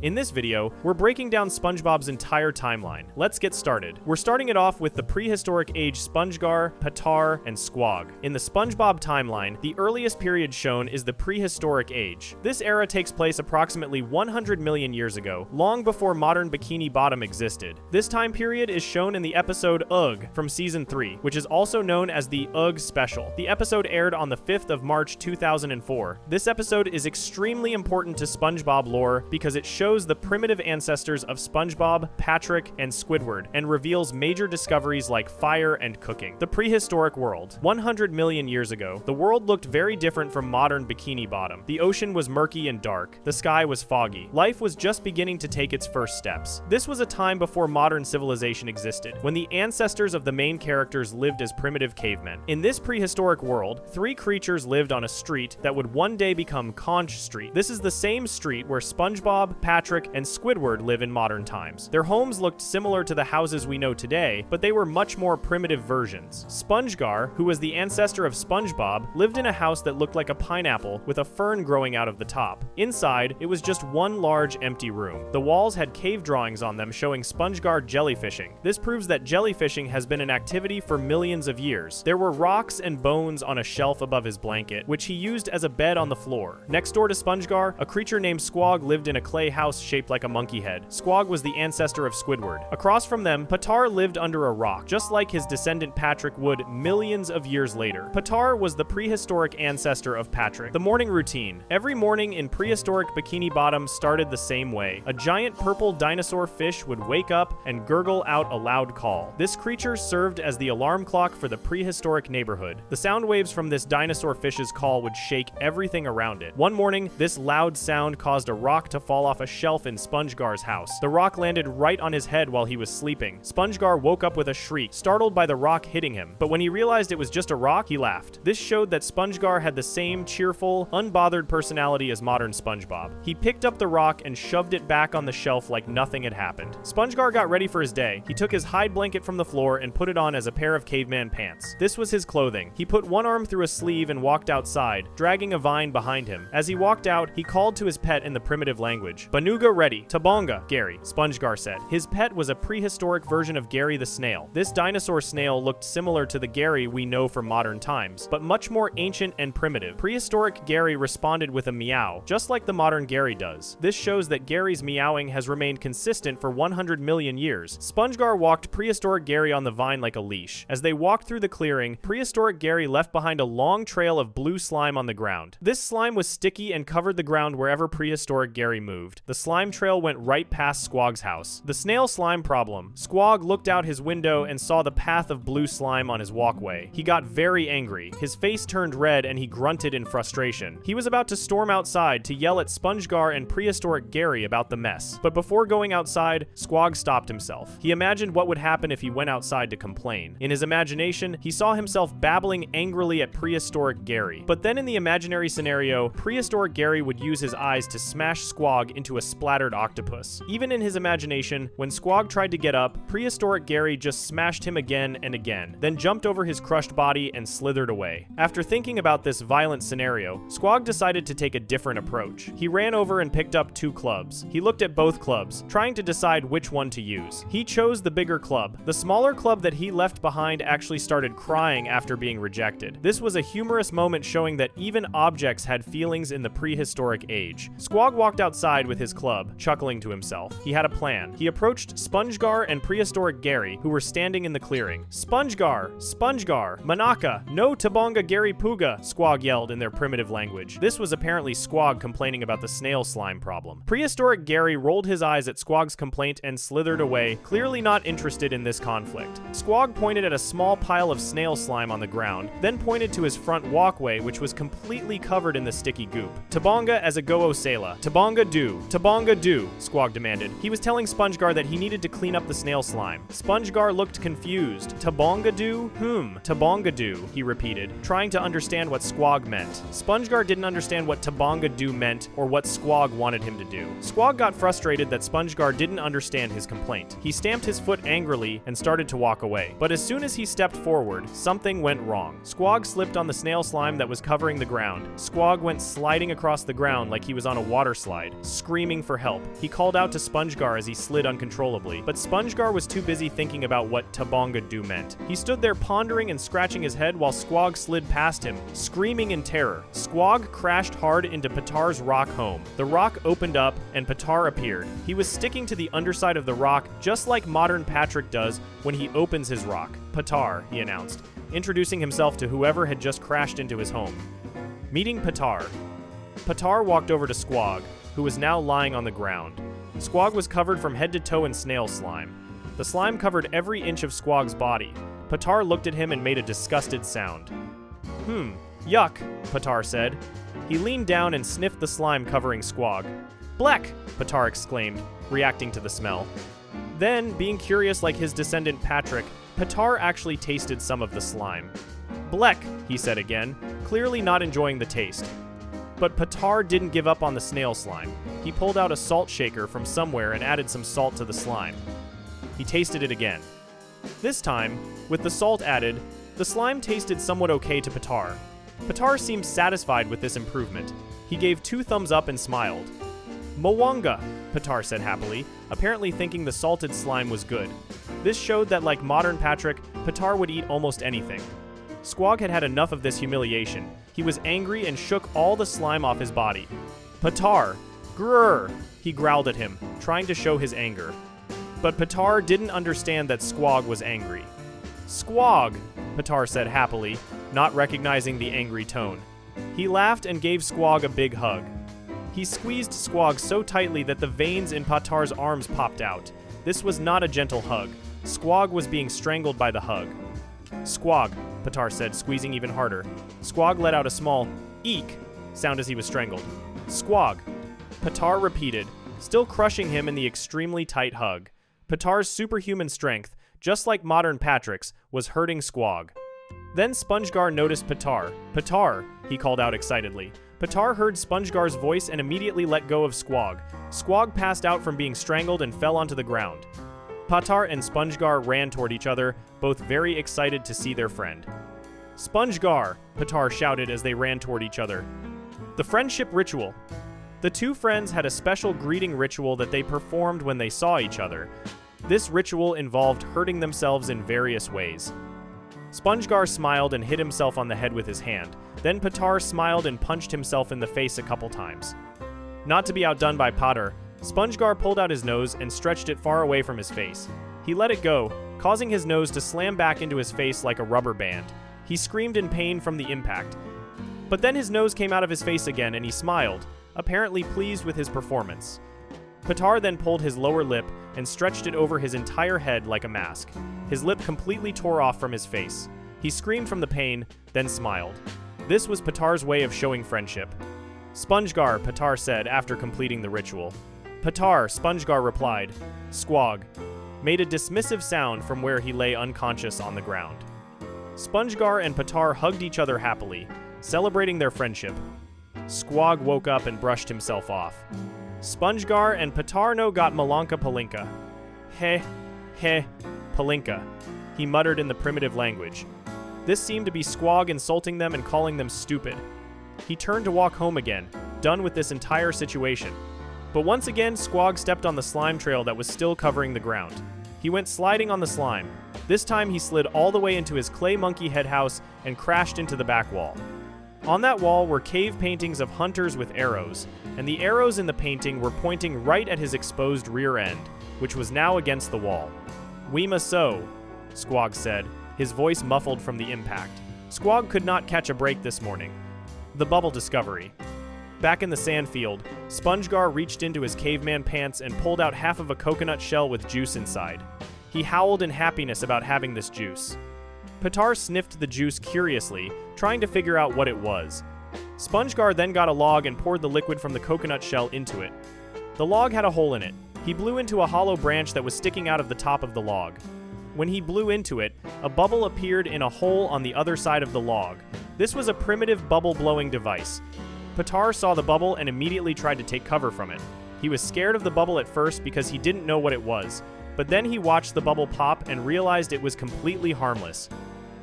In this video, we're breaking down SpongeBob's entire timeline. Let's get started. We're starting it off with the prehistoric age SpongeGar, Patar, and Squog. In the SpongeBob timeline, the earliest period shown is the prehistoric age. This era takes place approximately 100 million years ago, long before modern Bikini Bottom existed. This time period is shown in the episode Ugh from Season 3, which is also known as the Ugh Special. The episode aired on the 5th of March 2004. This episode is extremely important to SpongeBob lore because it shows the primitive ancestors of SpongeBob, Patrick, and Squidward, and reveals major discoveries like fire and cooking. The prehistoric world. 100 million years ago, the world looked very different from modern Bikini Bottom. The ocean was murky and dark. The sky was foggy. Life was just beginning to take its first steps. This was a time before modern civilization existed, when the ancestors of the main characters lived as primitive cavemen. In this prehistoric world, 3 creatures lived on a street that would one day become Conch Street. This is the same street where SpongeBob, Patrick, and Squidward live in modern times. Their homes looked similar to the houses we know today, but they were much more primitive versions. SpongeGar, who was the ancestor of SpongeBob, lived in a house that looked like a pineapple with a fern growing out of the top. Inside, it was just one large empty room. The walls had cave drawings on them showing SpongeGar jellyfishing. This proves that jellyfishing has been an activity for millions of years. There were rocks and bones on a shelf above his blanket, which he used as a bed on the floor. Next door to SpongeGar, a creature named Squog lived in a clay house shaped like a monkey head. Squog was the ancestor of Squidward. Across from them, Patar lived under a rock, just like his descendant Patrick would millions of years later. Patar was the prehistoric ancestor of Patrick. The morning routine. Every morning in prehistoric Bikini Bottom started the same way. A giant purple dinosaur fish would wake up and gurgle out a loud call. This creature served as the alarm clock for the prehistoric neighborhood. The sound waves from this dinosaur fish's call would shake everything around it. One morning, this loud sound caused a rock to fall off a shelf in SpongeGar's house. The rock landed right on his head while he was sleeping. SpongeGar woke up with a shriek, startled by the rock hitting him. But when he realized it was just a rock, he laughed. This showed that SpongeGar had the same cheerful, unbothered personality as modern SpongeBob. He picked up the rock and shoved it back on the shelf like nothing had happened. SpongeGar got ready for his day. He took his hide blanket from the floor and put it on as a pair of caveman pants. This was his clothing. He put one arm through a sleeve and walked outside, dragging a vine behind him. As he walked out, he called to his pet in the primitive language. "Banuga ready. Tabonga, Gary," SpongeGar said. His pet was a prehistoric version of Gary the snail. This dinosaur snail looked similar to the Gary we know from modern times, but much more ancient and primitive. Prehistoric Gary responded with a meow, just like the modern Gary does. This shows that Gary's meowing has remained consistent for 100 million years. SpongeGar walked prehistoric Gary on the vine like a leash. As they walked through the clearing, prehistoric Gary left behind a long trail of blue slime on the ground. This slime was sticky and covered the ground wherever prehistoric Gary moved. The slime trail went right past Squog's house. The snail slime problem. Squog looked out his window and saw the path of blue slime on his walkway. He got very angry. His face turned red and he grunted in frustration. He was about to storm outside to yell at SpongeGar and prehistoric Gary about the mess. But before going outside, Squog stopped himself. He imagined what would happen if he went outside to complain. In his imagination, he saw himself babbling angrily at prehistoric Gary. But then in the imaginary scenario, prehistoric Gary would use his eyes to smash Squog into a splattered octopus. Even in his imagination, when Squog tried to get up, prehistoric Gary just smashed him again and again, then jumped over his crushed body and slithered away. After thinking about this violent scenario, Squog decided to take a different approach. He ran over and picked up 2 clubs. He looked at both clubs, trying to decide which one to use. He chose the bigger club. The smaller club that he left behind actually started crying after being rejected. This was a humorous moment showing that even objects had feelings in the prehistoric age. Squog walked outside with his club, chuckling to himself. He had a plan. He approached SpongeGar and prehistoric Gary, who were standing in the clearing. "SpongeGar! SpongeGar! Manaka! No Tabonga Gary Puga!" Squog yelled in their primitive language. This was apparently Squog complaining about the snail slime problem. Prehistoric Gary rolled his eyes at Squog's complaint and slithered away, clearly not interested in this conflict. Squog pointed at a small pile of snail slime on the ground, then pointed to his front walkway, which was completely covered in the sticky goop. "Tabonga as a go-o sela. Tabonga do. Tabonga do," Squog demanded. He was telling SpongeGar that he needed to clean up the snail slime. SpongeGar looked confused. "Tabonga do? Tabonga do," he repeated, trying to understand what Squog meant. SpongeGar didn't understand what Tabonga do meant or what Squog wanted him to do. Squog got frustrated that SpongeGar didn't understand his complaint. He stamped his foot angrily and started to walk away. But as soon as he stepped forward, something went wrong. Squog slipped on the snail slime that was covering the ground. Squog went sliding across the ground like he was on a water slide, screaming screaming for help. He called out to SpongeGar as he slid uncontrollably, but SpongeGar was too busy thinking about what Tabonga-do meant. He stood there pondering and scratching his head while Squog slid past him, screaming in terror. Squog crashed hard into Patar's rock home. The rock opened up, and Patar appeared. He was sticking to the underside of the rock, just like modern Patrick does when he opens his rock. Patar, he announced, introducing himself to whoever had just crashed into his home. Meeting Patar. Patar walked over to Squog, who was now lying on the ground. Squog was covered from head to toe in snail slime. The slime covered every inch of Squog's body. Patar looked at him and made a disgusted sound. Yuck, Patar said. He leaned down and sniffed the slime covering Squog. Bleck, Patar exclaimed, reacting to the smell. Then, being curious like his descendant Patrick, Patar actually tasted some of the slime. Bleck, he said again, clearly not enjoying the taste. But Patar didn't give up on the snail slime. He pulled out a salt shaker from somewhere and added some salt to the slime. He tasted it again. This time, with the salt added, the slime tasted somewhat okay to Patar. Patar seemed satisfied with this improvement. He gave 2 thumbs up and smiled. Mwanga, Patar said happily, apparently thinking the salted slime was good. This showed that, like modern Patrick, Patar would eat almost anything. Squog had had enough of this humiliation. He was angry and shook all the slime off his body. Patar! Grrr! He growled at him, trying to show his anger. But Patar didn't understand that Squog was angry. Squog! Patar said happily, not recognizing the angry tone. He laughed and gave Squog a big hug. He squeezed Squog so tightly that the veins in Patar's arms popped out. This was not a gentle hug. Squog was being strangled by the hug. Squog, Patar said, squeezing even harder. Squog let out a small eek sound as he was strangled. Squog. Patar repeated, still crushing him in the extremely tight hug. Patar's superhuman strength, just like modern Patrick's, was hurting Squog. Then SpongeGar noticed Patar. Patar, he called out excitedly. Patar heard SpongeGar's voice and immediately let go of Squog. Squog passed out from being strangled and fell onto the ground. Patar and SpongeGar ran toward each other, both very excited to see their friend. SpongeGar, Patar shouted as they ran toward each other. The friendship ritual. The 2 friends had a special greeting ritual that they performed when they saw each other. This ritual involved hurting themselves in various ways. SpongeGar smiled and hit himself on the head with his hand. Then Patar smiled and punched himself in the face a couple times. Not to be outdone by Patar, SpongeGar pulled out his nose and stretched it far away from his face. He let it go, causing his nose to slam back into his face like a rubber band. He screamed in pain from the impact. But then his nose came out of his face again and he smiled, apparently pleased with his performance. Patar then pulled his lower lip and stretched it over his entire head like a mask. His lip completely tore off from his face. He screamed from the pain, then smiled. This was Patar's way of showing friendship. SpongeGar, Patar said after completing the ritual. Patar, SpongeGar replied. Squog made a dismissive sound from where he lay unconscious on the ground. SpongeGar and Patar hugged each other happily, celebrating their friendship. Squog woke up and brushed himself off. SpongeGar and Patar no got Malanka Palinka. Heh, Palinka, he muttered in the primitive language. This seemed to be Squog insulting them and calling them stupid. He turned to walk home again, done with this entire situation. But once again, Squog stepped on the slime trail that was still covering the ground. He went sliding on the slime. This time he slid all the way into his clay monkey head house and crashed into the back wall. On that wall were cave paintings of hunters with arrows, and the arrows in the painting were pointing right at his exposed rear end, which was now against the wall. "Weema so," Squog said, his voice muffled from the impact. Squog could not catch a break this morning. The bubble discovery. Back in the sandfield, SpongeGar reached into his caveman pants and pulled out half of a coconut shell with juice inside. He howled in happiness about having this juice. Patar sniffed the juice curiously, trying to figure out what it was. SpongeGar then got a log and poured the liquid from the coconut shell into it. The log had a hole in it. He blew into a hollow branch that was sticking out of the top of the log. When he blew into it, a bubble appeared in a hole on the other side of the log. This was a primitive bubble-blowing device. Patar saw the bubble and immediately tried to take cover from it. He was scared of the bubble at first because he didn't know what it was, but then he watched the bubble pop and realized it was completely harmless.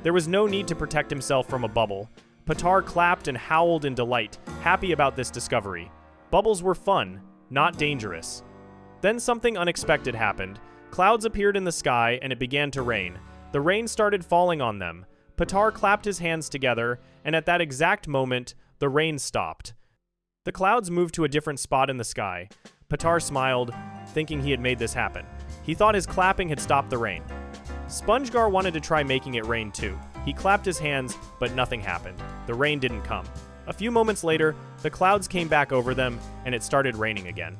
There was no need to protect himself from a bubble. Patar clapped and howled in delight, happy about this discovery. Bubbles were fun. not dangerous. Then something unexpected happened. Clouds appeared in the sky and it began to rain. The rain started falling on them. Petar clapped his hands together, and at that exact moment, the rain stopped. The clouds moved to a different spot in the sky. Petar smiled, thinking he had made this happen. He thought his clapping had stopped the rain. SpongeGar wanted to try making it rain too. He clapped his hands, but nothing happened. The rain didn't come. A few moments later, the clouds came back over them, and it started raining again.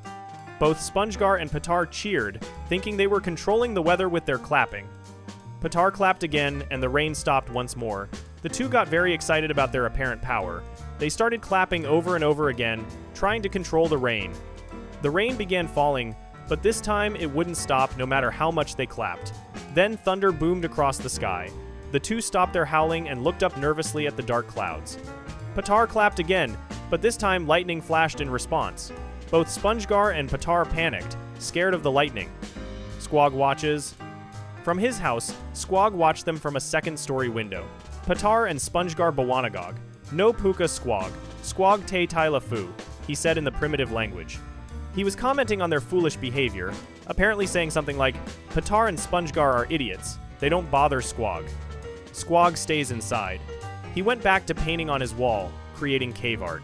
Both SpongeGar and Petar cheered, thinking they were controlling the weather with their clapping. Petar clapped again, and the rain stopped once more. The two got very excited about their apparent power. They started clapping over and over again, trying to control the rain. The rain began falling, but this time it wouldn't stop no matter how much they clapped. Then thunder boomed across the sky. The two stopped their howling and looked up nervously at the dark clouds. Petar clapped again, but this time lightning flashed in response. Both SpongeGar and Petar panicked, scared of the lightning. Squog watches. From his house, Squog watched them from a second-story window. Petar and SpongeGar bawanagog. No puka squog. Squog te tyla fu, he said in the primitive language. He was commenting on their foolish behavior, apparently saying something like, Petar and SpongeGar are idiots. They don't bother Squog. Squog stays inside. He went back to painting on his wall, creating cave art.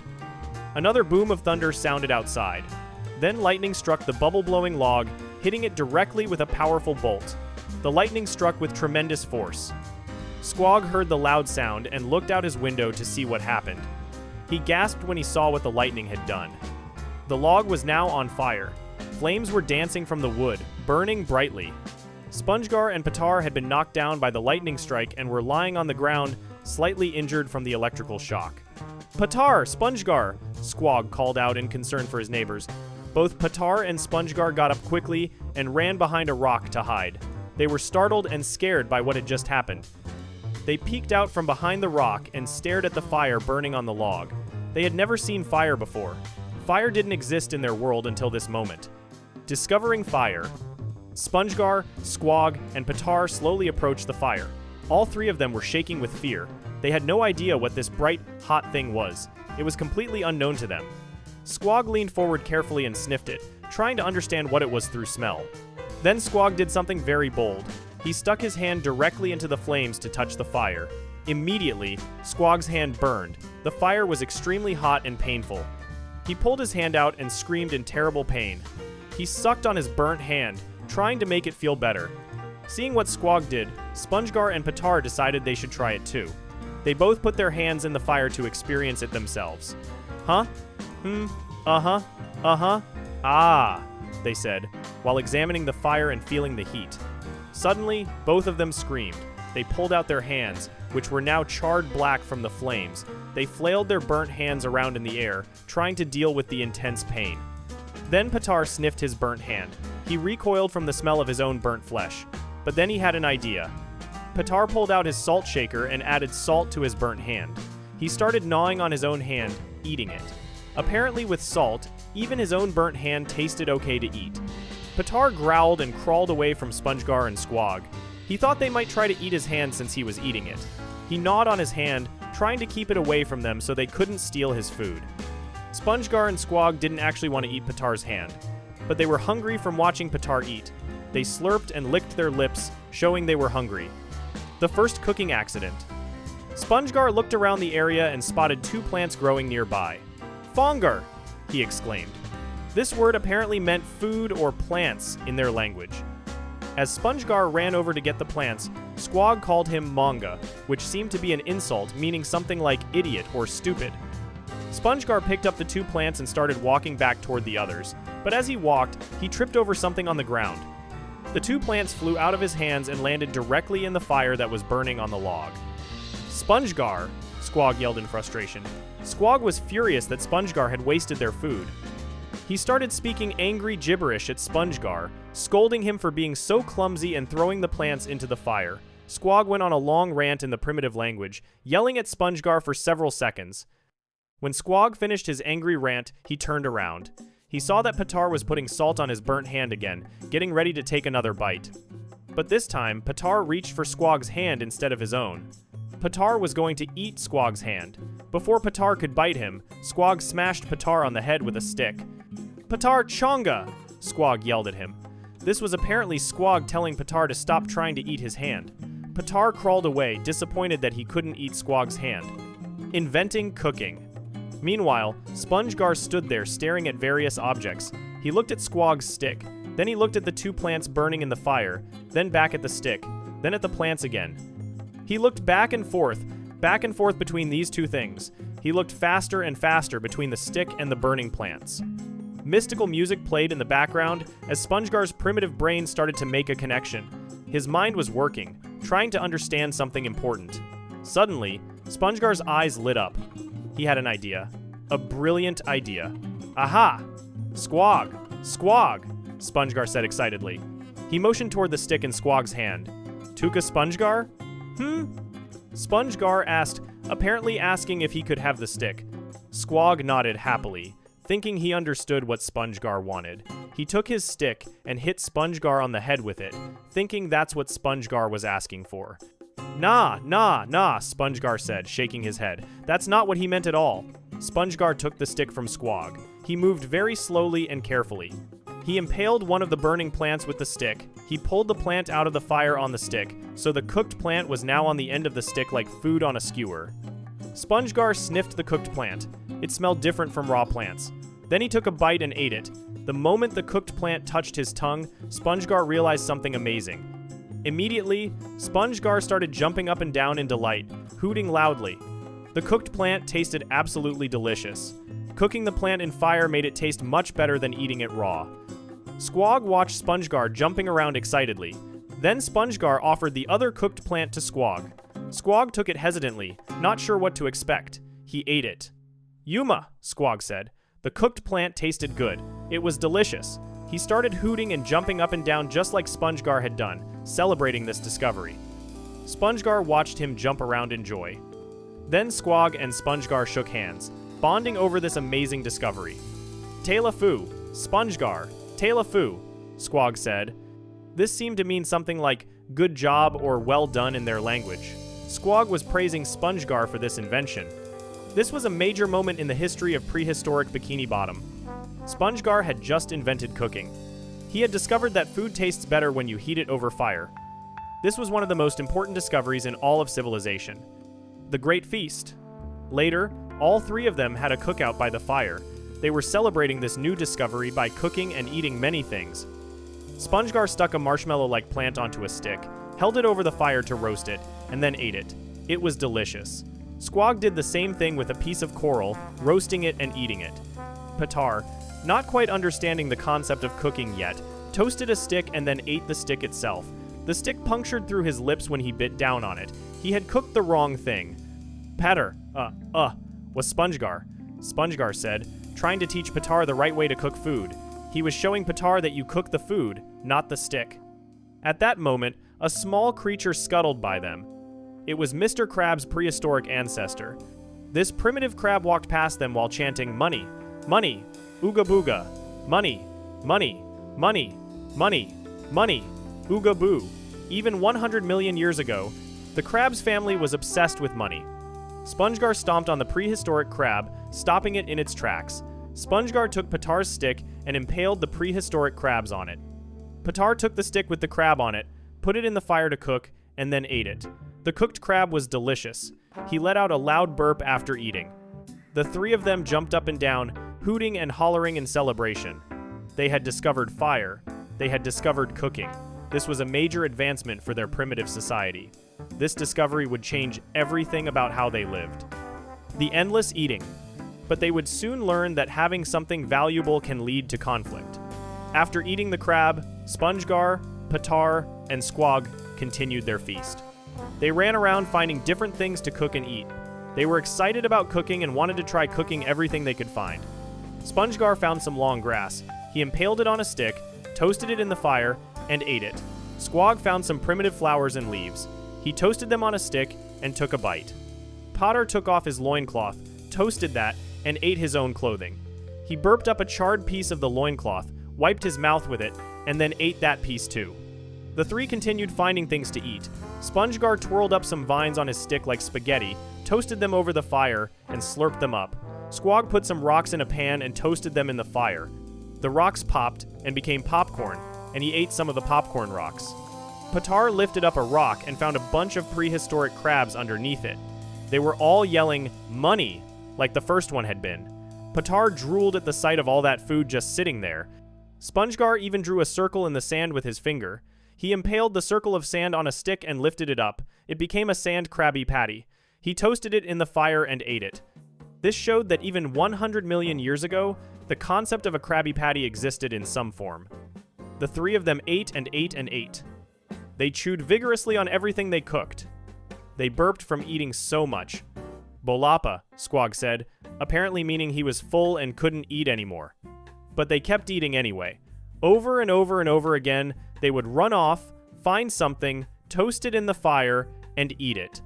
Another boom of thunder sounded outside. Then lightning struck the bubble-blowing log, hitting it directly with a powerful bolt. The lightning struck with tremendous force. Squog heard the loud sound and looked out his window to see what happened. He gasped when he saw what the lightning had done. The log was now on fire. Flames were dancing from the wood, burning brightly. SpongeGar and Petar had been knocked down by the lightning strike and were lying on the ground, slightly injured from the electrical shock. Petar, SpongeGar, Squog called out in concern for his neighbors. Both Petar and SpongeGar got up quickly and ran behind a rock to hide. They were startled and scared by what had just happened. They peeked out from behind the rock and stared at the fire burning on the log. They had never seen fire before. Fire didn't exist in their world until this moment. Discovering fire. SpongeGar, Squog, and Petar slowly approached the fire. All three of them were shaking with fear. They had no idea what this bright, hot thing was. It was completely unknown to them. Squog leaned forward carefully and sniffed it, trying to understand what it was through smell. Then Squog did something very bold. He stuck his hand directly into the flames to touch the fire. Immediately, Squog's hand burned. The fire was extremely hot and painful. He pulled his hand out and screamed in terrible pain. He sucked on his burnt hand, trying to make it feel better. Seeing what Squog did, SpongeGar and Petar decided they should try it too. They both put their hands in the fire to experience it themselves. Huh? Uh-huh. Ah, they said, while examining the fire and feeling the heat. Suddenly, both of them screamed. They pulled out their hands, which were now charred black from the flames. They flailed their burnt hands around in the air, trying to deal with the intense pain. Then Petar sniffed his burnt hand. He recoiled from the smell of his own burnt flesh. But then he had an idea. Petar pulled out his salt shaker and added salt to his burnt hand. He started gnawing on his own hand, eating it. Apparently with salt, even his own burnt hand tasted okay to eat. Petar growled and crawled away from SpongeGar and Squog. He thought they might try to eat his hand since he was eating it. He gnawed on his hand, trying to keep it away from them so they couldn't steal his food. SpongeGar and Squog didn't actually want to eat Petar's hand, but they were hungry from watching Petar eat. They slurped and licked their lips, showing they were hungry. The first cooking accident. SpongeGar looked around the area and spotted two plants growing nearby. Fongar, he exclaimed. This word apparently meant food or plants in their language. As SpongeGar ran over to get the plants, Squog called him Manga, which seemed to be an insult meaning something like idiot or stupid. SpongeGar picked up the two plants and started walking back toward the others, but as he walked, he tripped over something on the ground. The two plants flew out of his hands and landed directly in the fire that was burning on the log. SpongeGar, Squog yelled in frustration. Squog was furious that SpongeGar had wasted their food. He started speaking angry gibberish at SpongeGar, scolding him for being so clumsy and throwing the plants into the fire. Squog went on a long rant in the primitive language, yelling at SpongeGar for several seconds. When Squog finished his angry rant, he turned around. He saw that Petar was putting salt on his burnt hand again, getting ready to take another bite. But this time, Petar reached for Squog's hand instead of his own. Petar was going to eat Squog's hand. Before Petar could bite him, Squog smashed Petar on the head with a stick. Patar Chonga! Squog yelled at him. This was apparently Squog telling Patar to stop trying to eat his hand. Patar crawled away, disappointed that he couldn't eat Squog's hand. Inventing cooking. Meanwhile, SpongeGar stood there staring at various objects. He looked at Squog's stick, then he looked at the two plants burning in the fire, then back at the stick, then at the plants again. He looked back and forth between these two things. He looked faster and faster between the stick and the burning plants. Mystical music played in the background as SpongeGar's primitive brain started to make a connection. His mind was working, trying to understand something important. Suddenly, SpongeGar's eyes lit up. He had an idea. A brilliant idea. Aha! Squog! Squog! SpongeGar said excitedly. He motioned toward the stick in Squog's hand. Tuka SpongeGar? SpongeGar asked, apparently asking if he could have the stick. Squog nodded happily, thinking he understood what SpongeGar wanted. He took his stick and hit SpongeGar on the head with it, thinking that's what SpongeGar was asking for. Nah, SpongeGar said, shaking his head. That's not what he meant at all. SpongeGar took the stick from Squog. He moved very slowly and carefully. He impaled one of the burning plants with the stick. He pulled the plant out of the fire on the stick, so the cooked plant was now on the end of the stick like food on a skewer. SpongeGar sniffed the cooked plant. It smelled different from raw plants. Then he took a bite and ate it. The moment the cooked plant touched his tongue, SpongeGar realized something amazing. Immediately, SpongeGar started jumping up and down in delight, hooting loudly. The cooked plant tasted absolutely delicious. Cooking the plant in fire made it taste much better than eating it raw. Squog watched SpongeGar jumping around excitedly. Then SpongeGar offered the other cooked plant to Squog. Squog took it hesitantly, not sure what to expect. He ate it. Yuma, Squog said. The cooked plant tasted good. It was delicious. He started hooting and jumping up and down just like SpongeGar had done, celebrating this discovery. SpongeGar watched him jump around in joy. Then Squog and SpongeGar shook hands, bonding over this amazing discovery. Taila-foo, SpongeGar, Taila-foo, Squog said. This seemed to mean something like good job or well done in their language. Squog was praising SpongeGar for this invention. This was a major moment in the history of prehistoric Bikini Bottom. SpongeGar had just invented cooking. He had discovered that food tastes better when you heat it over fire. This was one of the most important discoveries in all of civilization. The Great Feast. Later, all three of them had a cookout by the fire. They were celebrating this new discovery by cooking and eating many things. SpongeGar stuck a marshmallow-like plant onto a stick, held it over the fire to roast it, and then ate it. It was delicious. Squog did the same thing with a piece of coral, roasting it and eating it. Patar, not quite understanding the concept of cooking yet, toasted a stick and then ate the stick itself. The stick punctured through his lips when he bit down on it. He had cooked the wrong thing. Patter, was SpongeGar. SpongeGar said, trying to teach Patar the right way to cook food. He was showing Patar that you cook the food, not the stick. At that moment, a small creature scuttled by them. It was Mr. Crab's prehistoric ancestor. This primitive crab walked past them while chanting, "Money, money, ooga booga, money, money, money, money, money, ooga boo." Even 100 million years ago, the crab's family was obsessed with money. SpongeGar stomped on the prehistoric crab, stopping it in its tracks. SpongeGar took Patar's stick and impaled the prehistoric crabs on it. Patar took the stick with the crab on it, put it in the fire to cook, and then ate it. The cooked crab was delicious. He let out a loud burp after eating. The three of them jumped up and down, hooting and hollering in celebration. They had discovered fire. They had discovered cooking. This was a major advancement for their primitive society. This discovery would change everything about how they lived. The endless eating. But they would soon learn that having something valuable can lead to conflict. After eating the crab, SpongeGar, Patar, and Squog continued their feast. They ran around finding different things to cook and eat. They were excited about cooking and wanted to try cooking everything they could find. SpongeGar found some long grass. He impaled it on a stick, toasted it in the fire, and ate it. Squog found some primitive flowers and leaves. He toasted them on a stick and took a bite. Potter took off his loincloth, toasted that, and ate his own clothing. He burped up a charred piece of the loincloth, wiped his mouth with it, and then ate that piece too. The three continued finding things to eat. SpongeGar twirled up some vines on his stick like spaghetti, toasted them over the fire, and slurped them up. Squog put some rocks in a pan and toasted them in the fire. The rocks popped and became popcorn, and he ate some of the popcorn rocks. Patar lifted up a rock and found a bunch of prehistoric crabs underneath it. They were all yelling, "Money!" like the first one had been. Patar drooled at the sight of all that food just sitting there. SpongeGar even drew a circle in the sand with his finger. He impaled the circle of sand on a stick and lifted it up. It became a sand Krabby Patty. He toasted it in the fire and ate it. This showed that even 100 million years ago, the concept of a Krabby Patty existed in some form. The three of them ate and ate and ate. They chewed vigorously on everything they cooked. They burped from eating so much. Bolapa, Squog said, apparently meaning he was full and couldn't eat anymore. But they kept eating anyway. Over and over and over again, they would run off, find something, toast it in the fire, and eat it.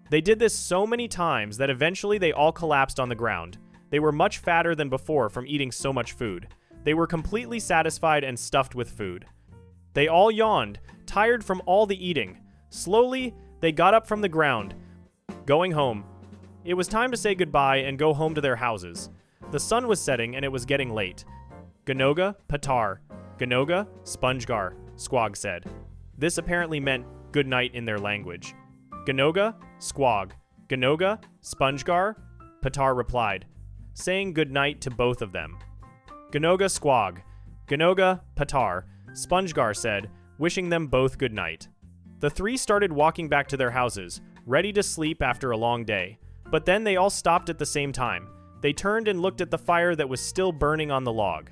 They did this so many times that eventually they all collapsed on the ground. They were much fatter than before from eating so much food. They were completely satisfied and stuffed with food. They all yawned, tired from all the eating. Slowly, they got up from the ground, going home. It was time to say goodbye and go home to their houses. The sun was setting and it was getting late. Ganoga, Patar. Ganoga, SpongeGar, Squog said. This apparently meant good night in their language. Ganoga, Squog. Ganoga, SpongeGar, Patar replied, saying good night to both of them. Ganoga, Squog. Ganoga, Patar, SpongeGar said, wishing them both good night. The three started walking back to their houses, ready to sleep after a long day. But then they all stopped at the same time. They turned and looked at the fire that was still burning on the log.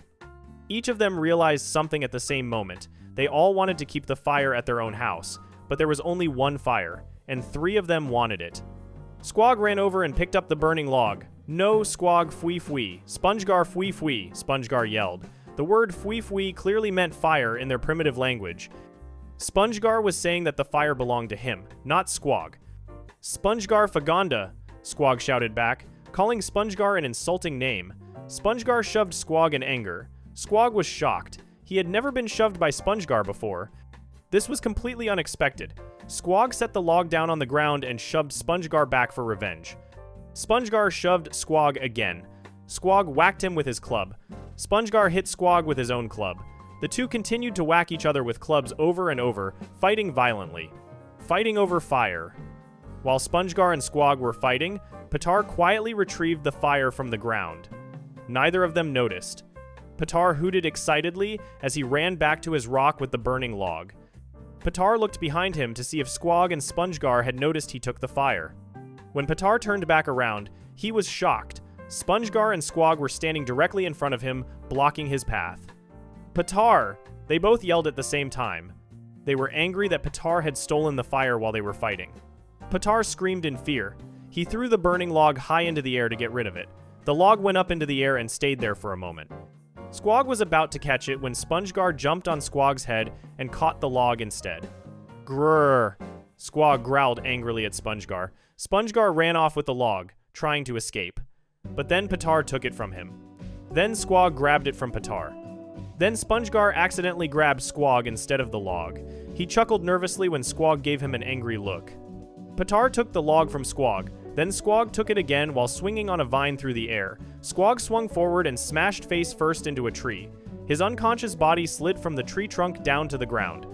Each of them realized something at the same moment. They all wanted to keep the fire at their own house, but there was only one fire, and three of them wanted it. Squog ran over and picked up the burning log. No, Squog, fwee fwee. SpongeGar, fwee fwee, SpongeGar yelled. The word fwee fwee clearly meant fire in their primitive language. SpongeGar was saying that the fire belonged to him, not Squog. SpongeGar Faganda, Squog shouted back, calling SpongeGar an insulting name. SpongeGar shoved Squog in anger. Squog was shocked. He had never been shoved by SpongeGar before. This was completely unexpected. Squog set the log down on the ground and shoved SpongeGar back for revenge. SpongeGar shoved Squog again. Squog whacked him with his club. SpongeGar hit Squog with his own club. The two continued to whack each other with clubs over and over, fighting violently. Fighting over fire. While SpongeGar and Squog were fighting, Patar quietly retrieved the fire from the ground. Neither of them noticed. Patar hooted excitedly as he ran back to his rock with the burning log. Patar looked behind him to see if Squog and SpongeGar had noticed he took the fire. When Patar turned back around, he was shocked. SpongeGar and Squog were standing directly in front of him, blocking his path. Patar! They both yelled at the same time. They were angry that Patar had stolen the fire while they were fighting. Patar screamed in fear. He threw the burning log high into the air to get rid of it. The log went up into the air and stayed there for a moment. Squog was about to catch it when SpongeGar jumped on Squog's head and caught the log instead. Grrr! Squog growled angrily at SpongeGar. SpongeGar ran off with the log, trying to escape. But then Patar took it from him. Then Squog grabbed it from Patar. Then SpongeGar accidentally grabbed Squog instead of the log. He chuckled nervously when Squog gave him an angry look. Patar took the log from Squog. Then Squog took it again while swinging on a vine through the air. Squog swung forward and smashed face first into a tree. His unconscious body slid from the tree trunk down to the ground.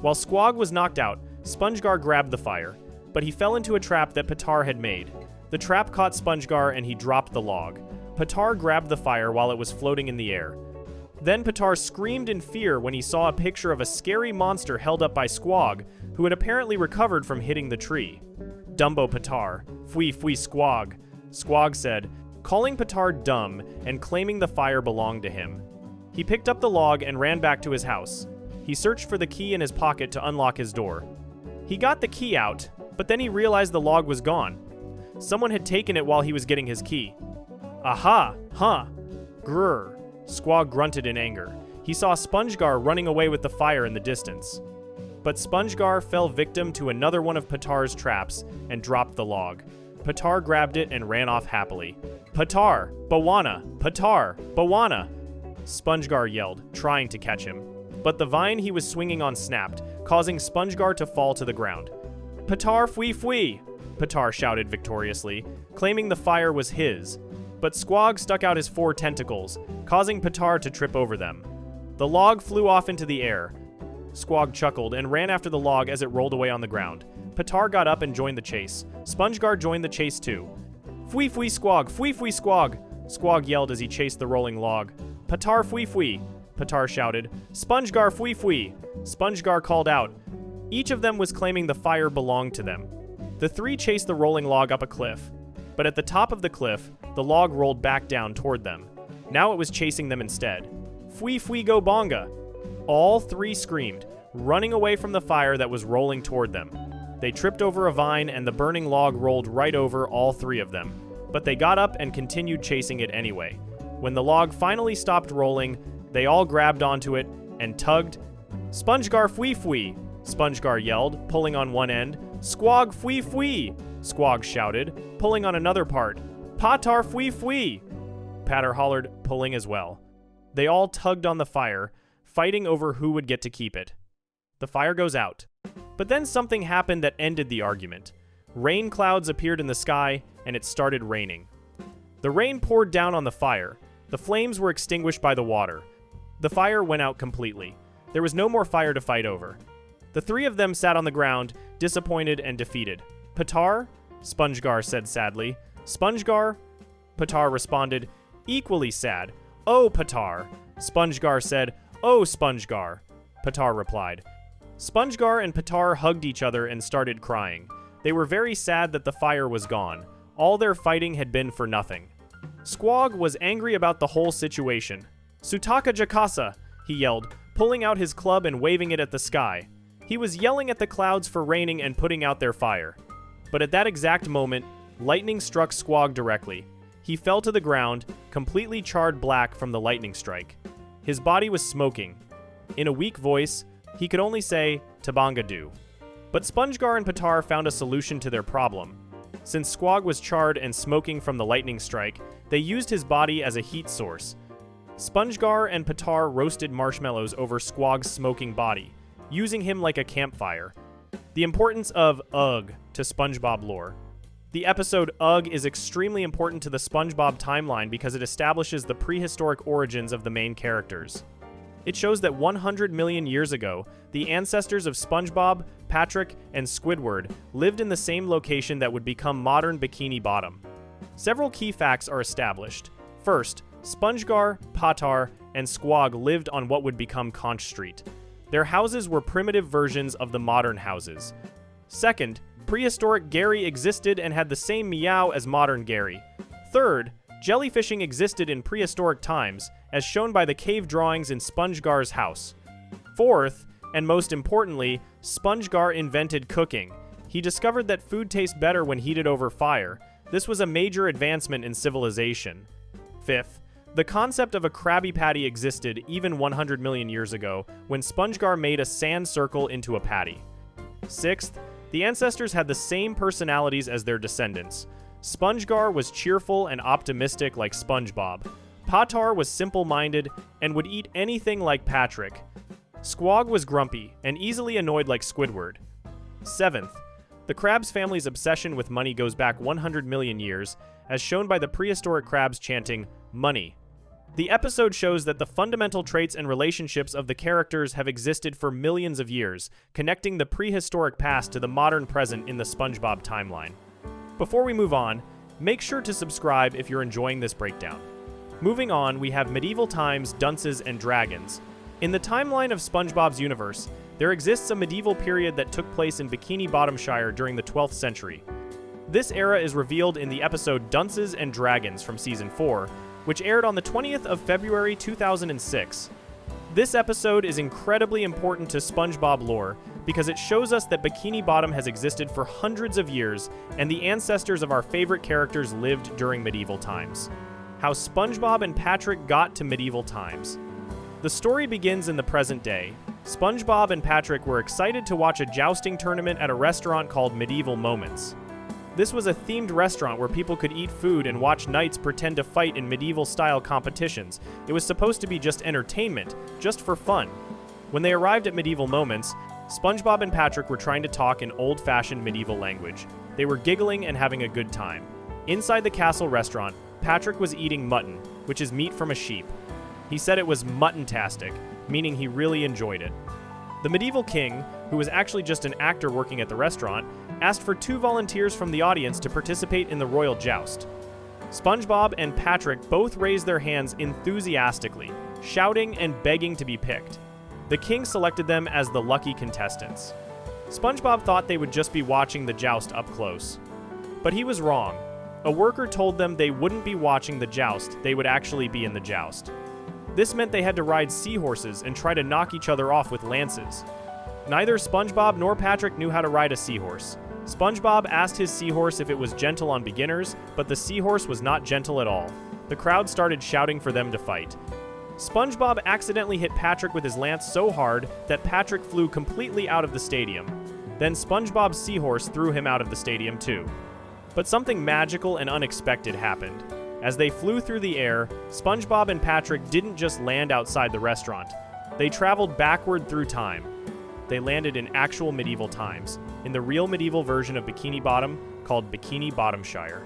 While Squog was knocked out, SpongeGar grabbed the fire, but he fell into a trap that Patar had made. The trap caught SpongeGar and he dropped the log. Patar grabbed the fire while it was floating in the air. Then Patar screamed in fear when he saw a picture of a scary monster held up by Squog, who had apparently recovered from hitting the tree. Dumbo Patar, fwee fwee Squog, Squog said, calling Patar dumb and claiming the fire belonged to him. He picked up the log and ran back to his house. He searched for the key in his pocket to unlock his door. He got the key out, but then he realized the log was gone. Someone had taken it while he was getting his key. Aha! Huh! Grrr! Squog grunted in anger. He saw SpongeGar running away with the fire in the distance. But SpongeGar fell victim to another one of Patar's traps and dropped the log. Patar grabbed it and ran off happily. Patar! Bawana! Patar! Bawana! SpongeGar yelled, trying to catch him. But the vine he was swinging on snapped, causing SpongeGar to fall to the ground. Patar fwee fwee! Patar shouted victoriously, claiming the fire was his. but Squog stuck out his 4 tentacles, causing Patar to trip over them. The log flew off into the air. Squog chuckled and ran after the log as it rolled away on the ground. Patar got up and joined the chase. SpongeGar joined the chase too. "Fwee fwee Squog, fwee fwee Squog!" Squog yelled as he chased the rolling log. "Patar fwee fwee!" Patar shouted. "SpongeGar fwee fwee!" SpongeGar called out. Each of them was claiming the fire belonged to them. The 3 chased the rolling log up a cliff, but at the top of the cliff, the log rolled back down toward them. Now it was chasing them instead. "Fwee fwee go bonga!" All 3 screamed, running away from the fire that was rolling toward them. They tripped over a vine and the burning log rolled right over all 3 of them, but they got up and continued chasing it anyway. When the log finally stopped rolling, they all grabbed onto it and tugged. "SpongeGar fwee fwee!" SpongeGar yelled, pulling on one end. "Squog fwee fwee!" Squog shouted, pulling on another part. "Patar fwee fwee!" Patar hollered, pulling as well. They all tugged on the fire, fighting over who would get to keep it. The fire goes out. But then something happened that ended the argument. Rain clouds appeared in the sky, and it started raining. The rain poured down on the fire. The flames were extinguished by the water. The fire went out completely. There was no more fire to fight over. The 3 of them sat on the ground, disappointed and defeated. "Patar?" SpongeGar said sadly. "SpongeGar?" Patar responded, equally sad. "Oh, Patar." SpongeGar said, "Oh, SpongeGar." Patar replied. SpongeGar and Patar hugged each other and started crying. They were very sad that the fire was gone. All their fighting had been for nothing. Squog was angry about the whole situation. "Sutaka Jakasa!" he yelled, pulling out his club and waving it at the sky. He was yelling at the clouds for raining and putting out their fire. But at that exact moment, lightning struck Squog directly. He fell to the ground, completely charred black from the lightning strike. His body was smoking. In a weak voice, he could only say, "Tabanga do." But SpongeGar and Patar found a solution to their problem. Since Squog was charred and smoking from the lightning strike, they used his body as a heat source. SpongeGar and Patar roasted marshmallows over Squog's smoking body, using him like a campfire. The importance of Ugh to SpongeBob lore. The episode Ugh is extremely important to the SpongeBob timeline because it establishes the prehistoric origins of the main characters. It shows that 100 million years ago, the ancestors of SpongeBob, Patrick, and Squidward lived in the same location that would become modern Bikini Bottom. Several key facts are established. First, SpongeGar, Patar, and Squog lived on what would become Conch Street. Their houses were primitive versions of the modern houses. Second, prehistoric Gary existed and had the same meow as modern Gary. Third, jellyfishing existed in prehistoric times, as shown by the cave drawings in SpongeGar's house. Fourth, and most importantly, SpongeGar invented cooking. He discovered that food tastes better when heated over fire. This was a major advancement in civilization. Fifth, the concept of a Krabby Patty existed even 100 million years ago, when SpongeGar made a sand circle into a patty. Sixth, the ancestors had the same personalities as their descendants. SpongeGar was cheerful and optimistic like SpongeBob. Patar was simple-minded and would eat anything like Patrick. Squog was grumpy and easily annoyed like Squidward. Seventh, the Krabs family's obsession with money goes back 100 million years, as shown by the prehistoric crabs chanting, "Money." The episode shows that the fundamental traits and relationships of the characters have existed for millions of years, connecting the prehistoric past to the modern present in the SpongeBob timeline. Before we move on, make sure to subscribe if you're enjoying this breakdown. Moving on, we have medieval times, dunces, and dragons. In the timeline of SpongeBob's universe, there exists a medieval period that took place in Bikini Bottomshire during the 12th century. This era is revealed in the episode Dunces and Dragons from Season 4, which aired on the 20th of February 2006. This episode is incredibly important to SpongeBob lore because it shows us that Bikini Bottom has existed for hundreds of years and the ancestors of our favorite characters lived during medieval times. How SpongeBob and Patrick got to medieval times. The story begins in the present day. SpongeBob and Patrick were excited to watch a jousting tournament at a restaurant called Medieval Moments. This was a themed restaurant where people could eat food and watch knights pretend to fight in medieval-style competitions. It was supposed to be just entertainment, just for fun. When they arrived at Medieval Moments, SpongeBob and Patrick were trying to talk in old-fashioned medieval language. They were giggling and having a good time. Inside the castle restaurant, Patrick was eating mutton, which is meat from a sheep. He said it was mutton-tastic, meaning he really enjoyed it. The medieval king, who was actually just an actor working at the restaurant, asked for 2 volunteers from the audience to participate in the royal joust. SpongeBob and Patrick both raised their hands enthusiastically, shouting and begging to be picked. The king selected them as the lucky contestants. SpongeBob thought they would just be watching the joust up close. But he was wrong. A worker told them they wouldn't be watching the joust, they would actually be in the joust. This meant they had to ride seahorses and try to knock each other off with lances. Neither SpongeBob nor Patrick knew how to ride a seahorse. SpongeBob asked his seahorse if it was gentle on beginners, but the seahorse was not gentle at all. The crowd started shouting for them to fight. SpongeBob accidentally hit Patrick with his lance so hard that Patrick flew completely out of the stadium. Then SpongeBob's seahorse threw him out of the stadium too. But something magical and unexpected happened. As they flew through the air, SpongeBob and Patrick didn't just land outside the restaurant. They traveled backward through time. They landed in actual medieval times, in the real medieval version of Bikini Bottom called Bikini Bottomshire.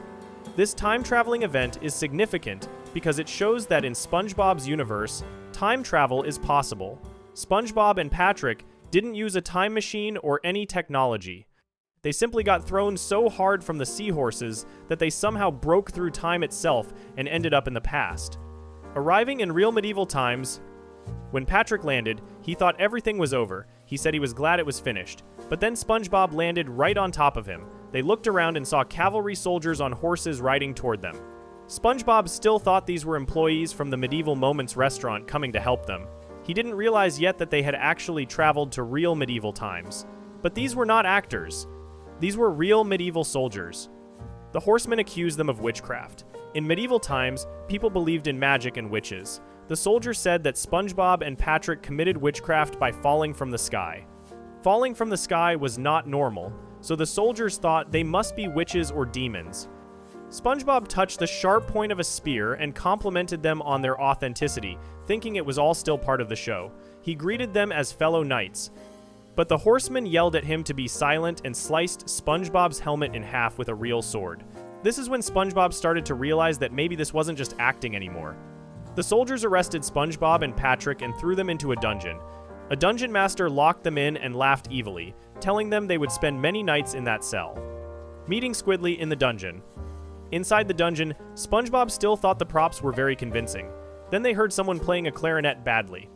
This time-traveling event is significant because it shows that in SpongeBob's universe, time travel is possible. SpongeBob and Patrick didn't use a time machine or any technology. They simply got thrown so hard from the seahorses that they somehow broke through time itself and ended up in the past. Arriving in real medieval times, when Patrick landed, he thought everything was over. He said he was glad it was finished. But then SpongeBob landed right on top of him. They looked around and saw cavalry soldiers on horses riding toward them. SpongeBob still thought these were employees from the Medieval Moments restaurant coming to help them. He didn't realize yet that they had actually traveled to real medieval times. But these were not actors. These were real medieval soldiers. The horsemen accused them of witchcraft. In medieval times, people believed in magic and witches. The soldiers said that SpongeBob and Patrick committed witchcraft by falling from the sky. Falling from the sky was not normal, so the soldiers thought they must be witches or demons. SpongeBob touched the sharp point of a spear and complimented them on their authenticity, thinking it was all still part of the show. He greeted them as fellow knights. But the horsemen yelled at him to be silent and sliced SpongeBob's helmet in half with a real sword. This is when SpongeBob started to realize that maybe this wasn't just acting anymore. The soldiers arrested SpongeBob and Patrick and threw them into a dungeon. A dungeon master locked them in and laughed evilly, telling them they would spend many nights in that cell. Meeting Squidly in the dungeon. Inside the dungeon, SpongeBob still thought the props were very convincing. Then they heard someone playing a clarinet badly.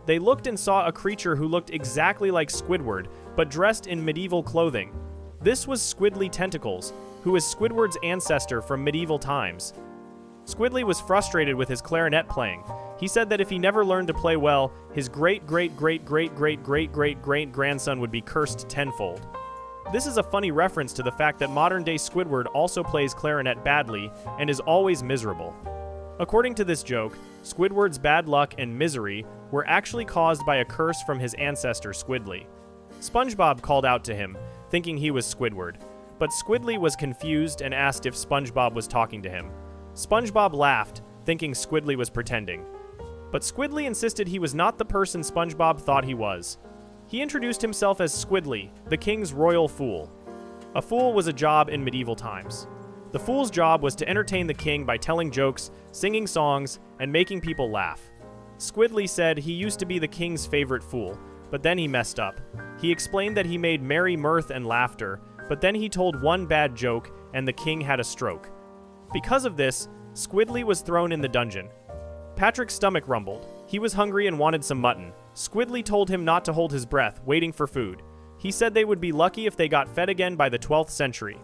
They looked and saw a creature who looked exactly like Squidward, but dressed in medieval clothing. This was Squidly Tentacles, who is Squidward's ancestor from medieval times. Squidly was frustrated with his clarinet playing. He said that if he never learned to play well, his great-great-great-great-great-great-great-grandson would be cursed tenfold. This is a funny reference to the fact that modern-day Squidward also plays clarinet badly and is always miserable. According to this joke, Squidward's bad luck and misery were actually caused by a curse from his ancestor Squidly. SpongeBob called out to him, thinking he was Squidward, but Squidly was confused and asked if SpongeBob was talking to him. SpongeBob laughed, thinking Squidly was pretending. But Squidly insisted he was not the person SpongeBob thought he was. He introduced himself as Squidly, the king's royal fool. A fool was a job in medieval times. The fool's job was to entertain the king by telling jokes, singing songs, and making people laugh. Squidly said he used to be the king's favorite fool, but then he messed up. He explained that he made merry mirth and laughter, but then he told one bad joke and the king had a stroke. Because of this, Squidly was thrown in the dungeon. Patrick's stomach rumbled. He was hungry and wanted some mutton. Squidly told him not to hold his breath, waiting for food. He said they would be lucky if they got fed again by the 12th century.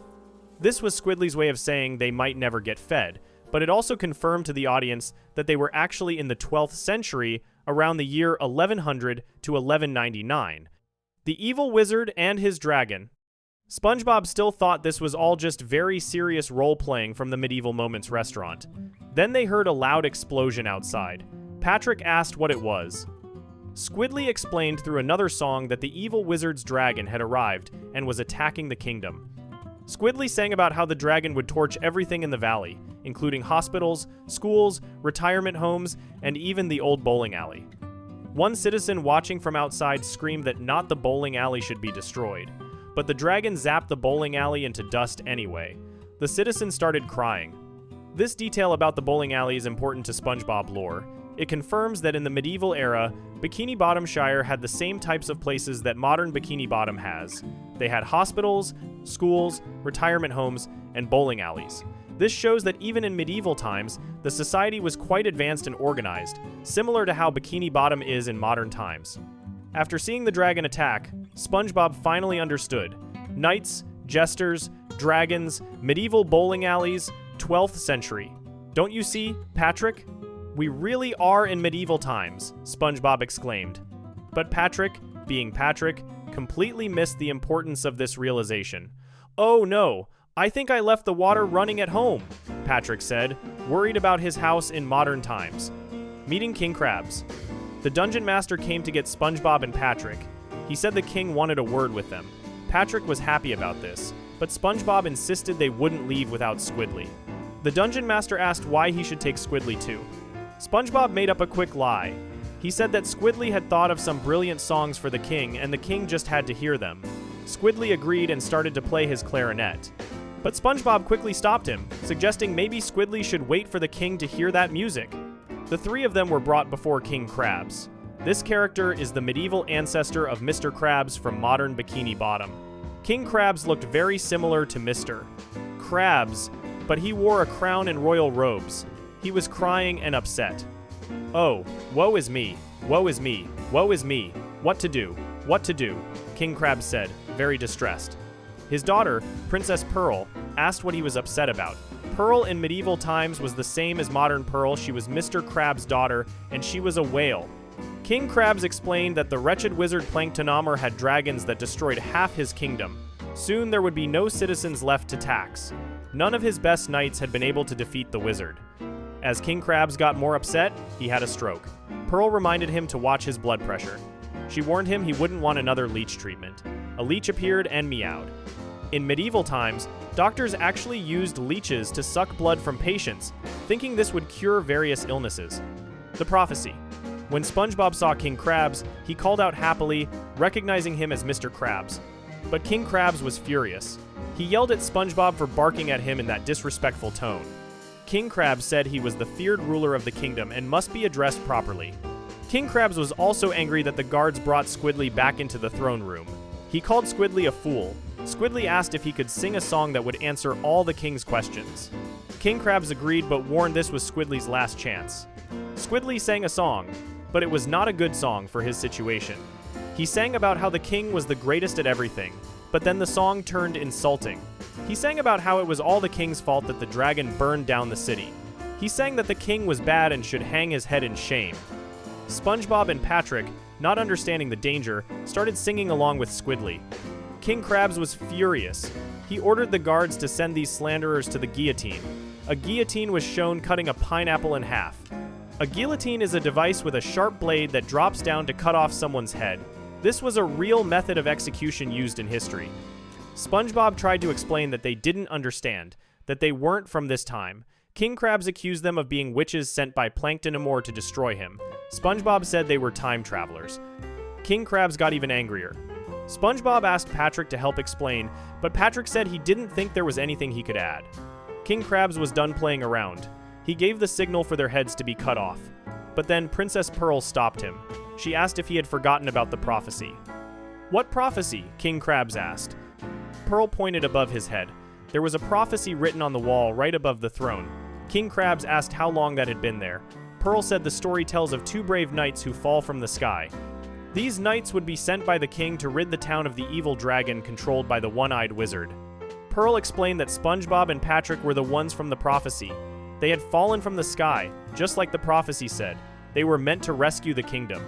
This was Squidly's way of saying they might never get fed, but it also confirmed to the audience that they were actually in the 12th century, around the year 1100 to 1199. The evil wizard and his dragon. SpongeBob still thought this was all just very serious role-playing from the Medieval Moments restaurant. Then they heard a loud explosion outside. Patrick asked what it was. Squidly explained through another song that the evil wizard's dragon had arrived and was attacking the kingdom. Squidly sang about how the dragon would torch everything in the valley, including hospitals, schools, retirement homes, and even the old bowling alley. One citizen watching from outside screamed that not the bowling alley should be destroyed, but the dragon zapped the bowling alley into dust anyway. The citizen started crying. This detail about the bowling alley is important to SpongeBob lore. It confirms that in the medieval era, Bikini Bottomshire had the same types of places that modern Bikini Bottom has. They had hospitals, schools, retirement homes, and bowling alleys. This shows that even in medieval times, the society was quite advanced and organized, similar to how Bikini Bottom is in modern times. After seeing the dragon attack, SpongeBob finally understood. Knights, jesters, dragons, medieval bowling alleys, 12th century. Don't you see, Patrick? We really are in medieval times, SpongeBob exclaimed. But Patrick, being Patrick, completely missed the importance of this realization. "Oh no, I think I left the water running at home," Patrick said, worried about his house in modern times. Meeting King Krabs. The Dungeon Master came to get SpongeBob and Patrick. He said the king wanted a word with them. Patrick was happy about this, but SpongeBob insisted they wouldn't leave without Squidly. The Dungeon Master asked why he should take Squidly too. SpongeBob made up a quick lie. He said that Squidly had thought of some brilliant songs for the king and the king just had to hear them. Squidly agreed and started to play his clarinet. But SpongeBob quickly stopped him, suggesting maybe Squidly should wait for the king to hear that music. The three of them were brought before King Krabs. This character is the medieval ancestor of Mr. Krabs from modern Bikini Bottom. King Krabs looked very similar to Mr. Krabs, but he wore a crown and royal robes. He was crying and upset. "Oh, woe is me, woe is me, woe is me, what to do, what to do," King Krabs said, very distressed. His daughter, Princess Pearl, asked what he was upset about. Pearl in medieval times was the same as modern Pearl. She was Mr. Krabs' daughter, and she was a whale. King Krabs explained that the wretched wizard Planktonomer had dragons that destroyed half his kingdom. Soon there would be no citizens left to tax. None of his best knights had been able to defeat the wizard. As King Krabs got more upset, he had a stroke. Pearl reminded him to watch his blood pressure. She warned him he wouldn't want another leech treatment. A leech appeared and meowed. In medieval times, doctors actually used leeches to suck blood from patients, thinking this would cure various illnesses. The prophecy. When SpongeBob saw King Krabs, he called out happily, recognizing him as Mr. Krabs. But King Krabs was furious. He yelled at SpongeBob for barking at him in that disrespectful tone. King Krabs said he was the feared ruler of the kingdom and must be addressed properly. King Krabs was also angry that the guards brought Squidly back into the throne room. He called Squidly a fool. Squidly asked if he could sing a song that would answer all the king's questions. King Krabs agreed but warned this was Squidly's last chance. Squidly sang a song, but it was not a good song for his situation. He sang about how the king was the greatest at everything, but then the song turned insulting. He sang about how it was all the king's fault that the dragon burned down the city. He sang that the king was bad and should hang his head in shame. SpongeBob and Patrick, not understanding the danger, started singing along with Squidly. King Krabs was furious. He ordered the guards to send these slanderers to the guillotine. A guillotine was shown cutting a pineapple in half. A guillotine is a device with a sharp blade that drops down to cut off someone's head. This was a real method of execution used in history. SpongeBob tried to explain that they didn't understand, that they weren't from this time. King Krabs accused them of being witches sent by Planktonomer to destroy him. SpongeBob said they were time travelers. King Krabs got even angrier. SpongeBob asked Patrick to help explain, but Patrick said he didn't think there was anything he could add. King Krabs was done playing around. He gave the signal for their heads to be cut off. But then Princess Pearl stopped him. She asked if he had forgotten about the prophecy. "What prophecy?" King Krabs asked. Pearl pointed above his head. There was a prophecy written on the wall right above the throne. King Krabs asked how long that had been there. Pearl said the story tells of two brave knights who fall from the sky. These knights would be sent by the king to rid the town of the evil dragon controlled by the one-eyed wizard. Pearl explained that SpongeBob and Patrick were the ones from the prophecy. They had fallen from the sky, just like the prophecy said. They were meant to rescue the kingdom.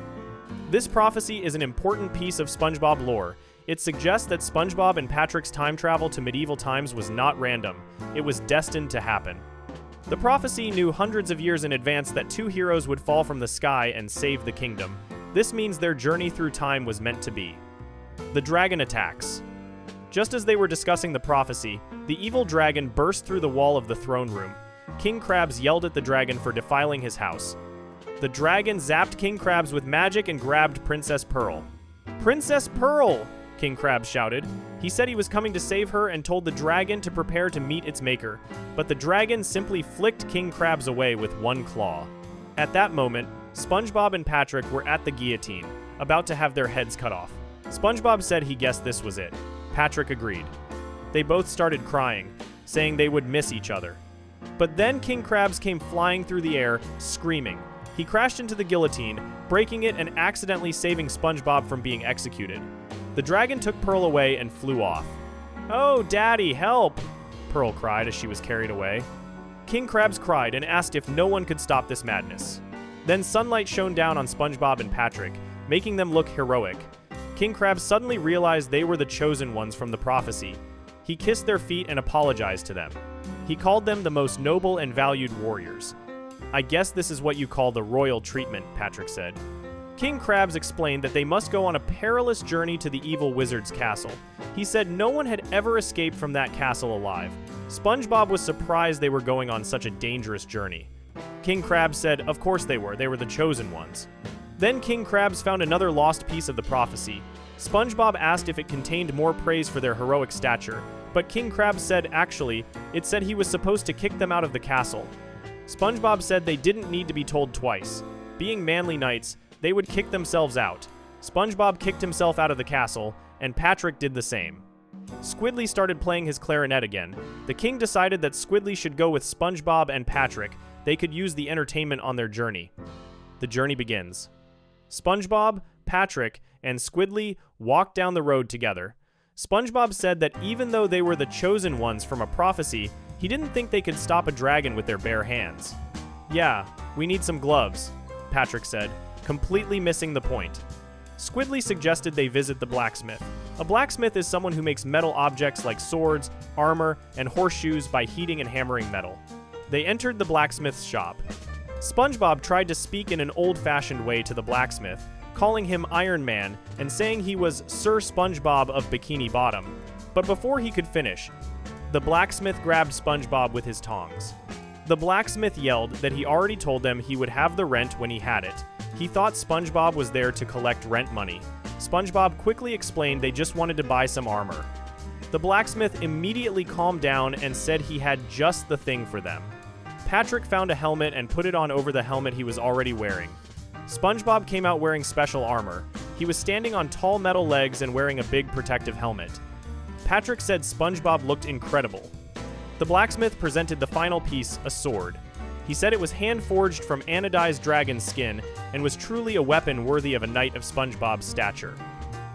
This prophecy is an important piece of SpongeBob lore. It suggests that SpongeBob and Patrick's time travel to medieval times was not random. It was destined to happen. The prophecy knew hundreds of years in advance that two heroes would fall from the sky and save the kingdom. This means their journey through time was meant to be. The dragon attacks. Just as they were discussing the prophecy, the evil dragon burst through the wall of the throne room. King Krabs yelled at the dragon for defiling his house. The dragon zapped King Krabs with magic and grabbed Princess Pearl. "Princess Pearl!" King Krabs shouted. He said he was coming to save her and told the dragon to prepare to meet its maker, but the dragon simply flicked King Krabs away with one claw. At that moment, SpongeBob and Patrick were at the guillotine, about to have their heads cut off. SpongeBob said he guessed this was it. Patrick agreed. They both started crying, saying they would miss each other. But then King Krabs came flying through the air, screaming. He crashed into the guillotine, breaking it and accidentally saving SpongeBob from being executed. The dragon took Pearl away and flew off. "Oh, Daddy, help!" Pearl cried as she was carried away. King Krabs cried and asked if no one could stop this madness. Then sunlight shone down on SpongeBob and Patrick, making them look heroic. King Krabs suddenly realized they were the chosen ones from the prophecy. He kissed their feet and apologized to them. He called them the most noble and valued warriors. "I guess this is what you call the royal treatment," Patrick said. King Krabs explained that they must go on a perilous journey to the evil wizard's castle. He said no one had ever escaped from that castle alive. SpongeBob was surprised they were going on such a dangerous journey. King Krabs said of course they were the chosen ones. Then King Krabs found another lost piece of the prophecy. SpongeBob asked if it contained more praise for their heroic stature, but King Krabs said actually, it said he was supposed to kick them out of the castle. SpongeBob said they didn't need to be told twice. Being manly knights, they would kick themselves out. SpongeBob kicked himself out of the castle, and Patrick did the same. Squidly started playing his clarinet again. The king decided that Squidly should go with SpongeBob and Patrick. They could use the entertainment on their journey. The journey begins. SpongeBob, Patrick, and Squidly walked down the road together. SpongeBob said that even though they were the chosen ones from a prophecy, he didn't think they could stop a dragon with their bare hands. "Yeah, we need some gloves," Patrick said, completely missing the point. Squidly suggested they visit the blacksmith. A blacksmith is someone who makes metal objects like swords, armor, and horseshoes by heating and hammering metal. They entered the blacksmith's shop. SpongeBob tried to speak in an old-fashioned way to the blacksmith, calling him Iron Man and saying he was Sir SpongeBob of Bikini Bottom. But before he could finish, the blacksmith grabbed SpongeBob with his tongs. The blacksmith yelled that he already told them he would have the rent when he had it. He thought SpongeBob was there to collect rent money. SpongeBob quickly explained they just wanted to buy some armor. The blacksmith immediately calmed down and said he had just the thing for them. Patrick found a helmet and put it on over the helmet he was already wearing. SpongeBob came out wearing special armor. He was standing on tall metal legs and wearing a big protective helmet. Patrick said SpongeBob looked incredible. The blacksmith presented the final piece, a sword. He said it was hand-forged from anodized dragon skin and was truly a weapon worthy of a knight of SpongeBob's stature.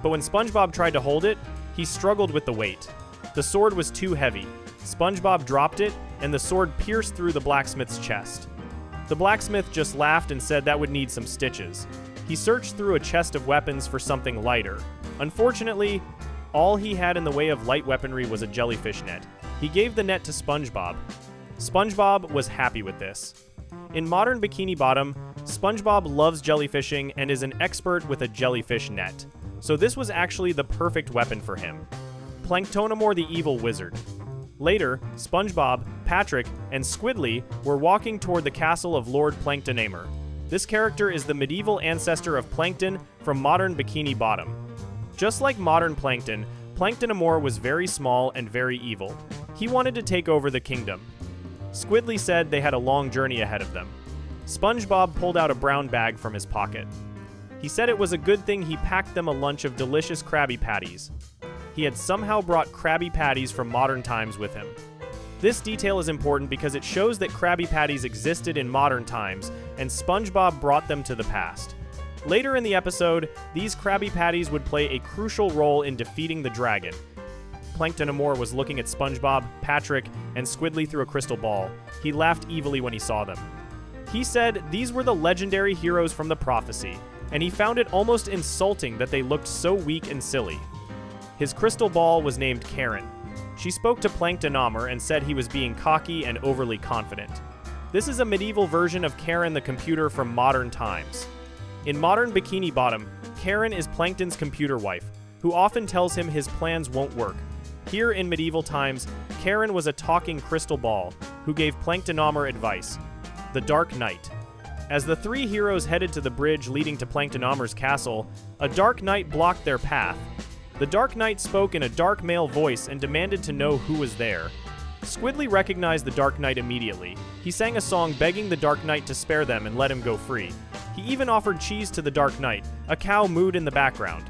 But when SpongeBob tried to hold it, he struggled with the weight. The sword was too heavy. SpongeBob dropped it, and the sword pierced through the blacksmith's chest. The blacksmith just laughed and said that would need some stitches. He searched through a chest of weapons for something lighter. Unfortunately, all he had in the way of light weaponry was a jellyfish net. He gave the net to SpongeBob. SpongeBob was happy with this. In modern Bikini Bottom, SpongeBob loves jellyfishing and is an expert with a jellyfish net. So this was actually the perfect weapon for him. Planktonomore the evil wizard. Later, SpongeBob, Patrick, and Squidly were walking toward the castle of Lord Planktonamer. This character is the medieval ancestor of Plankton from modern Bikini Bottom. Just like modern Plankton, Planktonomore was very small and very evil. He wanted to take over the kingdom. Squidly said they had a long journey ahead of them. SpongeBob pulled out a brown bag from his pocket. He said it was a good thing he packed them a lunch of delicious Krabby Patties. He had somehow brought Krabby Patties from modern times with him. This detail is important because it shows that Krabby Patties existed in modern times, and SpongeBob brought them to the past. Later in the episode, these Krabby Patties would play a crucial role in defeating the dragon. Planktonomore was looking at SpongeBob, Patrick, and Squidly through a crystal ball. He laughed evilly when he saw them. He said these were the legendary heroes from the prophecy, and he found it almost insulting that they looked so weak and silly. His crystal ball was named Karen. She spoke to Planktonomore and said he was being cocky and overly confident. This is a medieval version of Karen the computer from modern times. In modern Bikini Bottom, Karen is Plankton's computer wife, who often tells him his plans won't work. Here in medieval times, Karen was a talking crystal ball who gave Planktonomore advice. The Dark Knight. As the three heroes headed to the bridge leading to Planktonomore's castle, a dark knight blocked their path. The Dark Knight spoke in a dark male voice and demanded to know who was there. Squidly recognized the Dark Knight immediately. He sang a song begging the Dark Knight to spare them and let him go free. He even offered cheese to the Dark Knight. A cow mooed in the background.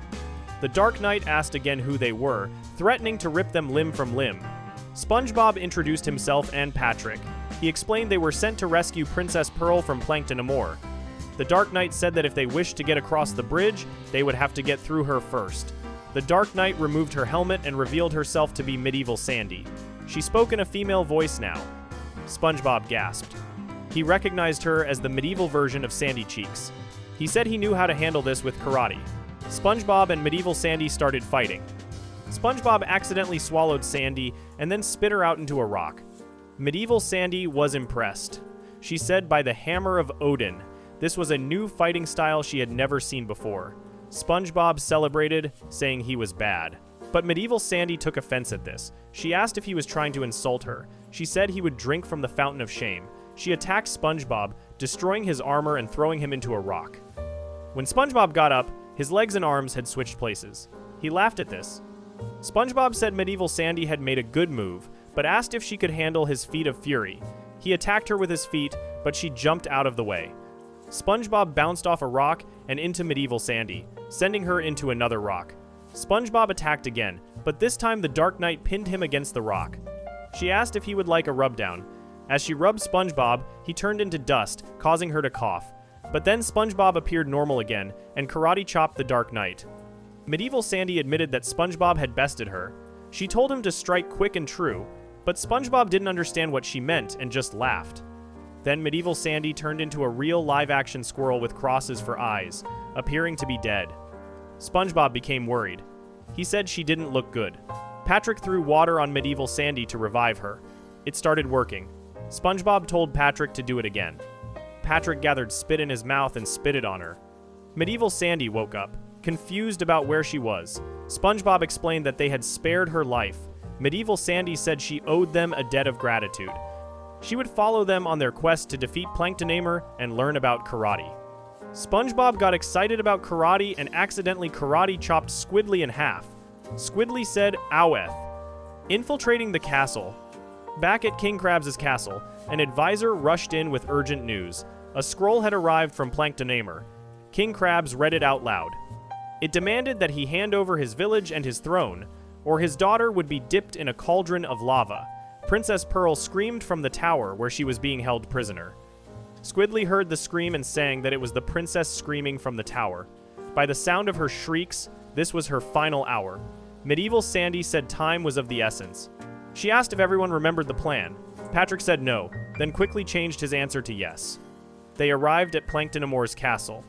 The Dark Knight asked again who they were, threatening to rip them limb from limb. SpongeBob introduced himself and Patrick. He explained they were sent to rescue Princess Pearl from Planktonomore. The Dark Knight said that if they wished to get across the bridge, they would have to get through her first. The Dark Knight removed her helmet and revealed herself to be Medieval Sandy. She spoke in a female voice now. SpongeBob gasped. He recognized her as the medieval version of Sandy Cheeks. He said he knew how to handle this with karate. SpongeBob and Medieval Sandy started fighting. SpongeBob accidentally swallowed Sandy and then spit her out into a rock. Medieval Sandy was impressed. She said by the hammer of Odin. This was a new fighting style she had never seen before. SpongeBob celebrated, saying he was bad. But Medieval Sandy took offense at this. She asked if he was trying to insult her. She said he would drink from the fountain of shame. She attacked SpongeBob, destroying his armor and throwing him into a rock. When SpongeBob got up, his legs and arms had switched places. He laughed at this. SpongeBob said Medieval Sandy had made a good move, but asked if she could handle his feet of fury. He attacked her with his feet, but she jumped out of the way. SpongeBob bounced off a rock and into Medieval Sandy, sending her into another rock. SpongeBob attacked again, but this time the Dark Knight pinned him against the rock. She asked if he would like a rubdown. As she rubbed SpongeBob, he turned into dust, causing her to cough. But then SpongeBob appeared normal again, and karate chopped the Dark Knight. Medieval Sandy admitted that SpongeBob had bested her. She told him to strike quick and true, but SpongeBob didn't understand what she meant and just laughed. Then Medieval Sandy turned into a real live-action squirrel with crosses for eyes, appearing to be dead. SpongeBob became worried. He said she didn't look good. Patrick threw water on Medieval Sandy to revive her. It started working. SpongeBob told Patrick to do it again. Patrick gathered spit in his mouth and spit it on her. Medieval Sandy woke up, confused about where she was. SpongeBob explained that they had spared her life. Medieval Sandy said she owed them a debt of gratitude. She would follow them on their quest to defeat Planktonomore and learn about karate. SpongeBob got excited about karate and accidentally karate chopped Squidly in half. Squidly said, "Oweth." Infiltrating the castle. Back at King Krabs' castle, an advisor rushed in with urgent news. A scroll had arrived from Planktonomore. King Krabs read it out loud. It demanded that he hand over his village and his throne, or his daughter would be dipped in a cauldron of lava. Princess Pearl screamed from the tower where she was being held prisoner. Squidly heard the scream and sang that it was the princess screaming from the tower. By the sound of her shrieks, this was her final hour. Medieval Sandy said time was of the essence. She asked if everyone remembered the plan. Patrick said no, then quickly changed his answer to yes. They arrived at Planktonomore's castle.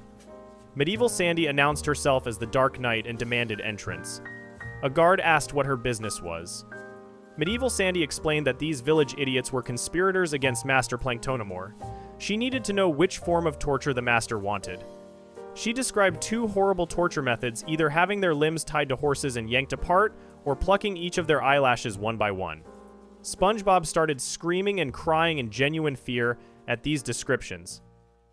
Medieval Sandy announced herself as the Dark Knight and demanded entrance. A guard asked what her business was. Medieval Sandy explained that these village idiots were conspirators against Master Planktonomore. She needed to know which form of torture the Master wanted. She described two horrible torture methods, either having their limbs tied to horses and yanked apart, or plucking each of their eyelashes one by one. SpongeBob started screaming and crying in genuine fear at these descriptions.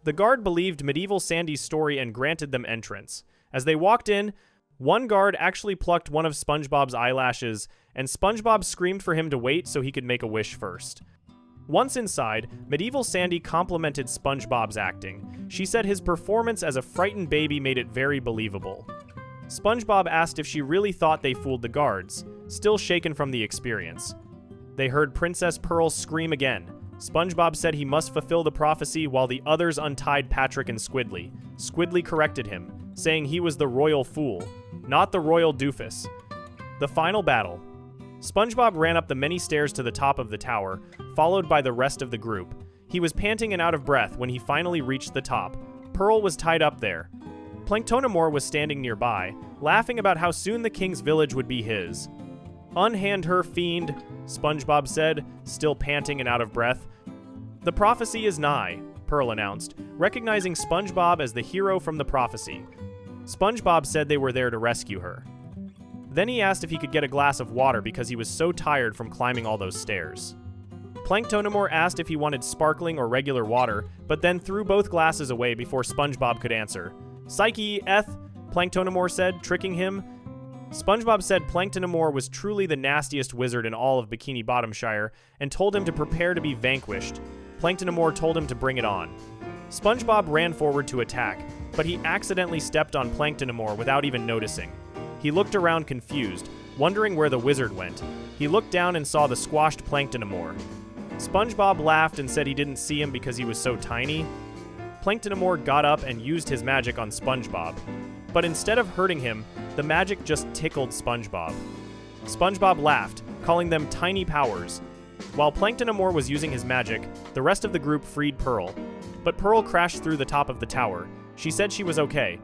The guard believed Medieval Sandy's story and granted them entrance. As they walked in, one guard actually plucked one of SpongeBob's eyelashes, and SpongeBob screamed for him to wait so he could make a wish first. Once inside, Medieval Sandy complimented SpongeBob's acting. She said his performance as a frightened baby made it very believable. SpongeBob asked if she really thought they fooled the guards, still shaken from the experience. They heard Princess Pearl scream again. SpongeBob said he must fulfill the prophecy while the others untied Patrick and Squidly. Squidly corrected him, saying he was the royal fool, not the royal doofus. The final battle. SpongeBob ran up the many stairs to the top of the tower, followed by the rest of the group. He was panting and out of breath when he finally reached the top. Pearl was tied up there. Planktonomore was standing nearby, laughing about how soon the king's village would be his. "Unhand her, fiend," SpongeBob said, still panting and out of breath. "The prophecy is nigh," Pearl announced, recognizing SpongeBob as the hero from the prophecy. SpongeBob said they were there to rescue her. Then he asked if he could get a glass of water because he was so tired from climbing all those stairs. Planktonomore asked if he wanted sparkling or regular water, but then threw both glasses away before SpongeBob could answer. "Psyche, Eth," Planktonomore said, tricking him. SpongeBob said Planktonamore was truly the nastiest wizard in all of Bikini Bottomshire and told him to prepare to be vanquished. Planktonamore told him to bring it on. SpongeBob ran forward to attack, but he accidentally stepped on Planktonamore without even noticing. He looked around confused, wondering where the wizard went. He looked down and saw the squashed Planktonamore. SpongeBob laughed and said he didn't see him because he was so tiny. Planktonamore got up and used his magic on SpongeBob. But instead of hurting him, the magic just tickled SpongeBob. SpongeBob laughed, calling them tiny powers. While Planktonamore was using his magic, the rest of the group freed Pearl. But Pearl crashed through the top of the tower. She said she was okay.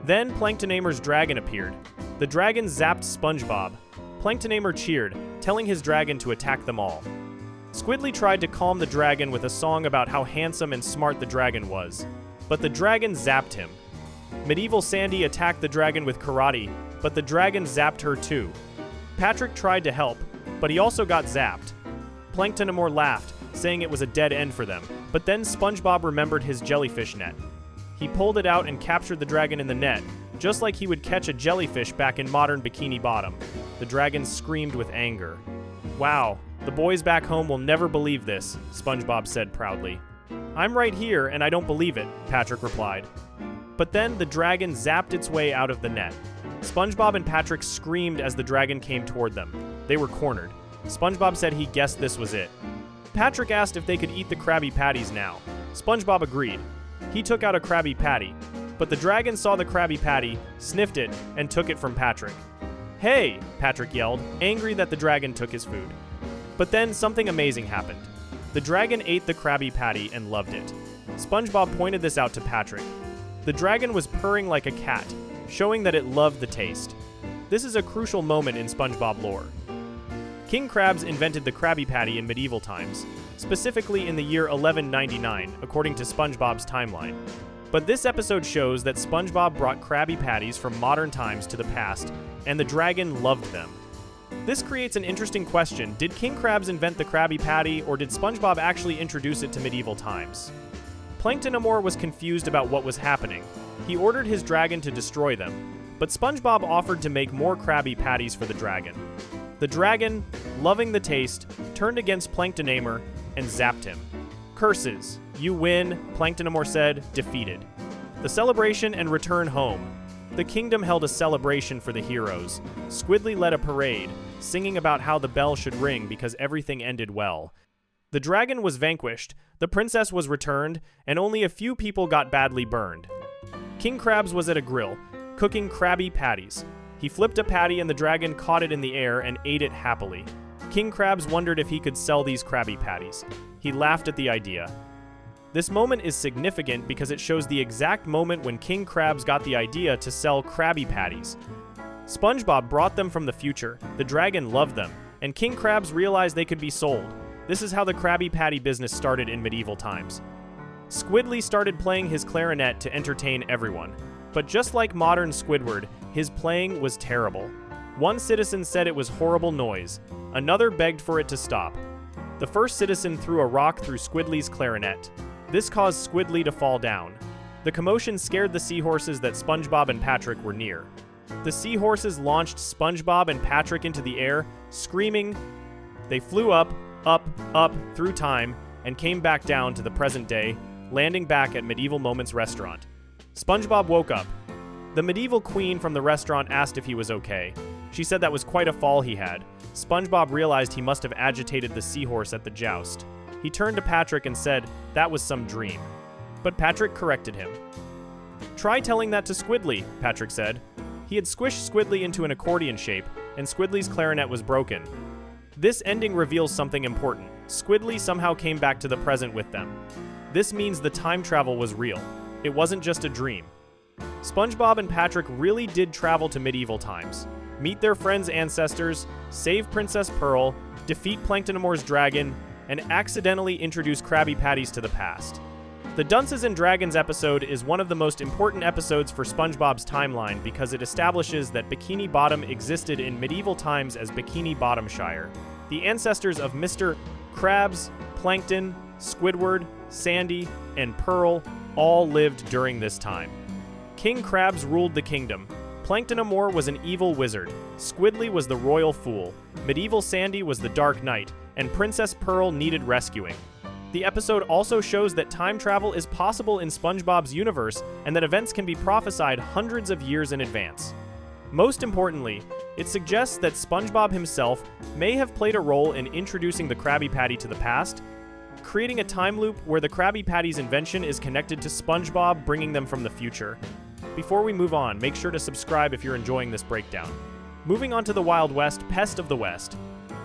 Then Planktonamer's dragon appeared. The dragon zapped SpongeBob. Planktonamer cheered, telling his dragon to attack them all. Squidly tried to calm the dragon with a song about how handsome and smart the dragon was. But the dragon zapped him. Medieval Sandy attacked the dragon with karate, but the dragon zapped her too. Patrick tried to help, but he also got zapped. Planktonamore laughed, saying it was a dead end for them, but then SpongeBob remembered his jellyfish net. He pulled it out and captured the dragon in the net, just like he would catch a jellyfish back in modern Bikini Bottom. The dragon screamed with anger. "Wow, the boys back home will never believe this," SpongeBob said proudly. "I'm right here and I don't believe it," Patrick replied. But then the dragon zapped its way out of the net. SpongeBob and Patrick screamed as the dragon came toward them. They were cornered. SpongeBob said he guessed this was it. Patrick asked if they could eat the Krabby Patties now. SpongeBob agreed. He took out a Krabby Patty, but the dragon saw the Krabby Patty, sniffed it, and took it from Patrick. "Hey!" Patrick yelled, angry that the dragon took his food. But then something amazing happened. The dragon ate the Krabby Patty and loved it. SpongeBob pointed this out to Patrick. The dragon was purring like a cat, showing that it loved the taste. This is a crucial moment in SpongeBob lore. King Krabs invented the Krabby Patty in medieval times, specifically in the year 1199, according to SpongeBob's timeline. But this episode shows that SpongeBob brought Krabby Patties from modern times to the past, and the dragon loved them. This creates an interesting question. Did King Krabs invent the Krabby Patty, or did SpongeBob actually introduce it to medieval times? Planktonamore was confused about what was happening. He ordered his dragon to destroy them, but SpongeBob offered to make more Krabby Patties for the dragon. The dragon, loving the taste, turned against Planktonamer and zapped him. "Curses, you win," Planktonamore said, defeated. The celebration and return home. The kingdom held a celebration for the heroes. Squidly led a parade, singing about how the bell should ring because everything ended well. The dragon was vanquished, the princess was returned, and only a few people got badly burned. King Krabs was at a grill, cooking Krabby Patties. He flipped a patty and the dragon caught it in the air and ate it happily. King Krabs wondered if he could sell these Krabby Patties. He laughed at the idea. This moment is significant because it shows the exact moment when King Krabs got the idea to sell Krabby Patties. SpongeBob brought them from the future, the dragon loved them, and King Krabs realized they could be sold. This is how the Krabby Patty business started in medieval times. Squidly started playing his clarinet to entertain everyone. But just like modern Squidward, his playing was terrible. One citizen said it was horrible noise. Another begged for it to stop. The first citizen threw a rock through Squidly's clarinet. This caused Squidly to fall down. The commotion scared the seahorses that SpongeBob and Patrick were near. The seahorses launched SpongeBob and Patrick into the air, screaming. They flew up, through time, and came back down to the present day, landing back at Medieval Moments restaurant. SpongeBob woke up. The medieval queen from the restaurant asked if he was okay. She said that was quite a fall he had. SpongeBob realized he must have agitated the seahorse at the joust. He turned to Patrick and said that was some dream. But Patrick corrected him. "Try telling that to Squidly," Patrick said. He had squished Squidly into an accordion shape, and Squidly's clarinet was broken. This ending reveals something important. Squidly somehow came back to the present with them. This means the time travel was real. It wasn't just a dream. SpongeBob and Patrick really did travel to medieval times, meet their friends' ancestors, save Princess Pearl, defeat Planktonamore's dragon, and accidentally introduce Krabby Patties to the past. The Dunces and Dragons episode is one of the most important episodes for SpongeBob's timeline because it establishes that Bikini Bottom existed in medieval times as Bikini Bottomshire. The ancestors of Mr. Krabs, Plankton, Squidward, Sandy, and Pearl all lived during this time. King Krabs ruled the kingdom. Planktonomore was an evil wizard, Squidly was the royal fool, Medieval Sandy was the dark knight, and Princess Pearl needed rescuing. The episode also shows that time travel is possible in SpongeBob's universe and that events can be prophesied hundreds of years in advance. Most importantly, it suggests that SpongeBob himself may have played a role in introducing the Krabby Patty to the past, creating a time loop where the Krabby Patty's invention is connected to SpongeBob bringing them from the future. Before we move on, make sure to subscribe if you're enjoying this breakdown. Moving on to the Wild West, Pest of the West.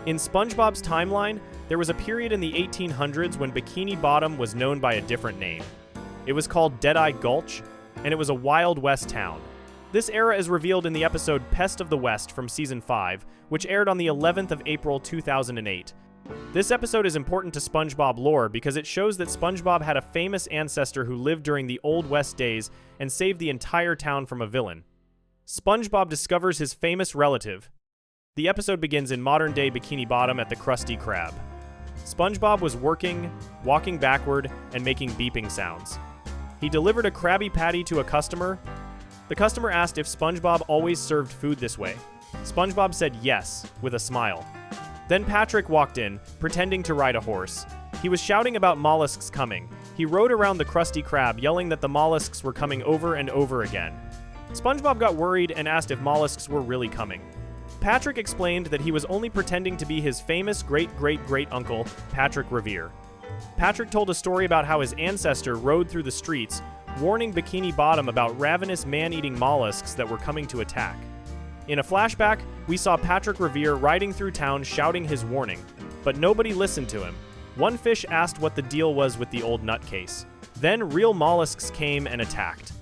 In SpongeBob's timeline, there was a period in the 1800s when Bikini Bottom was known by a different name. It was called Deadeye Gulch, and it was a Wild West town. This era is revealed in the episode Pest of the West from Season 5, which aired on the 11th of April 2008. This episode is important to SpongeBob lore because it shows that SpongeBob had a famous ancestor who lived during the Old West days and saved the entire town from a villain. SpongeBob discovers his famous relative. The episode begins in modern-day Bikini Bottom at the Krusty Krab. SpongeBob was walking backward, and making beeping sounds. He delivered a Krabby Patty to a customer. The customer asked if SpongeBob always served food this way. SpongeBob said yes, with a smile. Then Patrick walked in, pretending to ride a horse. He was shouting about mollusks coming. He rode around the Krusty Krab, yelling that the mollusks were coming over and over again. SpongeBob got worried and asked if mollusks were really coming. Patrick explained that he was only pretending to be his famous great-great-great-uncle, Patrick Revere. Patrick told a story about how his ancestor rode through the streets, warning Bikini Bottom about ravenous man-eating mollusks that were coming to attack. In a flashback, we saw Patrick Revere riding through town shouting his warning, but nobody listened to him. One fish asked what the deal was with the old nutcase. Then real mollusks came and attacked.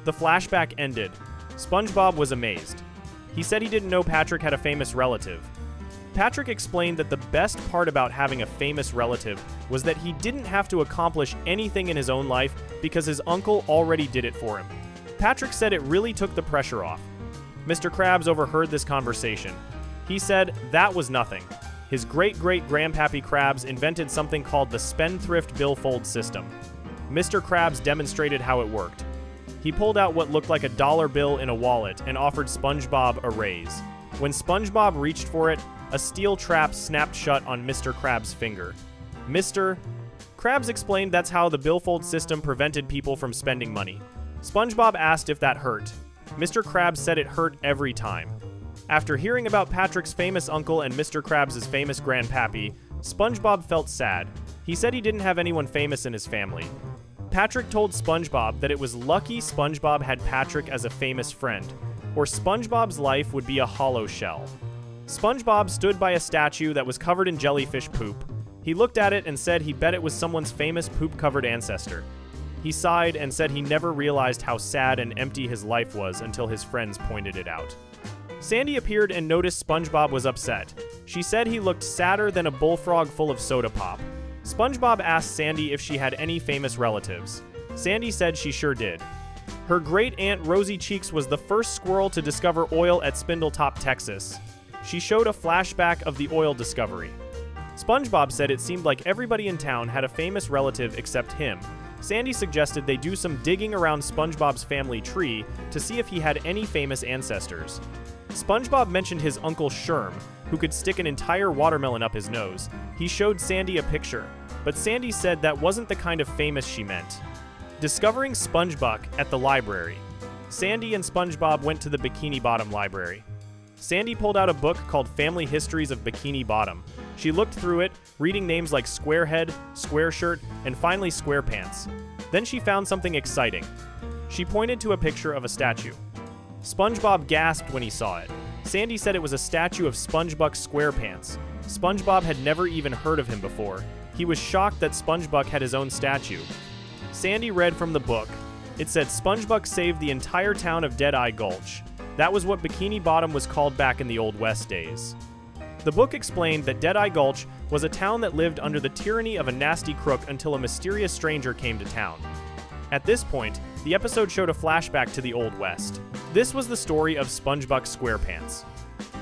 The flashback ended. SpongeBob was amazed. He said he didn't know Patrick had a famous relative. Patrick explained that the best part about having a famous relative was that he didn't have to accomplish anything in his own life because his uncle already did it for him. Patrick said it really took the pressure off. Mr. Krabs overheard this conversation. He said that was nothing. His great-great-grandpappy Krabs invented something called the Spendthrift Billfold System. Mr. Krabs demonstrated how it worked. He pulled out what looked like a dollar bill in a wallet and offered SpongeBob a raise. When SpongeBob reached for it, a steel trap snapped shut on Mr. Krabs' finger. Mr. Krabs explained that's how the billfold system prevented people from spending money. SpongeBob asked if that hurt. Mr. Krabs said it hurt every time. After hearing about Patrick's famous uncle and Mr. Krabs' famous grandpappy, SpongeBob felt sad. He said he didn't have anyone famous in his family. Patrick told SpongeBob that it was lucky SpongeBob had Patrick as a famous friend, or SpongeBob's life would be a hollow shell. SpongeBob stood by a statue that was covered in jellyfish poop. He looked at it and said he bet it was someone's famous poop-covered ancestor. He sighed and said he never realized how sad and empty his life was until his friends pointed it out. Sandy appeared and noticed SpongeBob was upset. She said he looked sadder than a bullfrog full of soda pop. SpongeBob asked Sandy if she had any famous relatives. Sandy said she sure did. Her great-aunt Rosie Cheeks was the first squirrel to discover oil at Spindletop, Texas. She showed a flashback of the oil discovery. SpongeBob said it seemed like everybody in town had a famous relative except him. Sandy suggested they do some digging around SpongeBob's family tree to see if he had any famous ancestors. SpongeBob mentioned his uncle Sherm, who could stick an entire watermelon up his nose. He showed Sandy a picture, but Sandy said that wasn't the kind of famous she meant. Discovering SpongeBob at the library. Sandy and SpongeBob went to the Bikini Bottom library. Sandy pulled out a book called Family Histories of Bikini Bottom. She looked through it, reading names like Squarehead, Squareshirt, and finally Squarepants. Then she found something exciting. She pointed to a picture of a statue. SpongeBob gasped when he saw it. Sandy said it was a statue of SpongeBob SquarePants. SpongeBob had never even heard of him before. He was shocked that SpongeBob had his own statue. Sandy read from the book. It said SpongeBob saved the entire town of Deadeye Gulch. That was what Bikini Bottom was called back in the Old West days. The book explained that Deadeye Gulch was a town that lived under the tyranny of a nasty crook until a mysterious stranger came to town. At this point, the episode showed a flashback to the Old West. This was the story of SpongeBob SquarePants.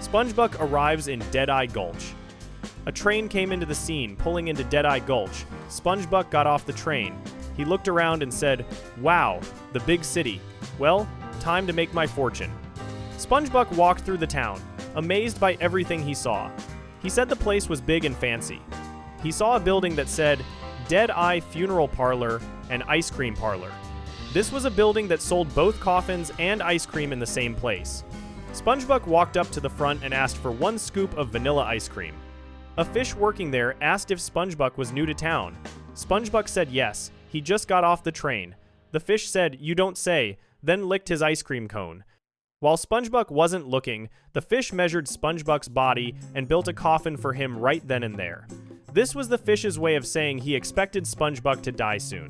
SpongeBob arrives in Deadeye Gulch. A train came into the scene, pulling into Deadeye Gulch. SpongeBob got off the train. He looked around and said, "Wow, the big city. Well, time to make my fortune." SpongeBob walked through the town, amazed by everything he saw. He said the place was big and fancy. He saw a building that said, Dead Eye Funeral Parlor and Ice Cream Parlor. This was a building that sold both coffins and ice cream in the same place. SpongeBob walked up to the front and asked for 1 scoop of vanilla ice cream. A fish working there asked if SpongeBob was new to town. SpongeBob said yes, he just got off the train. The fish said, "You don't say," then licked his ice cream cone. While SpongeBob wasn't looking, the fish measured SpongeBob's body and built a coffin for him right then and there. This was the fish's way of saying he expected SpongeBob to die soon.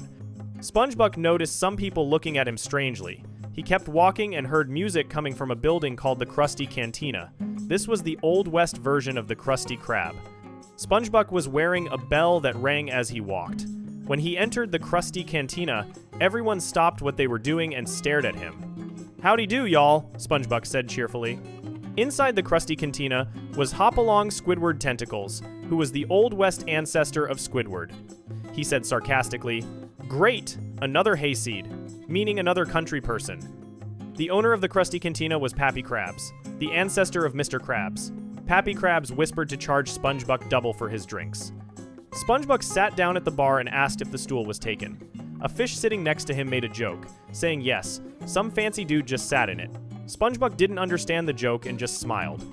SpongeBob noticed some people looking at him strangely. He kept walking and heard music coming from a building called the Krusty Cantina. This was the Old West version of the Krusty Krab. SpongeBob was wearing a bell that rang as he walked. When he entered the Krusty Cantina, everyone stopped what they were doing and stared at him. "Howdy do, y'all," SpongeBob said cheerfully. Inside the Krusty Cantina was Hopalong Squidward Tentacles, who was the Old West ancestor of Squidward. He said sarcastically, "Great, another hayseed," meaning another country person. The owner of the Krusty Cantina was Pappy Krabs, the ancestor of Mr. Krabs. Pappy Krabs whispered to charge SpongeBob double for his drinks. SpongeBob sat down at the bar and asked if the stool was taken. A fish sitting next to him made a joke, saying yes, some fancy dude just sat in it. SpongeBob didn't understand the joke and just smiled.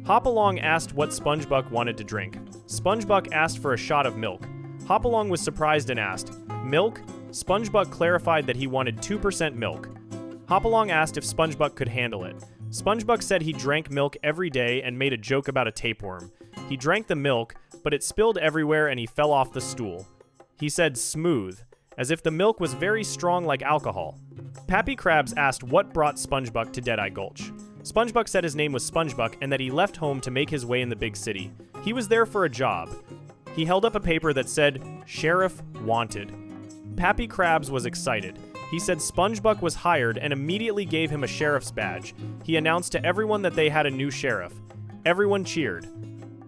Hopalong asked what SpongeBob wanted to drink. SpongeBob asked for a shot of milk. Hopalong was surprised and asked, "Milk?" SpongeBob clarified that he wanted 2% milk. Hopalong asked if SpongeBob could handle it. SpongeBob said he drank milk every day and made a joke about a tapeworm. He drank the milk, but it spilled everywhere and he fell off the stool. He said smooth, as if the milk was very strong like alcohol. Pappy Krabs asked what brought SpongeBob to Deadeye Gulch. SpongeBob said his name was SpongeBob and that he left home to make his way in the big city. He was there for a job. He held up a paper that said, "Sheriff Wanted." Pappy Krabs was excited. He said SpongeBob was hired and immediately gave him a sheriff's badge. He announced to everyone that they had a new sheriff. Everyone cheered.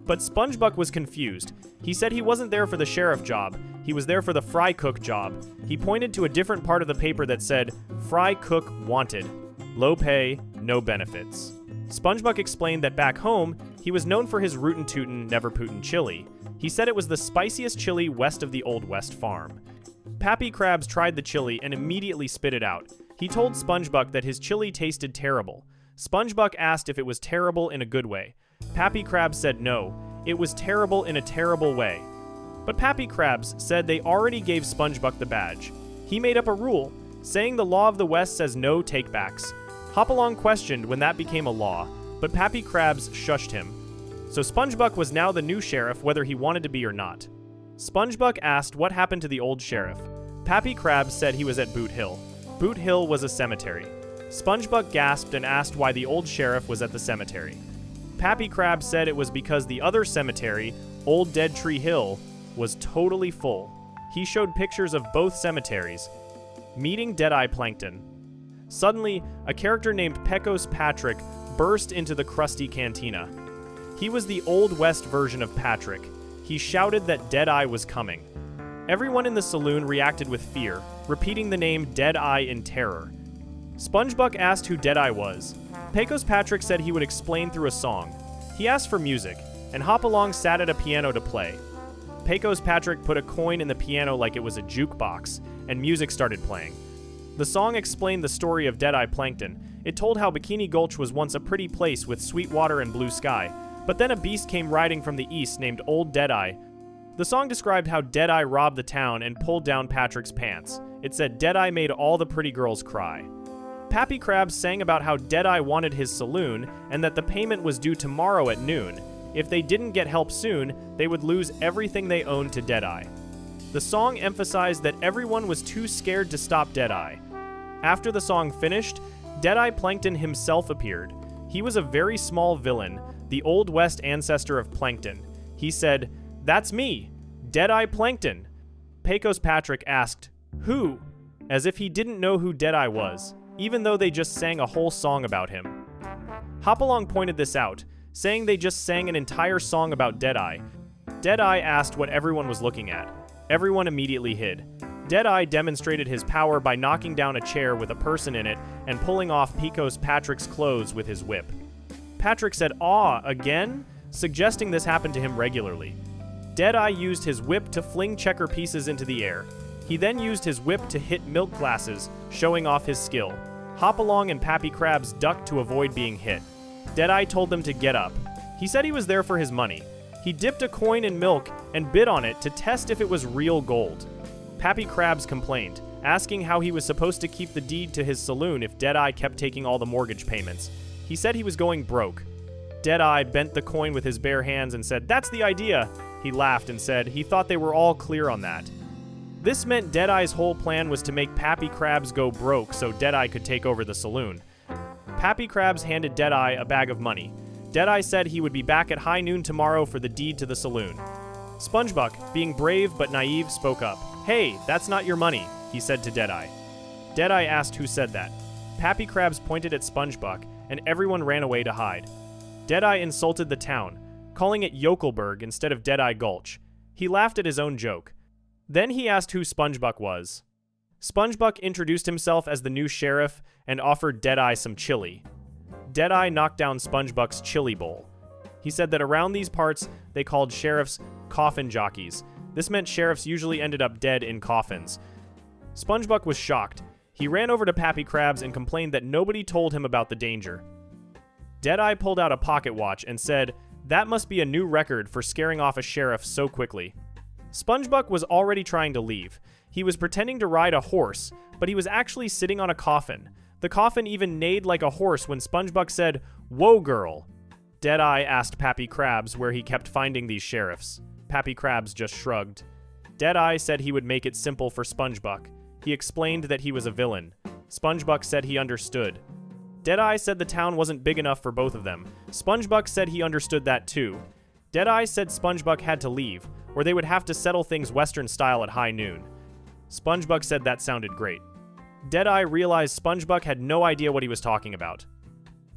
But SpongeBob was confused. He said he wasn't there for the sheriff job. He was there for the fry cook job. He pointed to a different part of the paper that said, "Fry Cook Wanted. Low pay, no benefits." SpongeBob explained that back home, he was known for his Rootin' Tootin' Never Putin' chili. He said it was the spiciest chili west of the Old West farm. Pappy Krabs tried the chili and immediately spit it out. He told SpongeBob that his chili tasted terrible. SpongeBob asked if it was terrible in a good way. Pappy Krabs said no, it was terrible in a terrible way. But Pappy Krabs said they already gave SpongeBob the badge. He made up a rule, saying the law of the West says no takebacks. Hopalong questioned when that became a law, but Pappy Krabs shushed him. So SpongeBob was now the new sheriff whether he wanted to be or not. SpongeBob asked what happened to the old sheriff. Pappy Krabs said he was at Boot Hill. Boot Hill was a cemetery. SpongeBob gasped and asked why the old sheriff was at the cemetery. Pappy Krabs said it was because the other cemetery, Old Dead Tree Hill, was totally full. He showed pictures of both cemeteries. Meeting Deadeye Plankton. Suddenly, a character named Pecos Patrick burst into the Krusty Cantina. He was the Old West version of Patrick. He shouted that Deadeye was coming. Everyone in the saloon reacted with fear, repeating the name Deadeye in terror. SpongeBob asked who Deadeye was. Pecos Patrick said he would explain through a song. He asked for music, and Hopalong sat at a piano to play. Pecos Patrick put a coin in the piano like it was a jukebox, and music started playing. The song explained the story of Deadeye Plankton. It told how Bikini Gulch was once a pretty place with sweet water and blue sky, but then a beast came riding from the east named Old Deadeye. The song described how Deadeye robbed the town and pulled down Patrick's pants. It said Deadeye made all the pretty girls cry. Pappy Krabs sang about how Deadeye wanted his saloon and that the payment was due tomorrow at noon. If they didn't get help soon, they would lose everything they owned to Deadeye. The song emphasized that everyone was too scared to stop Deadeye. After the song finished, Deadeye Plankton himself appeared. He was a very small villain, the Old West ancestor of Plankton. He said, "That's me, Deadeye Plankton." Pecos Patrick asked, "Who?" as if he didn't know who Deadeye was, even though they just sang a whole song about him. Hopalong pointed this out, saying they just sang an entire song about Deadeye. Deadeye asked what everyone was looking at. Everyone immediately hid. Deadeye demonstrated his power by knocking down a chair with a person in it and pulling off Pecos Patrick's clothes with his whip. Patrick said, "Aw, again?" suggesting this happened to him regularly. Deadeye used his whip to fling checker pieces into the air. He then used his whip to hit milk glasses, showing off his skill. Hopalong and Pappy Krabs ducked to avoid being hit. Deadeye told them to get up. He said he was there for his money. He dipped a coin in milk and bit on it to test if it was real gold. Pappy Krabs complained, asking how he was supposed to keep the deed to his saloon if Deadeye kept taking all the mortgage payments. He said he was going broke. Deadeye bent the coin with his bare hands and said, "That's the idea." He laughed and said he thought they were all clear on that. This meant Deadeye's whole plan was to make Pappy Krabs go broke so Deadeye could take over the saloon. Pappy Krabs handed Deadeye a bag of money. Deadeye said he would be back at high noon tomorrow for the deed to the saloon. SpongeBob, being brave but naive, spoke up. "Hey, that's not your money," he said to Deadeye. Deadeye asked who said that. Pappy Krabs pointed at SpongeBob, and everyone ran away to hide. Deadeye insulted the town, calling it Yokelberg instead of Deadeye Gulch. He laughed at his own joke. Then he asked who SpongeBob was. SpongeBob introduced himself as the new sheriff and offered Deadeye some chili. Deadeye knocked down SpongeBob's chili bowl. He said that around these parts, they called sheriffs coffin jockeys. This meant sheriffs usually ended up dead in coffins. SpongeBob was shocked. He ran over to Pappy Krabs and complained that nobody told him about the danger. Deadeye pulled out a pocket watch and said, "That must be a new record for scaring off a sheriff so quickly." SpongeBob was already trying to leave. He was pretending to ride a horse, but he was actually sitting on a coffin. The coffin even neighed like a horse when SpongeBob said, "Whoa, girl." Deadeye asked Pappy Krabs where he kept finding these sheriffs. Pappy Krabs just shrugged. Deadeye said he would make it simple for SpongeBob. He explained that he was a villain. SpongeBob said he understood. Deadeye said the town wasn't big enough for both of them. SpongeBob said he understood that too. Deadeye said SpongeBob had to leave, or they would have to settle things Western style at high noon. SpongeBob said that sounded great. Deadeye realized SpongeBob had no idea what he was talking about.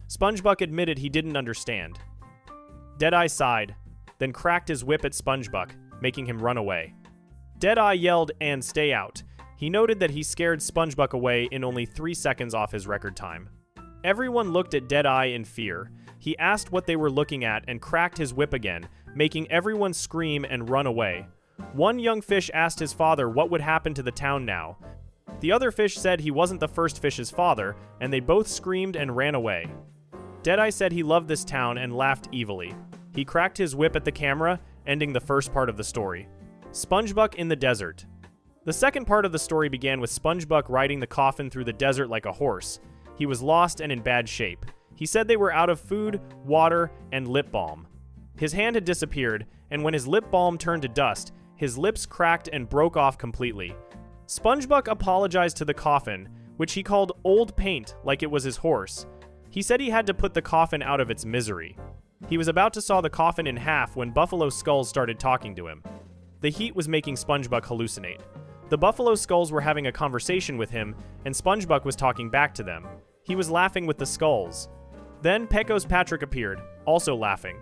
SpongeBob admitted he didn't understand. Deadeye sighed, then cracked his whip at SpongeBob, making him run away. Deadeye yelled, "And stay out." He noted that he scared SpongeBob away in only 3 seconds off his record time. Everyone looked at Deadeye in fear. He asked what they were looking at and cracked his whip again, making everyone scream and run away. One young fish asked his father what would happen to the town now. The other fish said he wasn't the first fish's father, and they both screamed and ran away. Deadeye said he loved this town and laughed evilly. He cracked his whip at the camera, ending the first part of the story. SpongeBob in the desert. The second part of the story began with SpongeBob riding the coffin through the desert like a horse. He was lost and in bad shape. He said they were out of food, water, and lip balm. His hand had disappeared, and when his lip balm turned to dust, his lips cracked and broke off completely. SpongeBob apologized to the coffin, which he called old paint like it was his horse. He said he had to put the coffin out of its misery. He was about to saw the coffin in half when Buffalo Skulls started talking to him. The heat was making SpongeBob hallucinate. The Buffalo Skulls were having a conversation with him, and SpongeBob was talking back to them. He was laughing with the skulls. Then Pecos Patrick appeared, also laughing.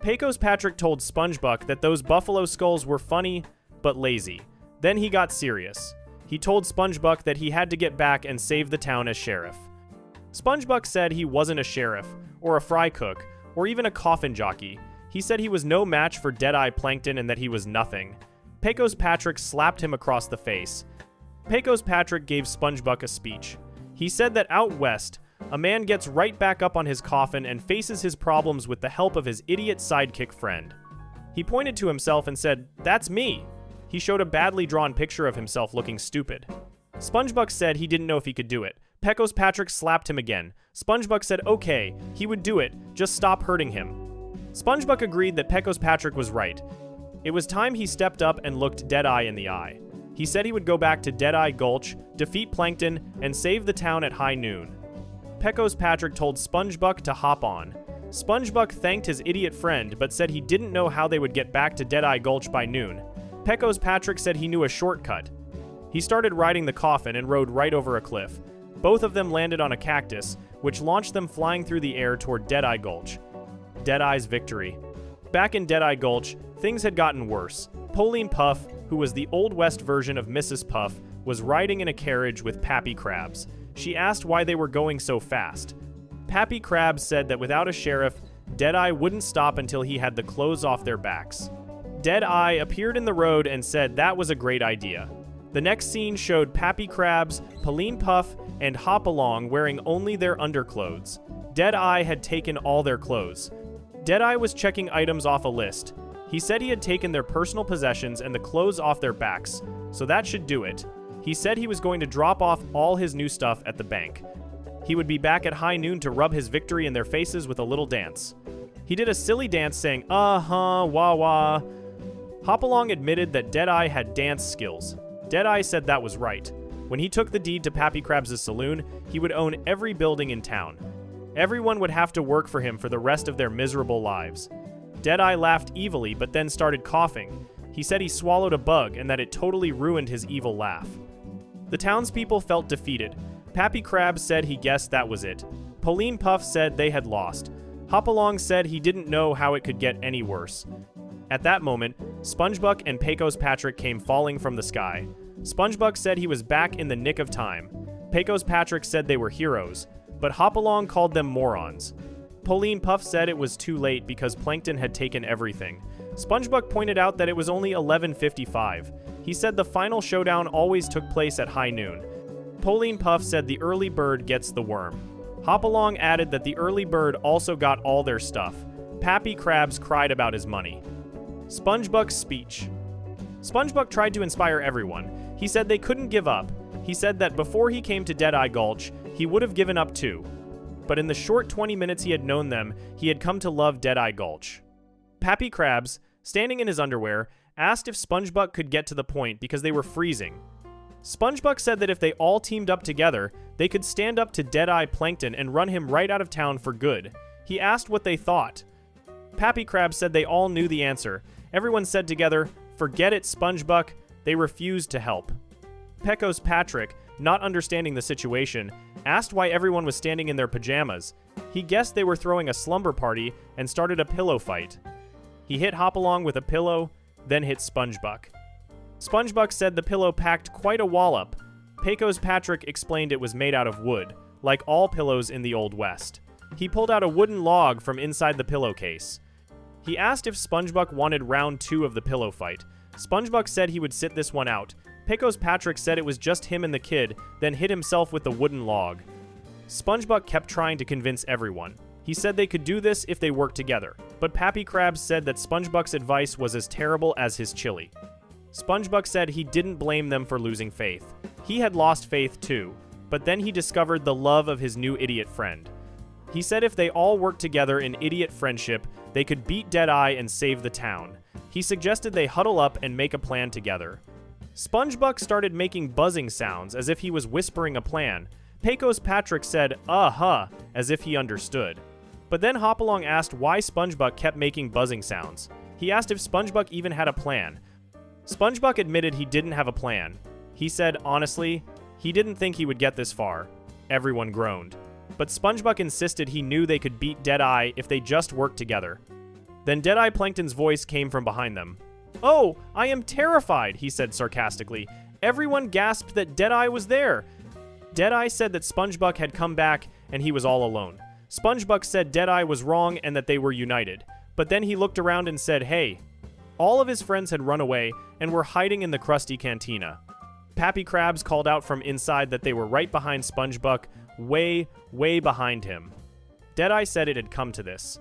Pecos Patrick told SpongeBob that those Buffalo Skulls were funny, but lazy. Then he got serious. He told SpongeBob that he had to get back and save the town as sheriff. SpongeBob said he wasn't a sheriff, or a fry cook, or even a coffin jockey. He said he was no match for Deadeye Plankton and that he was nothing. Pecos Patrick slapped him across the face. Pecos Patrick gave SpongeBob a speech. He said that out west, a man gets right back up on his coffin and faces his problems with the help of his idiot sidekick friend. He pointed to himself and said, "That's me." He showed a badly drawn picture of himself looking stupid. SpongeBob said he didn't know if he could do it. Pecos Patrick slapped him again. SpongeBob said okay, he would do it, just stop hurting him. SpongeBob agreed that Pecos Patrick was right. It was time he stepped up and looked Deadeye in the eye. He said he would go back to Deadeye Gulch, defeat Plankton, and save the town at high noon. Pecos Patrick told SpongeBob to hop on. SpongeBob thanked his idiot friend, but said he didn't know how they would get back to Deadeye Gulch by noon. Pecos Patrick said he knew a shortcut. He started riding the coffin and rode right over a cliff. Both of them landed on a cactus, which launched them flying through the air toward Deadeye Gulch. Deadeye's victory. Back in Deadeye Gulch, things had gotten worse. Pauline Puff, who was the Old West version of Mrs. Puff, was riding in a carriage with Pappy Krabs. She asked why they were going so fast. Pappy Krabs said that without a sheriff, Deadeye wouldn't stop until he had the clothes off their backs. Deadeye appeared in the road and said that was a great idea. The next scene showed Pappy Krabs, Pauline Puff, and Hopalong wearing only their underclothes. Deadeye had taken all their clothes. Deadeye was checking items off a list. He said he had taken their personal possessions and the clothes off their backs, so that should do it. He said he was going to drop off all his new stuff at the bank. He would be back at high noon to rub his victory in their faces with a little dance. He did a silly dance saying, uh-huh, wah-wah. Hopalong admitted that Deadeye had dance skills. Deadeye said that was right. When he took the deed to Pappy Krabs' saloon, he would own every building in town. Everyone would have to work for him for the rest of their miserable lives. Deadeye laughed evilly, but then started coughing. He said he swallowed a bug and that it totally ruined his evil laugh. The townspeople felt defeated. Pappy Krabs said he guessed that was it. Pauline Puff said they had lost. Hopalong said he didn't know how it could get any worse. At that moment, SpongeBob and Pecos Patrick came falling from the sky. SpongeBob said he was back in the nick of time. Pecos Patrick said they were heroes, but Hopalong called them morons. Pauline Puff said it was too late because Plankton had taken everything. SpongeBob pointed out that it was only 11:55. He said the final showdown always took place at high noon. Pauline Puff said the early bird gets the worm. Hopalong added that the early bird also got all their stuff. Pappy Krabs cried about his money. SpongeBob's speech. SpongeBob tried to inspire everyone. He said they couldn't give up. He said that before he came to Deadeye Gulch, he would have given up too. But in the short 20 minutes he had known them, he had come to love Deadeye Gulch. Pappy Krabs, standing in his underwear, asked if SpongeBob could get to the point because they were freezing. SpongeBob said that if they all teamed up together, they could stand up to Deadeye Plankton and run him right out of town for good. He asked what they thought. Pappy Krabs said they all knew the answer. Everyone said together, "Forget it, SpongeBob." They refused to help. Pecos Patrick, not understanding the situation, asked why everyone was standing in their pajamas. He guessed they were throwing a slumber party and started a pillow fight. He hit Hopalong with a pillow, then hit SpongeBob. SpongeBob said the pillow packed quite a wallop. Pecos Patrick explained it was made out of wood, like all pillows in the Old West. He pulled out a wooden log from inside the pillowcase. He asked if SpongeBob wanted round 2 of the pillow fight. SpongeBob said he would sit this one out. Pecos Patrick said it was just him and the kid, then hit himself with the wooden log. SpongeBob kept trying to convince everyone. He said they could do this if they worked together, but Pappy Krabs said that SpongeBob's advice was as terrible as his chili. SpongeBob said he didn't blame them for losing faith. He had lost faith too, but then he discovered the love of his new idiot friend. He said if they all worked together in idiot friendship, they could beat Deadeye and save the town. He suggested they huddle up and make a plan together. SpongeBob started making buzzing sounds as if he was whispering a plan. Pecos Patrick said, "Uh-huh," as if he understood. But then Hopalong asked why SpongeBob kept making buzzing sounds. He asked if SpongeBob even had a plan. SpongeBob admitted he didn't have a plan. He said, honestly, he didn't think he would get this far. Everyone groaned. But SpongeBob insisted he knew they could beat Deadeye if they just worked together. Then Deadeye Plankton's voice came from behind them. "Oh, I am terrified," he said sarcastically. Everyone gasped that Deadeye was there. Deadeye said that SpongeBob had come back and he was all alone. SpongeBob said Deadeye was wrong and that they were united. But then he looked around and said, "Hey." All of his friends had run away and were hiding in the Krusty Cantina. Pappy Krabs called out from inside that they were right behind SpongeBob, way, way behind him. Deadeye said it had come to this.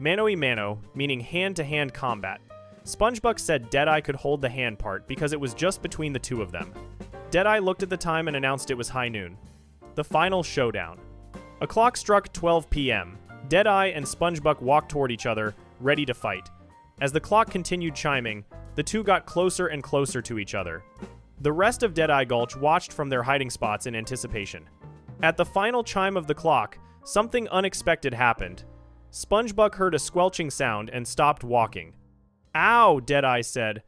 Mano-y-mano, meaning hand-to-hand combat. SpongeBob said Deadeye could hold the hand part because it was just between the two of them. Deadeye looked at the time and announced it was high noon. The final showdown. A clock struck 12 p.m. Deadeye and SpongeBob walked toward each other, ready to fight. As the clock continued chiming, the two got closer and closer to each other. The rest of Deadeye Gulch watched from their hiding spots in anticipation. At the final chime of the clock, something unexpected happened. SpongeBob heard a squelching sound and stopped walking. "Ow," Deadeye said.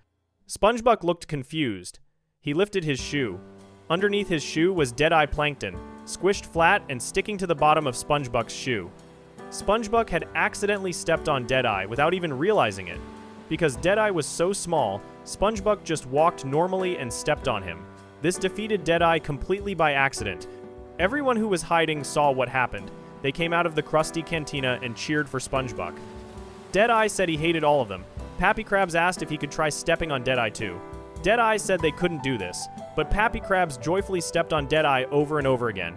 SpongeBob looked confused. He lifted his shoe. Underneath his shoe was Deadeye Plankton, squished flat and sticking to the bottom of SpongeBob's shoe. SpongeBob had accidentally stepped on Deadeye without even realizing it. Because Deadeye was so small, SpongeBob just walked normally and stepped on him. This defeated Deadeye completely by accident. Everyone who was hiding saw what happened. They came out of the Krusty Cantina and cheered for SpongeBob. Deadeye said he hated all of them. Pappy Krabs asked if he could try stepping on Deadeye too. Deadeye said they couldn't do this, but Pappy Krabs joyfully stepped on Deadeye over and over again.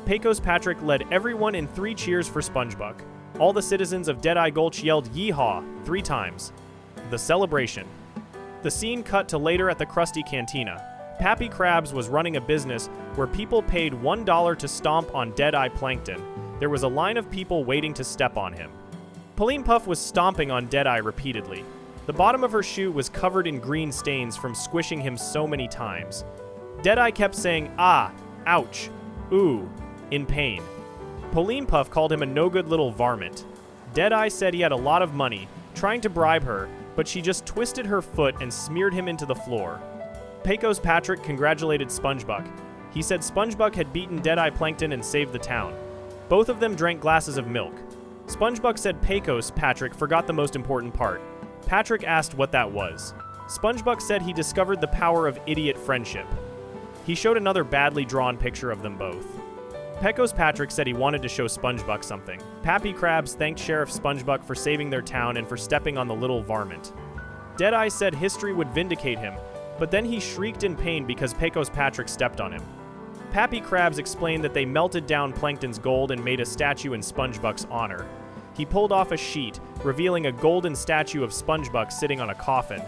Pecos Patrick led everyone in 3 cheers for SpongeBob. All the citizens of Deadeye Gulch yelled "Yeehaw" 3 times. The celebration. The scene cut to later at the Krusty Cantina. Pappy Krabs was running a business where people paid $1 to stomp on Deadeye Plankton. There was a line of people waiting to step on him. Pauline Puff was stomping on Deadeye repeatedly. The bottom of her shoe was covered in green stains from squishing him so many times. Deadeye kept saying, "Ah, ouch, ooh," in pain. Pauline Puff called him a no-good little varmint. Deadeye said he had a lot of money, trying to bribe her, but she just twisted her foot and smeared him into the floor. Pecos Patrick congratulated SpongeBob. He said SpongeBob had beaten Deadeye Plankton and saved the town. Both of them drank glasses of milk. SpongeBob said Pecos Patrick forgot the most important part. Patrick asked what that was. SpongeBob said he discovered the power of idiot friendship. He showed another badly drawn picture of them both. Pecos Patrick said he wanted to show SpongeBob something. Pappy Krabs thanked Sheriff SpongeBob for saving their town and for stepping on the little varmint. Deadeye said history would vindicate him, but then he shrieked in pain because Pecos Patrick stepped on him. Pappy Krabs explained that they melted down Plankton's gold and made a statue in SpongeBob's honor. He pulled off a sheet, revealing a golden statue of SpongeBob sitting on a coffin.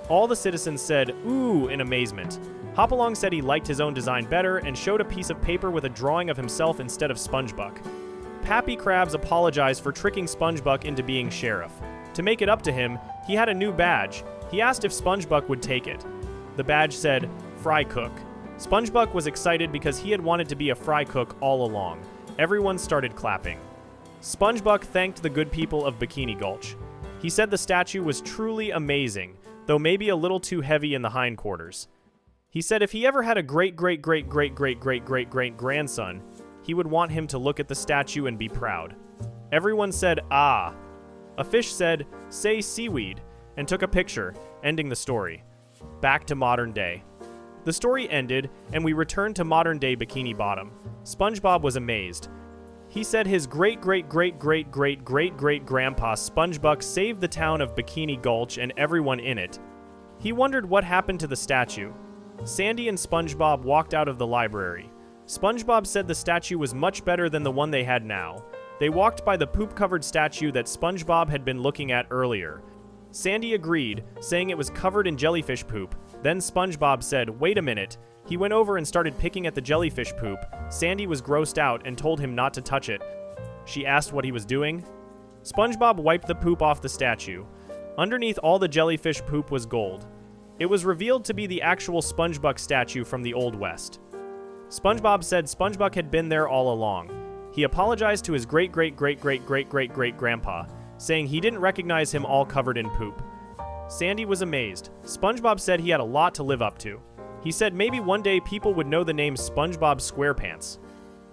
All the citizens said, "Ooh," in amazement. Hopalong said he liked his own design better and showed a piece of paper with a drawing of himself instead of SpongeBob. Pappy Krabs apologized for tricking SpongeBob into being sheriff. To make it up to him, he had a new badge. He asked if SpongeBob would take it. The badge said, "Fry Cook." SpongeBob was excited because he had wanted to be a fry cook all along. Everyone started clapping. SpongeBob thanked the good people of Bikini Gulch. He said the statue was truly amazing, though maybe a little too heavy in the hindquarters. He said if he ever had a great-great-great-great-great-great-great-grandson, he would want him to look at the statue and be proud. Everyone said, "Ah." A fish said, "Say seaweed," and took a picture, ending the story. Back to modern day. The story ended, and we returned to modern-day Bikini Bottom. SpongeBob was amazed. He said his great-great-great-great-great-great-great-grandpa SpongeBob saved the town of Bikini Gulch and everyone in it. He wondered what happened to the statue. Sandy and SpongeBob walked out of the library. SpongeBob said the statue was much better than the one they had now. They walked by the poop-covered statue that SpongeBob had been looking at earlier. Sandy agreed, saying it was covered in jellyfish poop. Then SpongeBob said, "Wait a minute." He went over and started picking at the jellyfish poop. Sandy was grossed out and told him not to touch it. She asked what he was doing. SpongeBob wiped the poop off the statue. Underneath all the jellyfish poop was gold. It was revealed to be the actual SpongeBob statue from the Old West. SpongeBob said SpongeBob had been there all along. He apologized to his great-great-great-great-great-great-great-grandpa, saying he didn't recognize him all covered in poop. Sandy was amazed. SpongeBob said he had a lot to live up to. He said maybe one day people would know the name SpongeBob SquarePants.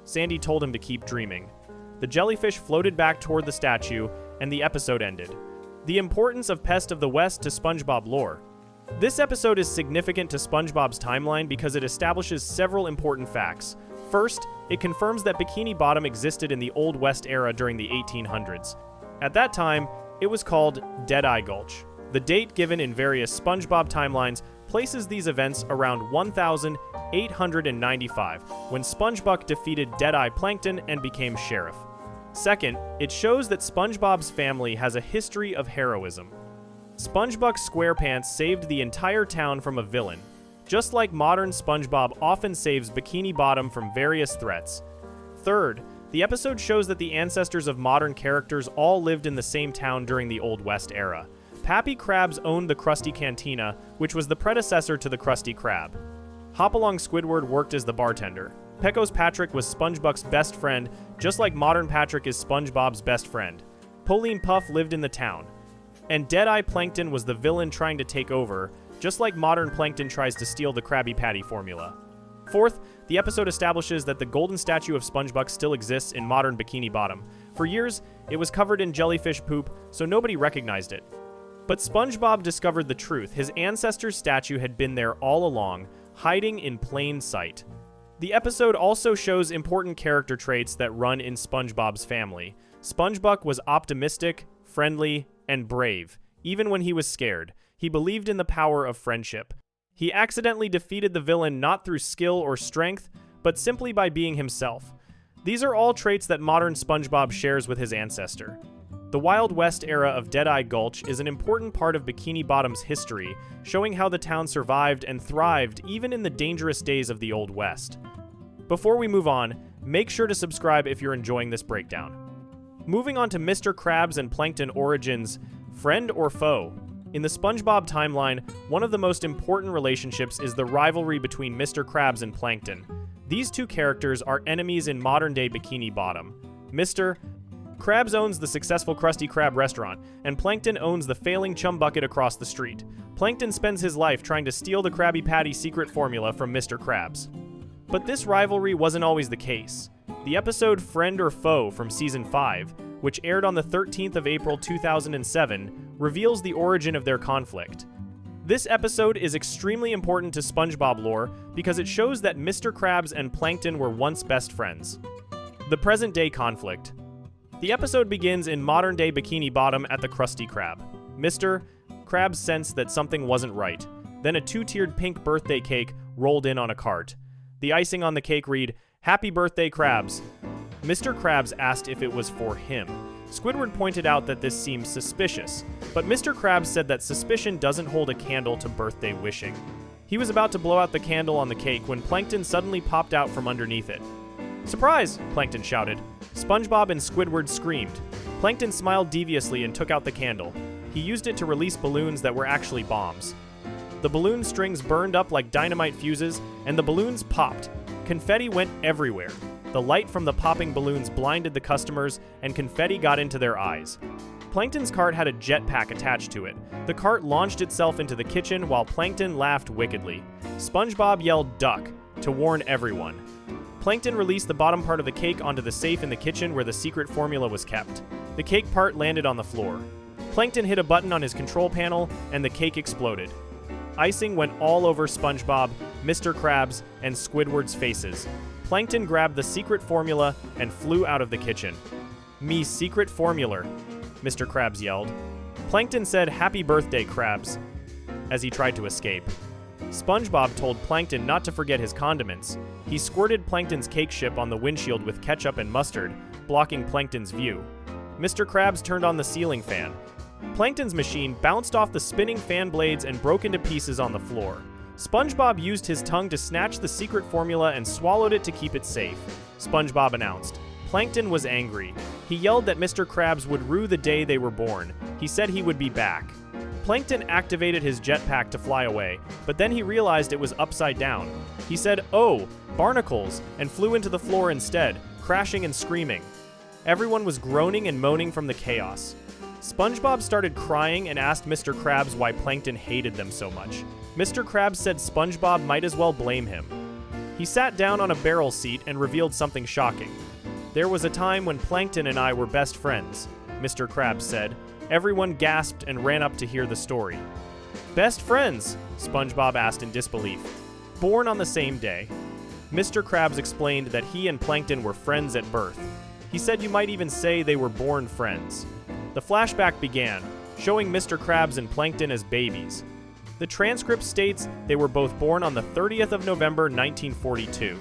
Sandy told him to keep dreaming. The jellyfish floated back toward the statue, and the episode ended. The importance of Pest of the West to SpongeBob lore. This episode is significant to SpongeBob's timeline because it establishes several important facts. First, it confirms that Bikini Bottom existed in the Old West era during the 1800s. At that time, it was called Deadeye Gulch. The date given in various SpongeBob timelines places these events around 1895, when SpongeBob defeated Deadeye Plankton and became sheriff. Second, it shows that SpongeBob's family has a history of heroism. SpongeBob SquarePants saved the entire town from a villain, just like modern SpongeBob often saves Bikini Bottom from various threats. Third, the episode shows that the ancestors of modern characters all lived in the same town during the Old West era. Pappy Krabs owned the Krusty Cantina, which was the predecessor to the Krusty Krab. Hopalong Squidward worked as the bartender. Pecos Patrick was SpongeBob's best friend, just like modern Patrick is SpongeBob's best friend. Pauline Puff lived in the town. And Deadeye Plankton was the villain trying to take over, just like modern Plankton tries to steal the Krabby Patty formula. Fourth, the episode establishes that the golden statue of SpongeBob still exists in modern Bikini Bottom. For years, it was covered in jellyfish poop, so nobody recognized it. But SpongeBob discovered the truth. His ancestor's statue had been there all along, hiding in plain sight. The episode also shows important character traits that run in SpongeBob's family. SpongeBob was optimistic, friendly, and brave, even when he was scared. He believed in the power of friendship. He accidentally defeated the villain not through skill or strength, but simply by being himself. These are all traits that modern SpongeBob shares with his ancestor. The Wild West era of Deadeye Gulch is an important part of Bikini Bottom's history, showing how the town survived and thrived even in the dangerous days of the Old West. Before we move on, make sure to subscribe if you're enjoying this breakdown. Moving on to Mr. Krabs and Plankton origins, friend or foe? In the SpongeBob timeline, one of the most important relationships is the rivalry between Mr. Krabs and Plankton. These two characters are enemies in modern-day Bikini Bottom. Mr. Krabs owns the successful Krusty Krab restaurant, and Plankton owns the failing Chum Bucket across the street. Plankton spends his life trying to steal the Krabby Patty secret formula from Mr. Krabs. But this rivalry wasn't always the case. The episode Friend or Foe from Season 5, which aired on the 13th of April 2007, reveals the origin of their conflict. This episode is extremely important to SpongeBob lore because it shows that Mr. Krabs and Plankton were once best friends. The present-day conflict. The episode begins in modern-day Bikini Bottom at the Krusty Krab. Mr. Krabs sensed that something wasn't right. Then a two-tiered pink birthday cake rolled in on a cart. The icing on the cake read, "Happy Birthday, Krabs." Mr. Krabs asked if it was for him. Squidward pointed out that this seems suspicious, but Mr. Krabs said that suspicion doesn't hold a candle to birthday wishing. He was about to blow out the candle on the cake when Plankton suddenly popped out from underneath it. "Surprise!" Plankton shouted. SpongeBob and Squidward screamed. Plankton smiled deviously and took out the candle. He used it to release balloons that were actually bombs. The balloon strings burned up like dynamite fuses, and the balloons popped. Confetti went everywhere. The light from the popping balloons blinded the customers, and confetti got into their eyes. Plankton's cart had a jetpack attached to it. The cart launched itself into the kitchen while Plankton laughed wickedly. SpongeBob yelled "duck" to warn everyone. Plankton released the bottom part of the cake onto the safe in the kitchen where the secret formula was kept. The cake part landed on the floor. Plankton hit a button on his control panel, and the cake exploded. Icing went all over SpongeBob, Mr. Krabs, and Squidward's faces. Plankton grabbed the secret formula and flew out of the kitchen. "Me secret formula," Mr. Krabs yelled. Plankton said, "Happy birthday, Krabs," as he tried to escape. SpongeBob told Plankton not to forget his condiments. He squirted Plankton's cake ship on the windshield with ketchup and mustard, blocking Plankton's view. Mr. Krabs turned on the ceiling fan. Plankton's machine bounced off the spinning fan blades and broke into pieces on the floor. SpongeBob used his tongue to snatch the secret formula and swallowed it to keep it safe. SpongeBob announced. Plankton was angry. He yelled that Mr. Krabs would rue the day they were born. He said he would be back. Plankton activated his jetpack to fly away, but then he realized it was upside down. He said, "Oh, barnacles," and flew into the floor instead, crashing and screaming. Everyone was groaning and moaning from the chaos. SpongeBob started crying and asked Mr. Krabs why Plankton hated them so much. Mr. Krabs said SpongeBob might as well blame him. He sat down on a barrel seat and revealed something shocking. "There was a time when Plankton and I were best friends," Mr. Krabs said. Everyone gasped and ran up to hear the story. "Best friends?" SpongeBob asked in disbelief. "Born on the same day." Mr. Krabs explained that he and Plankton were friends at birth. He said you might even say they were born friends. The flashback began, showing Mr. Krabs and Plankton as babies. The transcript states they were both born on the 30th of November 1942.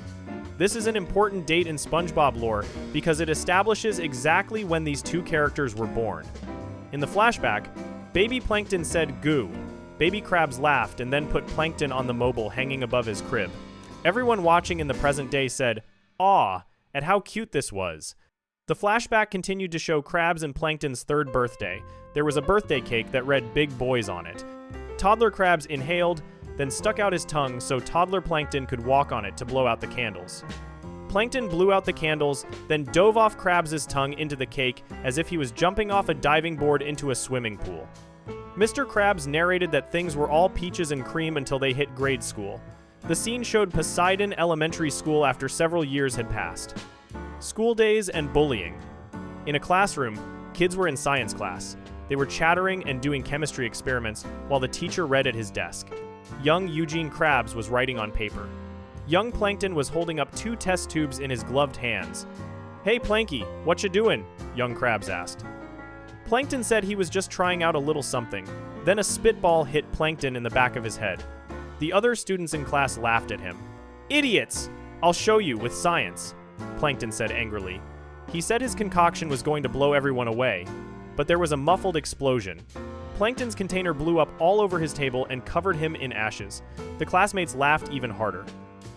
This is an important date in SpongeBob lore because it establishes exactly when these two characters were born. In the flashback, Baby Plankton said "goo." Baby Krabs laughed and then put Plankton on the mobile hanging above his crib. Everyone watching in the present day said, "Aw," at how cute this was. The flashback continued to show Krabs and Plankton's third birthday. There was a birthday cake that read "Big Boys" on it. Toddler Krabs inhaled, then stuck out his tongue so toddler Plankton could walk on it to blow out the candles. Plankton blew out the candles, then dove off Krabs' tongue into the cake as if he was jumping off a diving board into a swimming pool. Mr. Krabs narrated that things were all peaches and cream until they hit grade school. The scene showed Poseidon Elementary School after several years had passed. School days and bullying. In a classroom, kids were in science class. They were chattering and doing chemistry experiments while the teacher read at his desk. Young Eugene Krabs was writing on paper. Young Plankton was holding up 2 test tubes in his gloved hands. "Hey, Planky, what you doing?" young Krabs asked. Plankton said he was just trying out a little something. Then a spitball hit Plankton in the back of his head. The other students in class laughed at him. "Idiots! I'll show you with science," Plankton said angrily. He said his concoction was going to blow everyone away, but there was a muffled explosion. Plankton's container blew up all over his table and covered him in ashes. The classmates laughed even harder.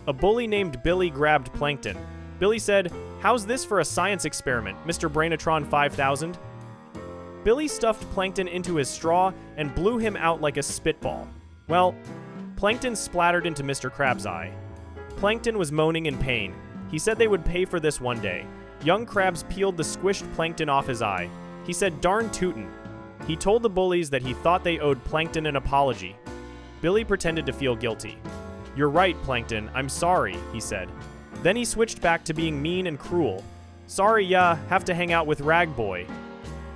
A bully named Billy grabbed Plankton. Billy said, "How's this for a science experiment, Mr. Brainatron 5000? Billy stuffed Plankton into his straw and blew him out like a spitball. Well, Plankton splattered into Mr. Krabs' eye. Plankton was moaning in pain. He said they would pay for this one day. Young Krabs peeled the squished Plankton off his eye. He said, "Darn tootin'." He told the bullies that he thought they owed Plankton an apology. Billy pretended to feel guilty. "You're right, Plankton, I'm sorry," he said. Then he switched back to being mean and cruel. "Sorry, ya, have to hang out with Rag Boy,"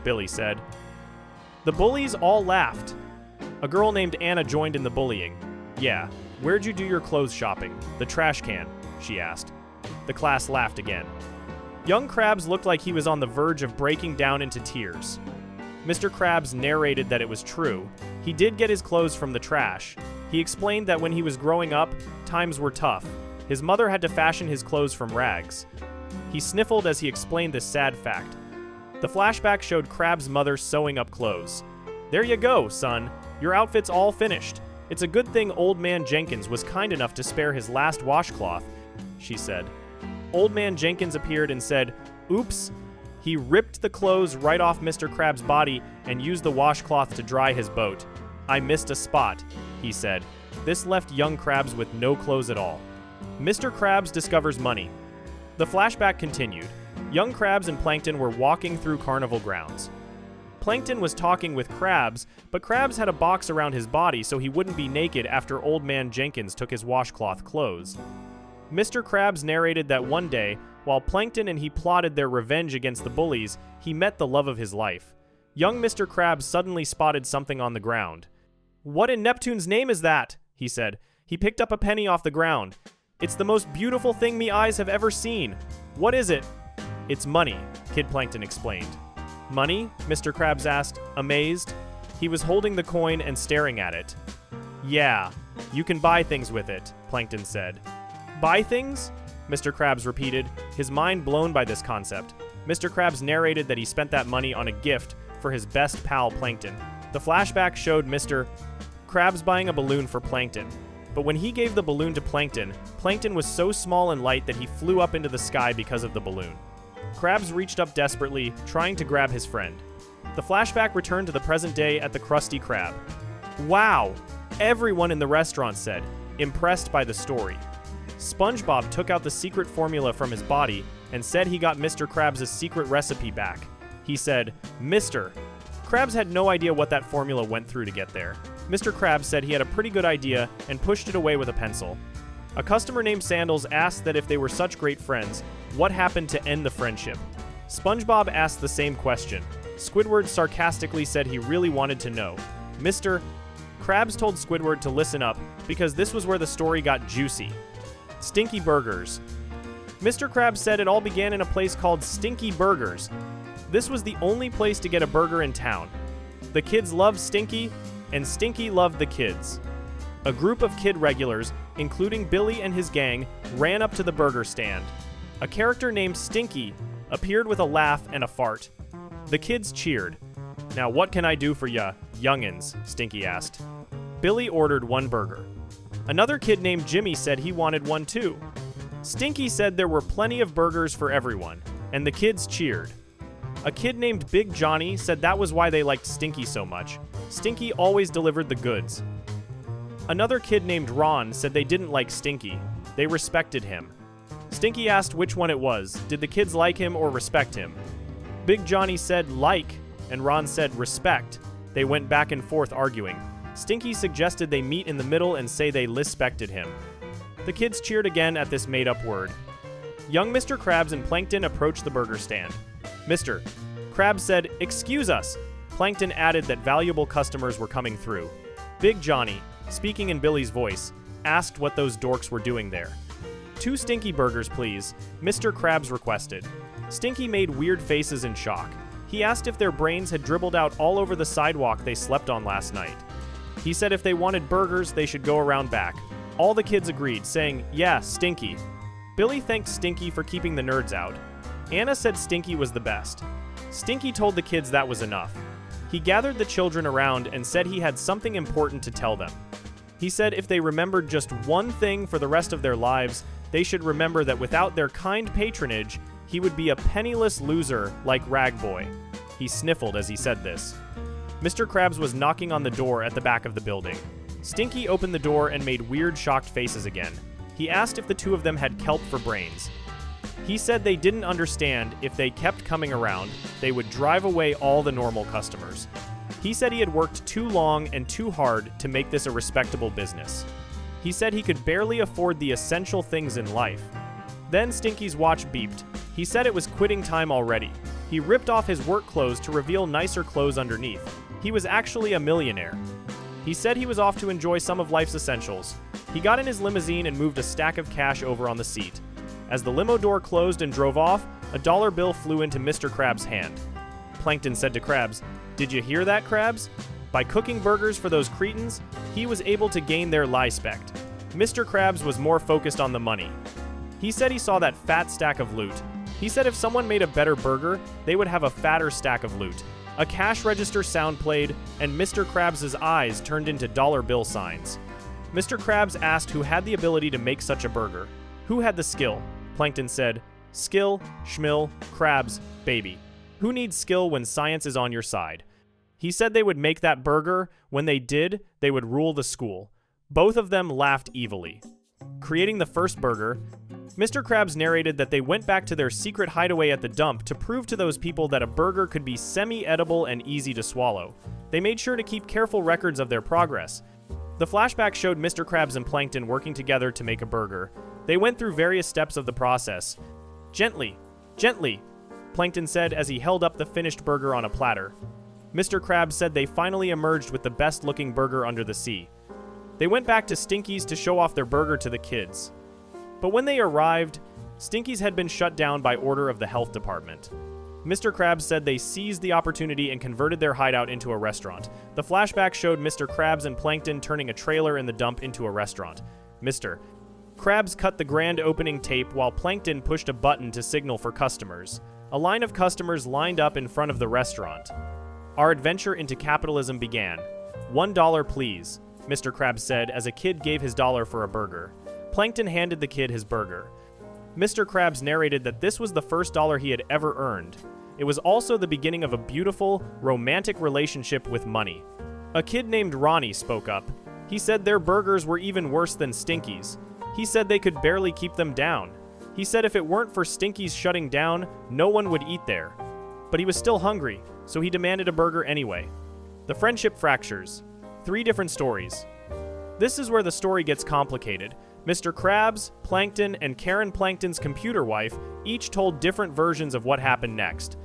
Billy said. The bullies all laughed. A girl named Anna joined in the bullying. "Yeah, where'd you do your clothes shopping? The trash can," she asked. The class laughed again. Young Krabs looked like he was on the verge of breaking down into tears. Mr. Krabs narrated that it was true. He did get his clothes from the trash. He explained that when he was growing up, times were tough. His mother had to fashion his clothes from rags. He sniffled as he explained this sad fact. The flashback showed Krabs' mother sewing up clothes. "There you go, son. Your outfit's all finished. It's a good thing Old Man Jenkins was kind enough to spare his last washcloth," she said. Old Man Jenkins appeared and said, "Oops." He ripped the clothes right off Mr. Krabs' body and used the washcloth to dry his boat. "I missed a spot," he said. This left young Krabs with no clothes at all. Mr. Krabs discovers money. The flashback continued. Young Krabs and Plankton were walking through carnival grounds. Plankton was talking with Krabs, but Krabs had a box around his body so he wouldn't be naked after Old Man Jenkins took his washcloth clothes. Mr. Krabs narrated that one day, while Plankton and he plotted their revenge against the bullies, he met the love of his life. Young Mr. Krabs suddenly spotted something on the ground. "What in Neptune's name is that?" he said. He picked up a penny off the ground. "It's the most beautiful thing me eyes have ever seen. What is it?" "It's money," Kid Plankton explained. "Money?" Mr. Krabs asked, amazed. He was holding the coin and staring at it. "Yeah, you can buy things with it," Plankton said. "Buy things?" Mr. Krabs repeated, his mind blown by this concept. Mr. Krabs narrated that he spent that money on a gift for his best pal Plankton. The flashback showed Mr. Krabs buying a balloon for Plankton. But when he gave the balloon to Plankton, Plankton was so small and light that he flew up into the sky because of the balloon. Krabs reached up desperately, trying to grab his friend. The flashback returned to the present day at the Krusty Krab. "Wow!" everyone in the restaurant said, impressed by the story. SpongeBob took out the secret formula from his body and said he got Mr. Krabs' secret recipe back. He said, "Mr." Krabs had no idea what that formula went through to get there. Mr. Krabs said he had a pretty good idea and pushed it away with a pencil. A customer named Sandals asked that if they were such great friends, what happened to end the friendship? SpongeBob asked the same question. Squidward sarcastically said he really wanted to know. Mr. Krabs told Squidward to listen up because this was where the story got juicy. Stinky Burgers. Mr. Krabs said it all began in a place called Stinky Burgers. This was the only place to get a burger in town. The kids loved Stinky, and Stinky loved the kids. A group of kid regulars, including Billy and his gang, ran up to the burger stand. A character named Stinky appeared with a laugh and a fart. The kids cheered. "Now what can I do for ya, youngins?" Stinky asked. Billy ordered one burger. Another kid named Jimmy said he wanted one too. Stinky said there were plenty of burgers for everyone, and the kids cheered. A kid named Big Johnny said that was why they liked Stinky so much. Stinky always delivered the goods. Another kid named Ron said they didn't like Stinky. They respected him. Stinky asked which one it was. Did the kids like him or respect him? Big Johnny said like, and Ron said respect. They went back and forth arguing. Stinky suggested they meet in the middle and say they lispected him. The kids cheered again at this made-up word. Young Mr. Krabs and Plankton approached the burger stand. Mr. Krabs said, "Excuse us. Plankton added that valuable customers were coming through. Big Johnny, speaking in Billy's voice, asked what those dorks were doing there. 2 Stinky burgers, please, Mr. Krabs requested. Stinky made weird faces in shock. He asked if their brains had dribbled out all over the sidewalk they slept on last night. He said if they wanted burgers, they should go around back. All the kids agreed, saying, "Yeah, Stinky." Billy thanked Stinky for keeping the nerds out. Anna said Stinky was the best. Stinky told the kids that was enough. He gathered the children around and said he had something important to tell them. He said if they remembered just one thing for the rest of their lives, they should remember that without their kind patronage, he would be a penniless loser like Ragboy. He sniffled as he said this. Mr. Krabs was knocking on the door at the back of the building. Stinky opened the door and made weird, shocked faces again. He asked if the 2 of them had kelp for brains. He said they didn't understand if they kept coming around, they would drive away all the normal customers. He said he had worked too long and too hard to make this a respectable business. He said he could barely afford the essential things in life. Then Stinky's watch beeped. He said it was quitting time already. He ripped off his work clothes to reveal nicer clothes underneath. He was actually a millionaire. He said he was off to enjoy some of life's essentials. He got in his limousine and moved a stack of cash over on the seat. As the limo door closed and drove off, a dollar bill flew into Mr. Krabs' hand. Plankton said to Krabs, "Did you hear that, Krabs? By cooking burgers for those cretins, he was able to gain their lispect." Mr. Krabs was more focused on the money. He said he saw that fat stack of loot. He said if someone made a better burger, they would have a fatter stack of loot. A cash register sound played, and Mr. Krabs' eyes turned into dollar bill signs. Mr. Krabs asked who had the ability to make such a burger. Who had the skill? Plankton said, "Skill, schmill, Krabs, baby. Who needs skill when science is on your side?" He said they would make that burger. When they did, they would rule the school. Both of them laughed evilly. Creating the first burger, Mr. Krabs narrated that they went back to their secret hideaway at the dump to prove to those people that a burger could be semi-edible and easy to swallow. They made sure to keep careful records of their progress. The flashback showed Mr. Krabs and Plankton working together to make a burger. They went through various steps of the process. "Gently, gently," Plankton said as he held up the finished burger on a platter. Mr. Krabs said they finally emerged with the best-looking burger under the sea. They went back to Stinky's to show off their burger to the kids. But when they arrived, Stinky's had been shut down by order of the health department. Mr. Krabs said they seized the opportunity and converted their hideout into a restaurant. The flashback showed Mr. Krabs and Plankton turning a trailer in the dump into a restaurant. Mr. Krabs cut the grand opening tape while Plankton pushed a button to signal for customers. A line of customers lined up in front of the restaurant. Our adventure into capitalism began. $1, please, Mr. Krabs said as a kid gave his dollar for a burger. Plankton handed the kid his burger. Mr. Krabs narrated that this was the first dollar he had ever earned. It was also the beginning of a beautiful, romantic relationship with money. A kid named Ronnie spoke up. He said their burgers were even worse than Stinky's. He said they could barely keep them down. He said if it weren't for Stinky's shutting down, no one would eat there. But he was still hungry, so he demanded a burger anyway. The friendship fractures. 3 different stories. This is where the story gets complicated. Mr. Krabs, Plankton, and Karen Plankton's computer wife each told different versions of what happened next.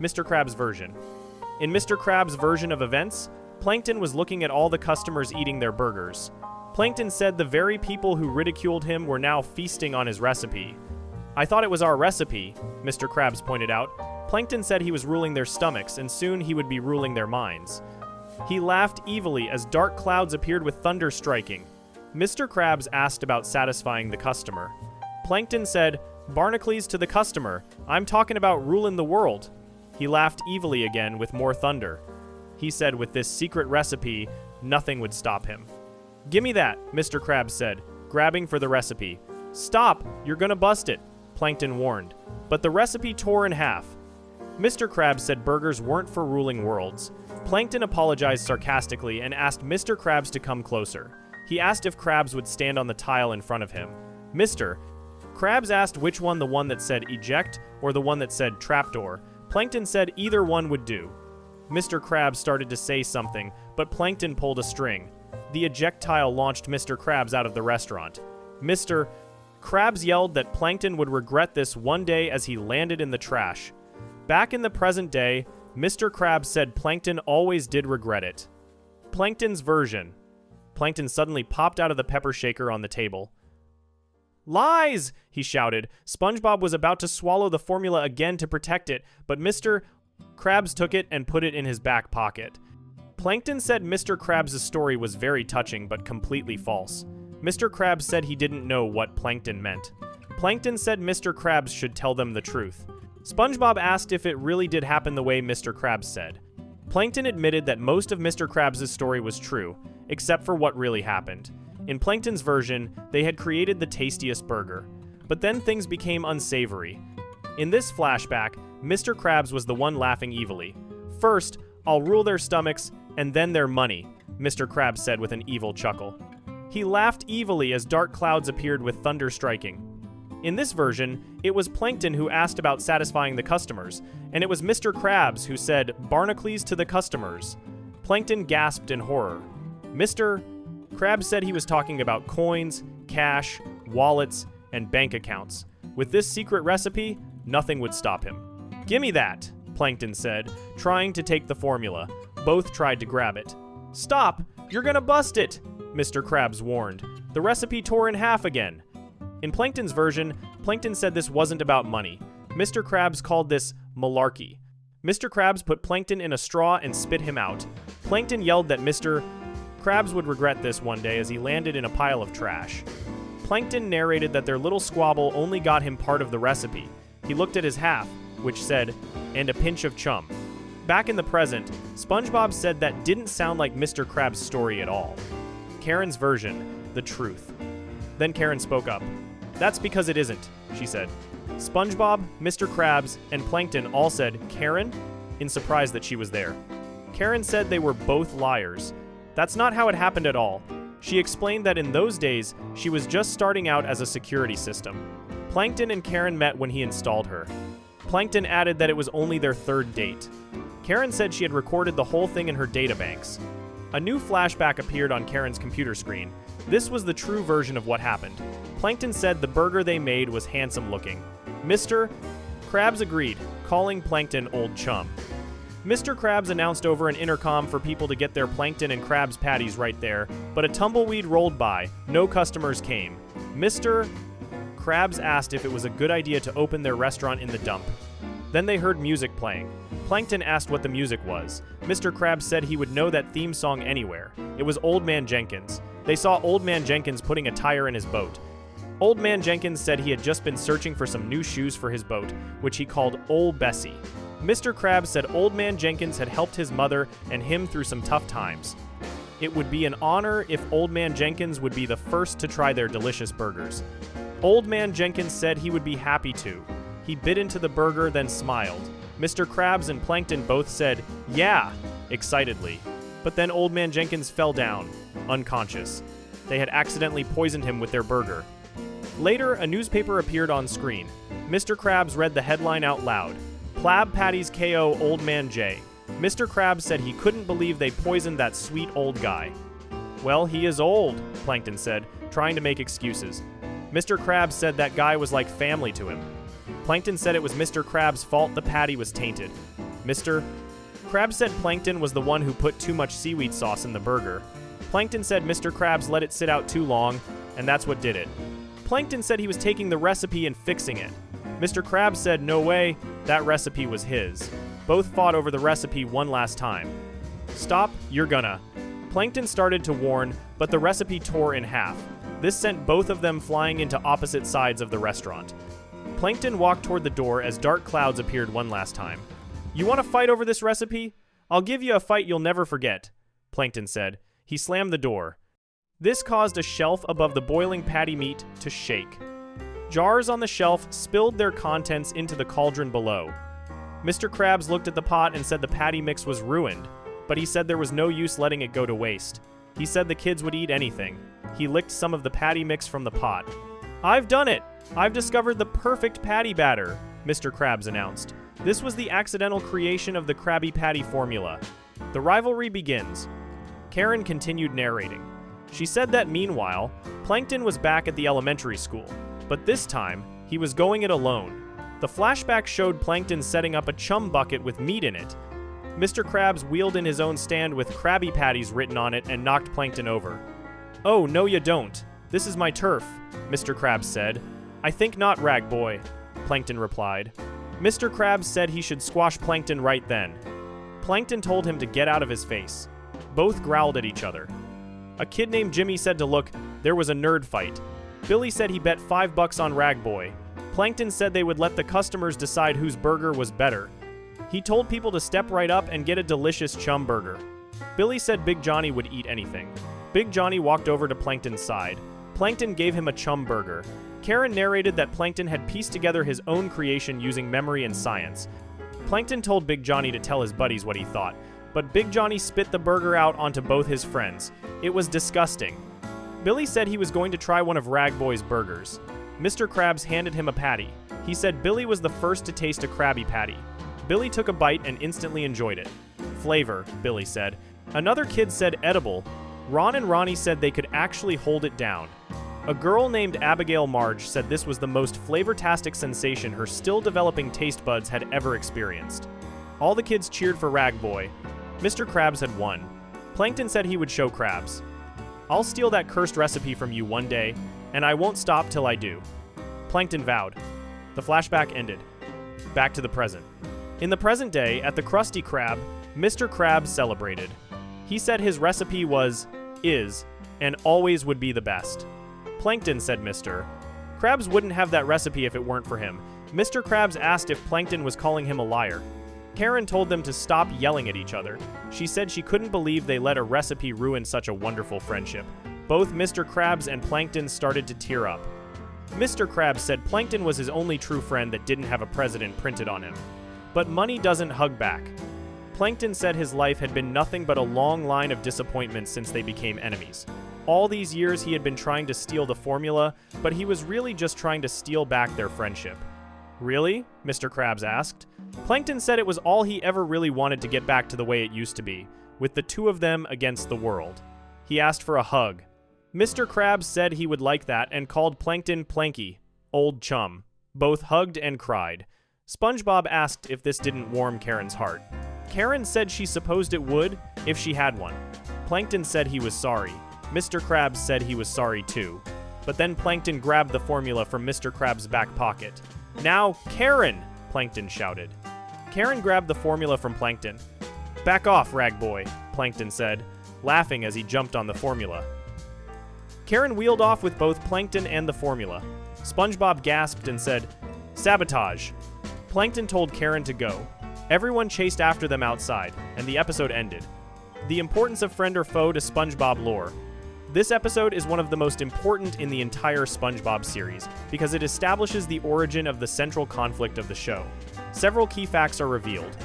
Mr. Krabs' version. In Mr. Krabs' version of events, Plankton was looking at all the customers eating their burgers. Plankton said the very people who ridiculed him were now feasting on his recipe. "I thought it was our recipe," Mr. Krabs pointed out. Plankton said he was ruling their stomachs, and soon he would be ruling their minds. He laughed evilly as dark clouds appeared with thunder striking. Mr. Krabs asked about satisfying the customer. Plankton said, "Barnacles to the customer. I'm talking about ruling the world." He laughed evilly again with more thunder. He said with this secret recipe, nothing would stop him. "Gimme that," Mr. Krabs said, grabbing for the recipe. "Stop, you're gonna bust it," Plankton warned. But the recipe tore in half. Mr. Krabs said burgers weren't for ruling worlds. Plankton apologized sarcastically and asked Mr. Krabs to come closer. He asked if Krabs would stand on the tile in front of him. Mr. Krabs asked which one, the one that said eject or the one that said trapdoor. Plankton said either one would do. Mr. Krabs started to say something, but Plankton pulled a string. The eject tile launched Mr. Krabs out of the restaurant. Mr. Krabs yelled that Plankton would regret this one day as he landed in the trash. Back in the present day, Mr. Krabs said Plankton always did regret it. Plankton's version. Plankton suddenly popped out of the pepper shaker on the table. Lies! He shouted. SpongeBob was about to swallow the formula again to protect it, but Mr. Krabs took it and put it in his back pocket. Plankton said Mr. Krabs' story was very touching but completely false. Mr. Krabs said he didn't know what Plankton meant. Plankton said Mr. Krabs should tell them the truth. SpongeBob asked if it really did happen the way Mr. Krabs said. Plankton admitted that most of Mr. Krabs' story was true, except for what really happened. In Plankton's version, they had created the tastiest burger. But then things became unsavory. In this flashback, Mr. Krabs was the one laughing evilly. First, I'll rule their stomachs, and then their money, Mr. Krabs said with an evil chuckle. He laughed evilly as dark clouds appeared with thunder striking. In this version, it was Plankton who asked about satisfying the customers, and it was Mr. Krabs who said, "Barnacles to the customers." Plankton gasped in horror. Mr. Krabs said he was talking about coins, cash, wallets, and bank accounts. With this secret recipe, nothing would stop him. "Gimme that," Plankton said, trying to take the formula. Both tried to grab it. "Stop! You're gonna bust it!" Mr. Krabs warned. The recipe tore in half again. In Plankton's version, Plankton said this wasn't about money. Mr. Krabs called this malarkey. Mr. Krabs put Plankton in a straw and spit him out. Plankton yelled that Mr. Krabs would regret this one day as he landed in a pile of trash. Plankton narrated that their little squabble only got him part of the recipe. He looked at his half, which said, "and a pinch of chum." Back in the present, SpongeBob said that didn't sound like Mr. Krabs' story at all. Karen's version, the truth. Then Karen spoke up. "That's because it isn't," she said. SpongeBob, Mr. Krabs, and Plankton all said, "Karen?" in surprise that she was there. Karen said they were both liars. That's not how it happened at all. She explained that in those days, she was just starting out as a security system. Plankton and Karen met when he installed her. Plankton added that it was only their third date. Karen said she had recorded the whole thing in her databanks. A new flashback appeared on Karen's computer screen. This was the true version of what happened. Plankton said the burger they made was handsome looking. Mr. Krabs agreed, calling Plankton old chum. Mr. Krabs announced over an intercom for people to get their Plankton and Krabs patties right there, but a tumbleweed rolled by. No customers came. Mr. Krabs asked if it was a good idea to open their restaurant in the dump. Then they heard music playing. Plankton asked what the music was. Mr. Krabs said he would know that theme song anywhere. It was Old Man Jenkins. They saw Old Man Jenkins putting a tire in his boat. Old Man Jenkins said he had just been searching for some new shoes for his boat, which he called Ol' Bessie. Mr. Krabs said Old Man Jenkins had helped his mother and him through some tough times. It would be an honor if Old Man Jenkins would be the first to try their delicious burgers. Old Man Jenkins said he would be happy to. He bit into the burger, then smiled. Mr. Krabs and Plankton both said, "Yeah," excitedly. But then Old Man Jenkins fell down, unconscious. They had accidentally poisoned him with their burger. Later, a newspaper appeared on screen. Mr. Krabs read the headline out loud. "Plab Patties KO Old Man J." Mr. Krabs said he couldn't believe they poisoned that sweet old guy. "Well, he is old," Plankton said, trying to make excuses. Mr. Krabs said that guy was like family to him. Plankton said it was Mr. Krabs' fault the patty was tainted. Mr. Krabs said Plankton was the one who put too much seaweed sauce in the burger. Plankton said Mr. Krabs let it sit out too long, and that's what did it. Plankton said he was taking the recipe and fixing it. Mr. Krabs said no way, that recipe was his. Both fought over the recipe one last time. "Stop, you're gonna." Plankton started to warn, but the recipe tore in half. This sent both of them flying into opposite sides of the restaurant. Plankton walked toward the door as dark clouds appeared one last time. "You want to fight over this recipe? I'll give you a fight you'll never forget," Plankton said. He slammed the door. This caused a shelf above the boiling patty meat to shake. Jars on the shelf spilled their contents into the cauldron below. Mr. Krabs looked at the pot and said the patty mix was ruined, but he said there was no use letting it go to waste. He said the kids would eat anything. He licked some of the patty mix from the pot. "I've done it! I've discovered the perfect patty batter," Mr. Krabs announced. This was the accidental creation of the Krabby Patty formula. The rivalry begins. Karen continued narrating. She said that meanwhile, Plankton was back at the elementary school, but this time, he was going it alone. The flashback showed Plankton setting up a chum bucket with meat in it. Mr. Krabs wheeled in his own stand with Krabby Patties written on it and knocked Plankton over. "Oh, no you don't. This is my turf," Mr. Krabs said. "I think not, Rag Boy," Plankton replied. Mr. Krabs said he should squash Plankton right then. Plankton told him to get out of his face. Both growled at each other. A kid named Jimmy said to look, there was a nerd fight. Billy said he bet $5 on Rag Boy. Plankton said they would let the customers decide whose burger was better. He told people to step right up and get a delicious chum burger. Billy said Big Johnny would eat anything. Big Johnny walked over to Plankton's side. Plankton gave him a chum burger. Karen narrated that Plankton had pieced together his own creation using memory and science. Plankton told Big Johnny to tell his buddies what he thought, but Big Johnny spit the burger out onto both his friends. It was disgusting. Billy said he was going to try one of Rag Boy's burgers. Mr. Krabs handed him a patty. He said Billy was the first to taste a Krabby Patty. Billy took a bite and instantly enjoyed it. Flavor, Billy said. Another kid said edible. Ron and Ronnie said they could actually hold it down. A girl named Abigail Marge said this was the most flavortastic sensation her still-developing taste buds had ever experienced. All the kids cheered for Rag Boy. Mr. Krabs had won. Plankton said he would show Krabs. "I'll steal that cursed recipe from you one day, and I won't stop till I do." Plankton vowed. The flashback ended. Back to the present. In the present day, at the Krusty Krab, Mr. Krabs celebrated. He said his recipe was, is, and always would be the best. Plankton said Mr. Krabs wouldn't have that recipe if it weren't for him. Mr. Krabs asked if Plankton was calling him a liar. Karen told them to stop yelling at each other. She said she couldn't believe they let a recipe ruin such a wonderful friendship. Both Mr. Krabs and Plankton started to tear up. Mr. Krabs said Plankton was his only true friend that didn't have a president printed on him. But money doesn't hug back. Plankton said his life had been nothing but a long line of disappointments since they became enemies. All these years he had been trying to steal the formula, but he was really just trying to steal back their friendship. "Really?" Mr. Krabs asked. Plankton said it was all he ever really wanted to get back to the way it used to be, with the two of them against the world. He asked for a hug. Mr. Krabs said he would like that and called Plankton Planky, old chum. Both hugged and cried. SpongeBob asked if this didn't warm Karen's heart. Karen said she supposed it would, if she had one. Plankton said he was sorry. Mr. Krabs said he was sorry too. But then Plankton grabbed the formula from Mr. Krabs' back pocket. "Now, Karen!" Plankton shouted. Karen grabbed the formula from Plankton. "Back off, Rag Boy," Plankton said, laughing as he jumped on the formula. Karen wheeled off with both Plankton and the formula. SpongeBob gasped and said, "Sabotage." Plankton told Karen to go. Everyone chased after them outside, and the episode ended. The importance of friend or foe to SpongeBob lore. This episode is one of the most important in the entire SpongeBob series, because it establishes the origin of the central conflict of the show. Several key facts are revealed.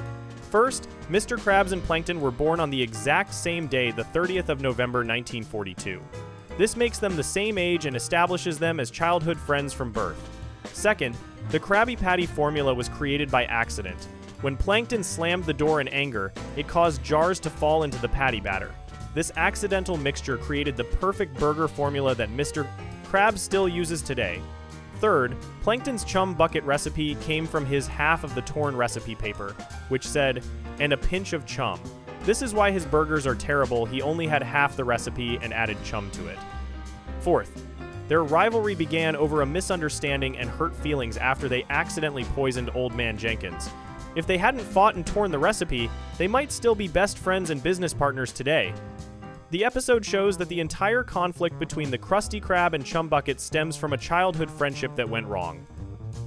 First, Mr. Krabs and Plankton were born on the exact same day, the 30th of November 1942. This makes them the same age and establishes them as childhood friends from birth. Second, the Krabby Patty formula was created by accident. When Plankton slammed the door in anger, it caused jars to fall into the patty batter. This accidental mixture created the perfect burger formula that Mr. Krabs still uses today. Third, Plankton's chum bucket recipe came from his half of the torn recipe paper, which said, "and a pinch of chum." This is why his burgers are terrible. He only had half the recipe and added chum to it. Fourth, their rivalry began over a misunderstanding and hurt feelings after they accidentally poisoned Old Man Jenkins. If they hadn't fought and torn the recipe, they might still be best friends and business partners today. The episode shows that the entire conflict between the Krusty Krab and Chum Bucket stems from a childhood friendship that went wrong.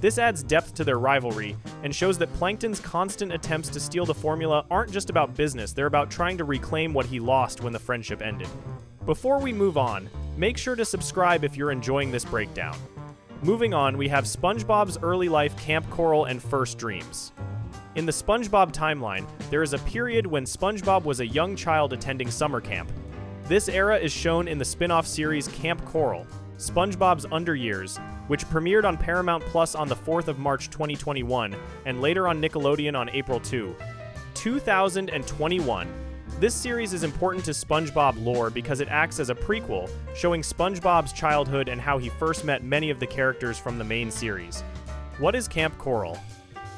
This adds depth to their rivalry and shows that Plankton's constant attempts to steal the formula aren't just about business, they're about trying to reclaim what he lost when the friendship ended. Before we move on, make sure to subscribe if you're enjoying this breakdown. Moving on, we have SpongeBob's early life, Camp Coral, and first dreams. In the SpongeBob timeline, there is a period when SpongeBob was a young child attending summer camp. This era is shown in the spin-off series Camp Coral, SpongeBob's Underyears, which premiered on Paramount Plus on the 4th of March 2021, and later on Nickelodeon on April 2, 2021. This series is important to SpongeBob lore because it acts as a prequel, showing SpongeBob's childhood and how he first met many of the characters from the main series. What is Camp Coral?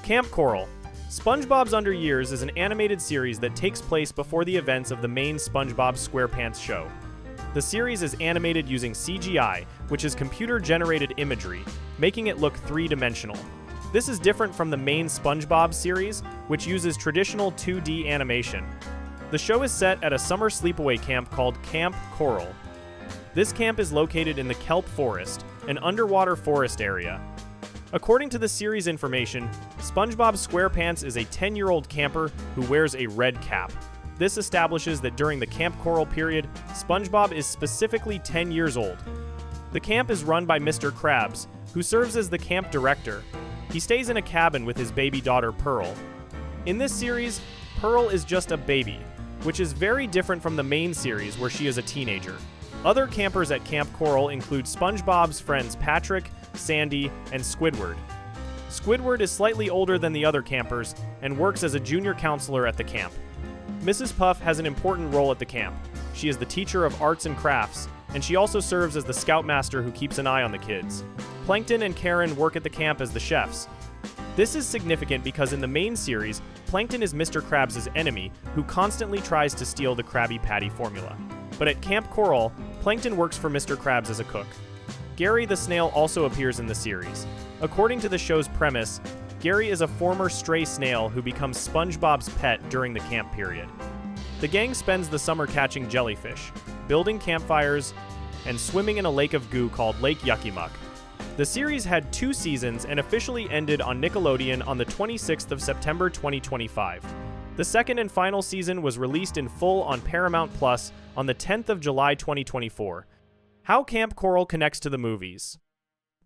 Camp Coral. SpongeBob's Under Years is an animated series that takes place before the events of the main SpongeBob SquarePants show. The series is animated using CGI, which is computer-generated imagery, making it look three-dimensional. This is different from the main SpongeBob series, which uses traditional 2D animation. The show is set at a summer sleepaway camp called Camp Coral. This camp is located in the Kelp Forest, an underwater forest area. According to the series information, SpongeBob SquarePants is a 10-year-old camper who wears a red cap. This establishes that during the Camp Coral period, SpongeBob is specifically 10 years old. The camp is run by Mr. Krabs, who serves as the camp director. He stays in a cabin with his baby daughter Pearl. In this series, Pearl is just a baby, which is very different from the main series where she is a teenager. Other campers at Camp Coral include SpongeBob's friends Patrick, Sandy, and Squidward. Squidward is slightly older than the other campers and works as a junior counselor at the camp. Mrs. Puff has an important role at the camp. She is the teacher of arts and crafts, and she also serves as the scoutmaster who keeps an eye on the kids. Plankton and Karen work at the camp as the chefs. This is significant because in the main series, Plankton is Mr. Krabs' enemy who constantly tries to steal the Krabby Patty formula. But at Camp Coral, Plankton works for Mr. Krabs as a cook. Gary the snail also appears in the series. According to the show's premise, Gary is a former stray snail who becomes SpongeBob's pet during the camp period. The gang spends the summer catching jellyfish, building campfires, and swimming in a lake of goo called Lake Yucky Muck. The series had 2 seasons and officially ended on Nickelodeon on the 26th of September 2025. The second and final season was released in full on Paramount Plus on the 10th of July 2024. How Camp Coral connects to the movies.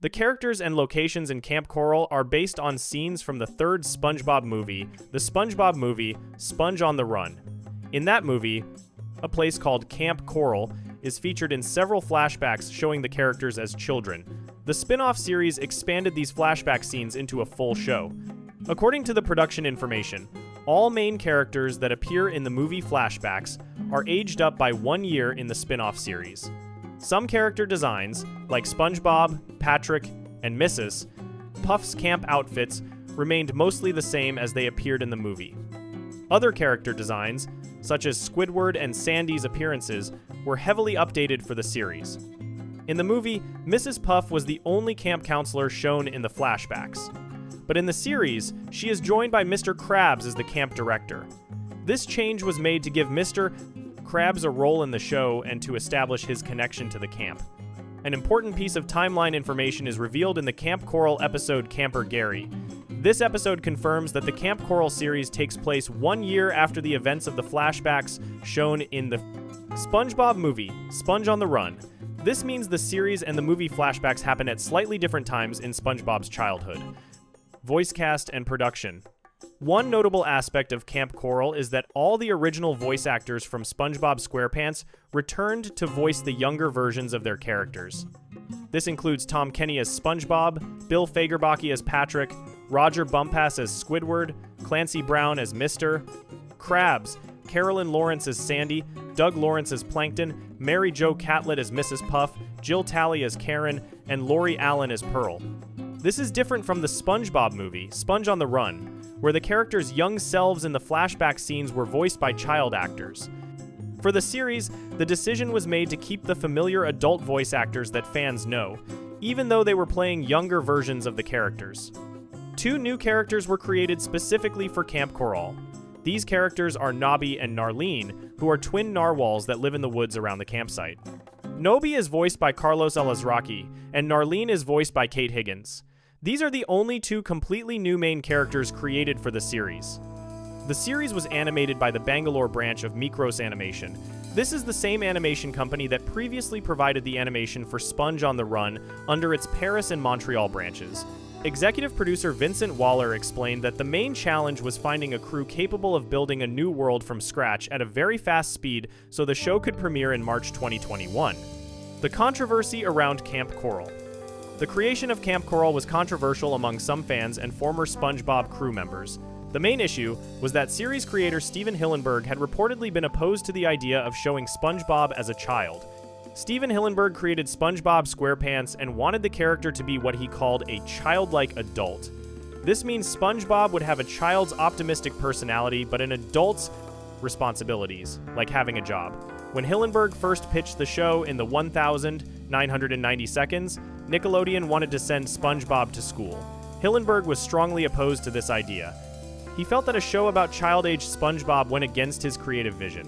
The characters and locations in Camp Coral are based on scenes from the third SpongeBob movie, the SpongeBob movie, Sponge on the Run. In that movie, a place called Camp Coral is featured in several flashbacks showing the characters as children. The spin-off series expanded these flashback scenes into a full show. According to the production information, all main characters that appear in the movie flashbacks are aged up by 1 year in the spin-off series. Some character designs, like SpongeBob, Patrick, and Mrs. Puff's camp outfits, remained mostly the same as they appeared in the movie. Other character designs, such as Squidward and Sandy's appearances, were heavily updated for the series. In the movie, Mrs. Puff was the only camp counselor shown in the flashbacks. But in the series, she is joined by Mr. Krabs as the camp director. This change was made to give Mr. Krabs a role in the show and to establish his connection to the camp. An important piece of timeline information is revealed in the Camp Coral episode Camper Gary. This episode confirms that the Camp Coral series takes place 1 year after the events of the flashbacks shown in the SpongeBob movie, Sponge on the Run. This means the series and the movie flashbacks happen at slightly different times in SpongeBob's childhood. Voice cast and production. One notable aspect of Camp Coral is that all the original voice actors from SpongeBob SquarePants returned to voice the younger versions of their characters. This includes Tom Kenny as SpongeBob, Bill Fagerbakke as Patrick, Roger Bumpass as Squidward, Clancy Brown as Mr. Krabs, Carolyn Lawrence as Sandy, Doug Lawrence as Plankton, Mary Jo Catlett as Mrs. Puff, Jill Talley as Karen, and Lori Allen as Pearl. This is different from the SpongeBob movie, Sponge on the Run, where the characters' young selves in the flashback scenes were voiced by child actors. For the series, the decision was made to keep the familiar adult voice actors that fans know, even though they were playing younger versions of the characters. 2 new characters were created specifically for Camp Coral. These characters are Nobby and Narlene, who are twin narwhals that live in the woods around the campsite. Nobby is voiced by Carlos Alazraqui, and Narlene is voiced by Kate Higgins. These are the only 2 completely new main characters created for the series. The series was animated by the Bangalore branch of Mikros Animation. This is the same animation company that previously provided the animation for Sponge on the Run under its Paris and Montreal branches. Executive producer Vincent Waller explained that the main challenge was finding a crew capable of building a new world from scratch at a very fast speed so the show could premiere in March 2021. The controversy around Camp Coral. The creation of Camp Coral was controversial among some fans and former SpongeBob crew members. The main issue was that series creator Stephen Hillenburg had reportedly been opposed to the idea of showing SpongeBob as a child. Stephen Hillenburg created SpongeBob SquarePants and wanted the character to be what he called a childlike adult. This means SpongeBob would have a child's optimistic personality, but an adult's responsibilities, like having a job. When Hillenburg first pitched the show in the 1,990 seconds, Nickelodeon wanted to send SpongeBob to school. Hillenburg was strongly opposed to this idea. He felt that a show about child-age SpongeBob went against his creative vision.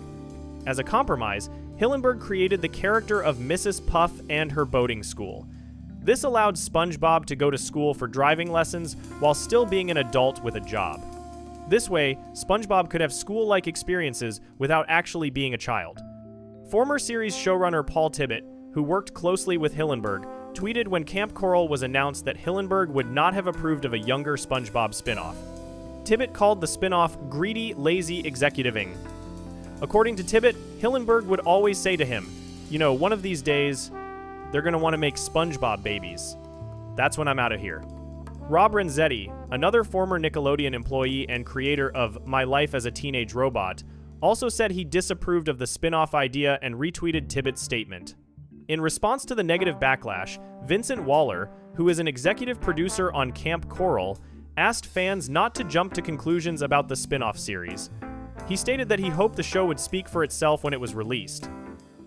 As a compromise, Hillenburg created the character of Mrs. Puff and her boating school. This allowed SpongeBob to go to school for driving lessons while still being an adult with a job. This way, SpongeBob could have school-like experiences without actually being a child. Former series showrunner Paul Tibbitt, who worked closely with Hillenburg, tweeted when Camp Coral was announced that Hillenburg would not have approved of a younger SpongeBob spin-off. Tibbitt called the spin-off greedy, lazy executiving. According to Tibbitt, Hillenburg would always say to him, "You know, one of these days, they're going to want to make SpongeBob babies. That's when I'm out of here." Rob Renzetti, another former Nickelodeon employee and creator of My Life as a Teenage Robot, also said he disapproved of the spin-off idea and retweeted Tibbitt's statement. In response to the negative backlash, Vincent Waller, who is an executive producer on Camp Coral, asked fans not to jump to conclusions about the spin-off series. He stated that he hoped the show would speak for itself when it was released.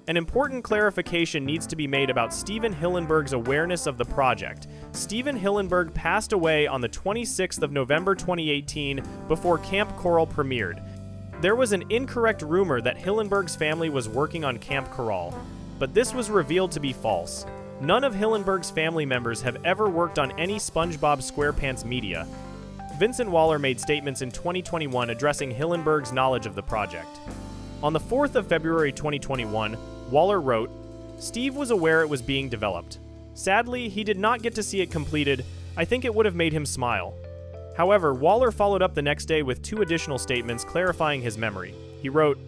An important clarification needs to be made about Stephen Hillenburg's awareness of the project. Stephen Hillenburg passed away on the 26th of November 2018 before Camp Coral premiered. There was an incorrect rumor that Hillenburg's family was working on Camp Coral, but this was revealed to be false. None of Hillenburg's family members have ever worked on any SpongeBob SquarePants media. Vincent Waller made statements in 2021 addressing Hillenburg's knowledge of the project. On the 4th of February 2021, Waller wrote, "Steve was aware it was being developed. Sadly, he did not get to see it completed. I think it would have made him smile." However, Waller followed up the next day with 2 additional statements clarifying his memory. He wrote,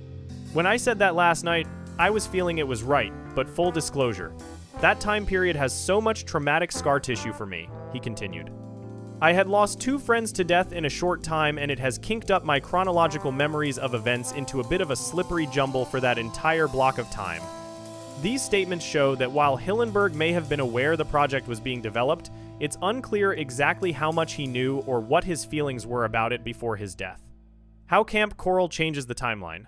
"When I said that last night, I was feeling it was right, but full disclosure, that time period has so much traumatic scar tissue for me," he continued. "I had lost 2 friends to death in a short time, and it has kinked up my chronological memories of events into a bit of a slippery jumble for that entire block of time." These statements show that while Hillenburg may have been aware the project was being developed, it's unclear exactly how much he knew or what his feelings were about it before his death. How Camp Coral changes the timeline.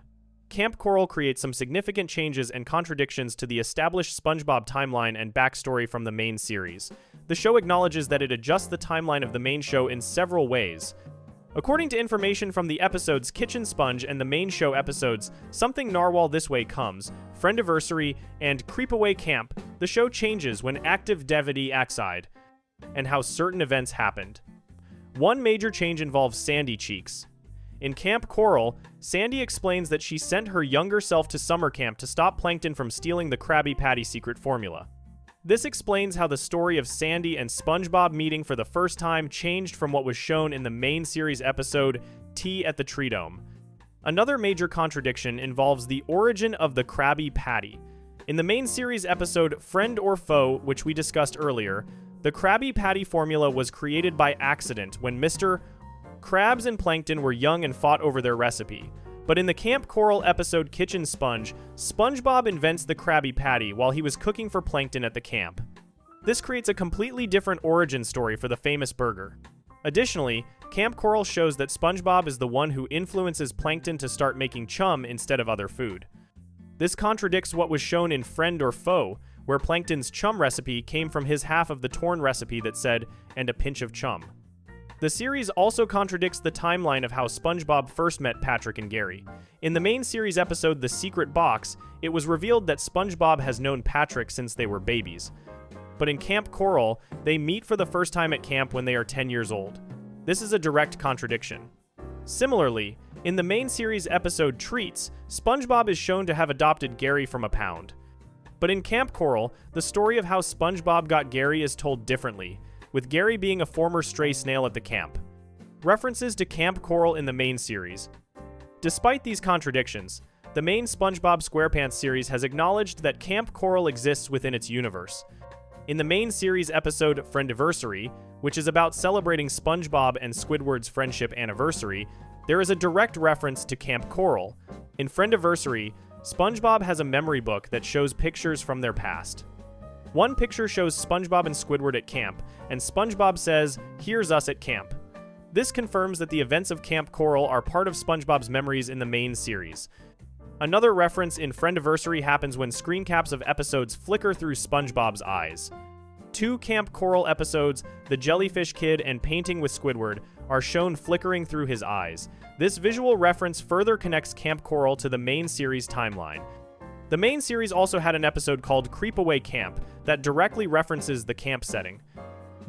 Camp Coral creates some significant changes and contradictions to the established SpongeBob timeline and backstory from the main series. The show acknowledges that it adjusts the timeline of the main show in several ways. According to information from the episodes Kitchen Sponge and the main show episodes Something Narwhal This Way Comes, Friendiversary, and Creepaway Camp, the show changes when active Devity Axide, and how certain events happened. One major change involves Sandy Cheeks. In Camp Coral, Sandy explains that she sent her younger self to summer camp to stop Plankton from stealing the Krabby Patty secret formula. This explains how the story of Sandy and SpongeBob meeting for the first time changed from what was shown in the main series episode Tea at the Tree Dome. Another major contradiction involves the origin of the Krabby Patty. In the main series episode Friend or Foe, which we discussed earlier, the Krabby Patty formula was created by accident when Mr. Krabs and Plankton were young and fought over their recipe. But in the Camp Coral episode Kitchen Sponge, SpongeBob invents the Krabby Patty while he was cooking for Plankton at the camp. This creates a completely different origin story for the famous burger. Additionally, Camp Coral shows that SpongeBob is the one who influences Plankton to start making chum instead of other food. This contradicts what was shown in Friend or Foe, where Plankton's chum recipe came from his half of the torn recipe that said, "and a pinch of chum." The series also contradicts the timeline of how SpongeBob first met Patrick and Gary. In the main series episode The Secret Box, it was revealed that SpongeBob has known Patrick since they were babies. But in Camp Coral, they meet for the first time at camp when they are 10 years old. This is a direct contradiction. Similarly, in the main series episode Treats, SpongeBob is shown to have adopted Gary from a pound. But in Camp Coral, the story of how SpongeBob got Gary is told differently, with Gary being a former stray snail at the camp. References to Camp Coral in the main series. Despite these contradictions, the main SpongeBob SquarePants series has acknowledged that Camp Coral exists within its universe. In the main series episode Friendiversary, which is about celebrating SpongeBob and Squidward's friendship anniversary, there is a direct reference to Camp Coral. In Friendiversary, SpongeBob has a memory book that shows pictures from their past. One picture shows SpongeBob and Squidward at camp, and SpongeBob says, "Here's us at camp." This confirms that the events of Camp Coral are part of SpongeBob's memories in the main series. Another reference in Friendiversary happens when screen caps of episodes flicker through SpongeBob's eyes. 2 Camp Coral episodes, The Jellyfish Kid and Painting with Squidward, are shown flickering through his eyes. This visual reference further connects Camp Coral to the main series timeline. The main series also had an episode called Creepaway Camp that directly references the camp setting.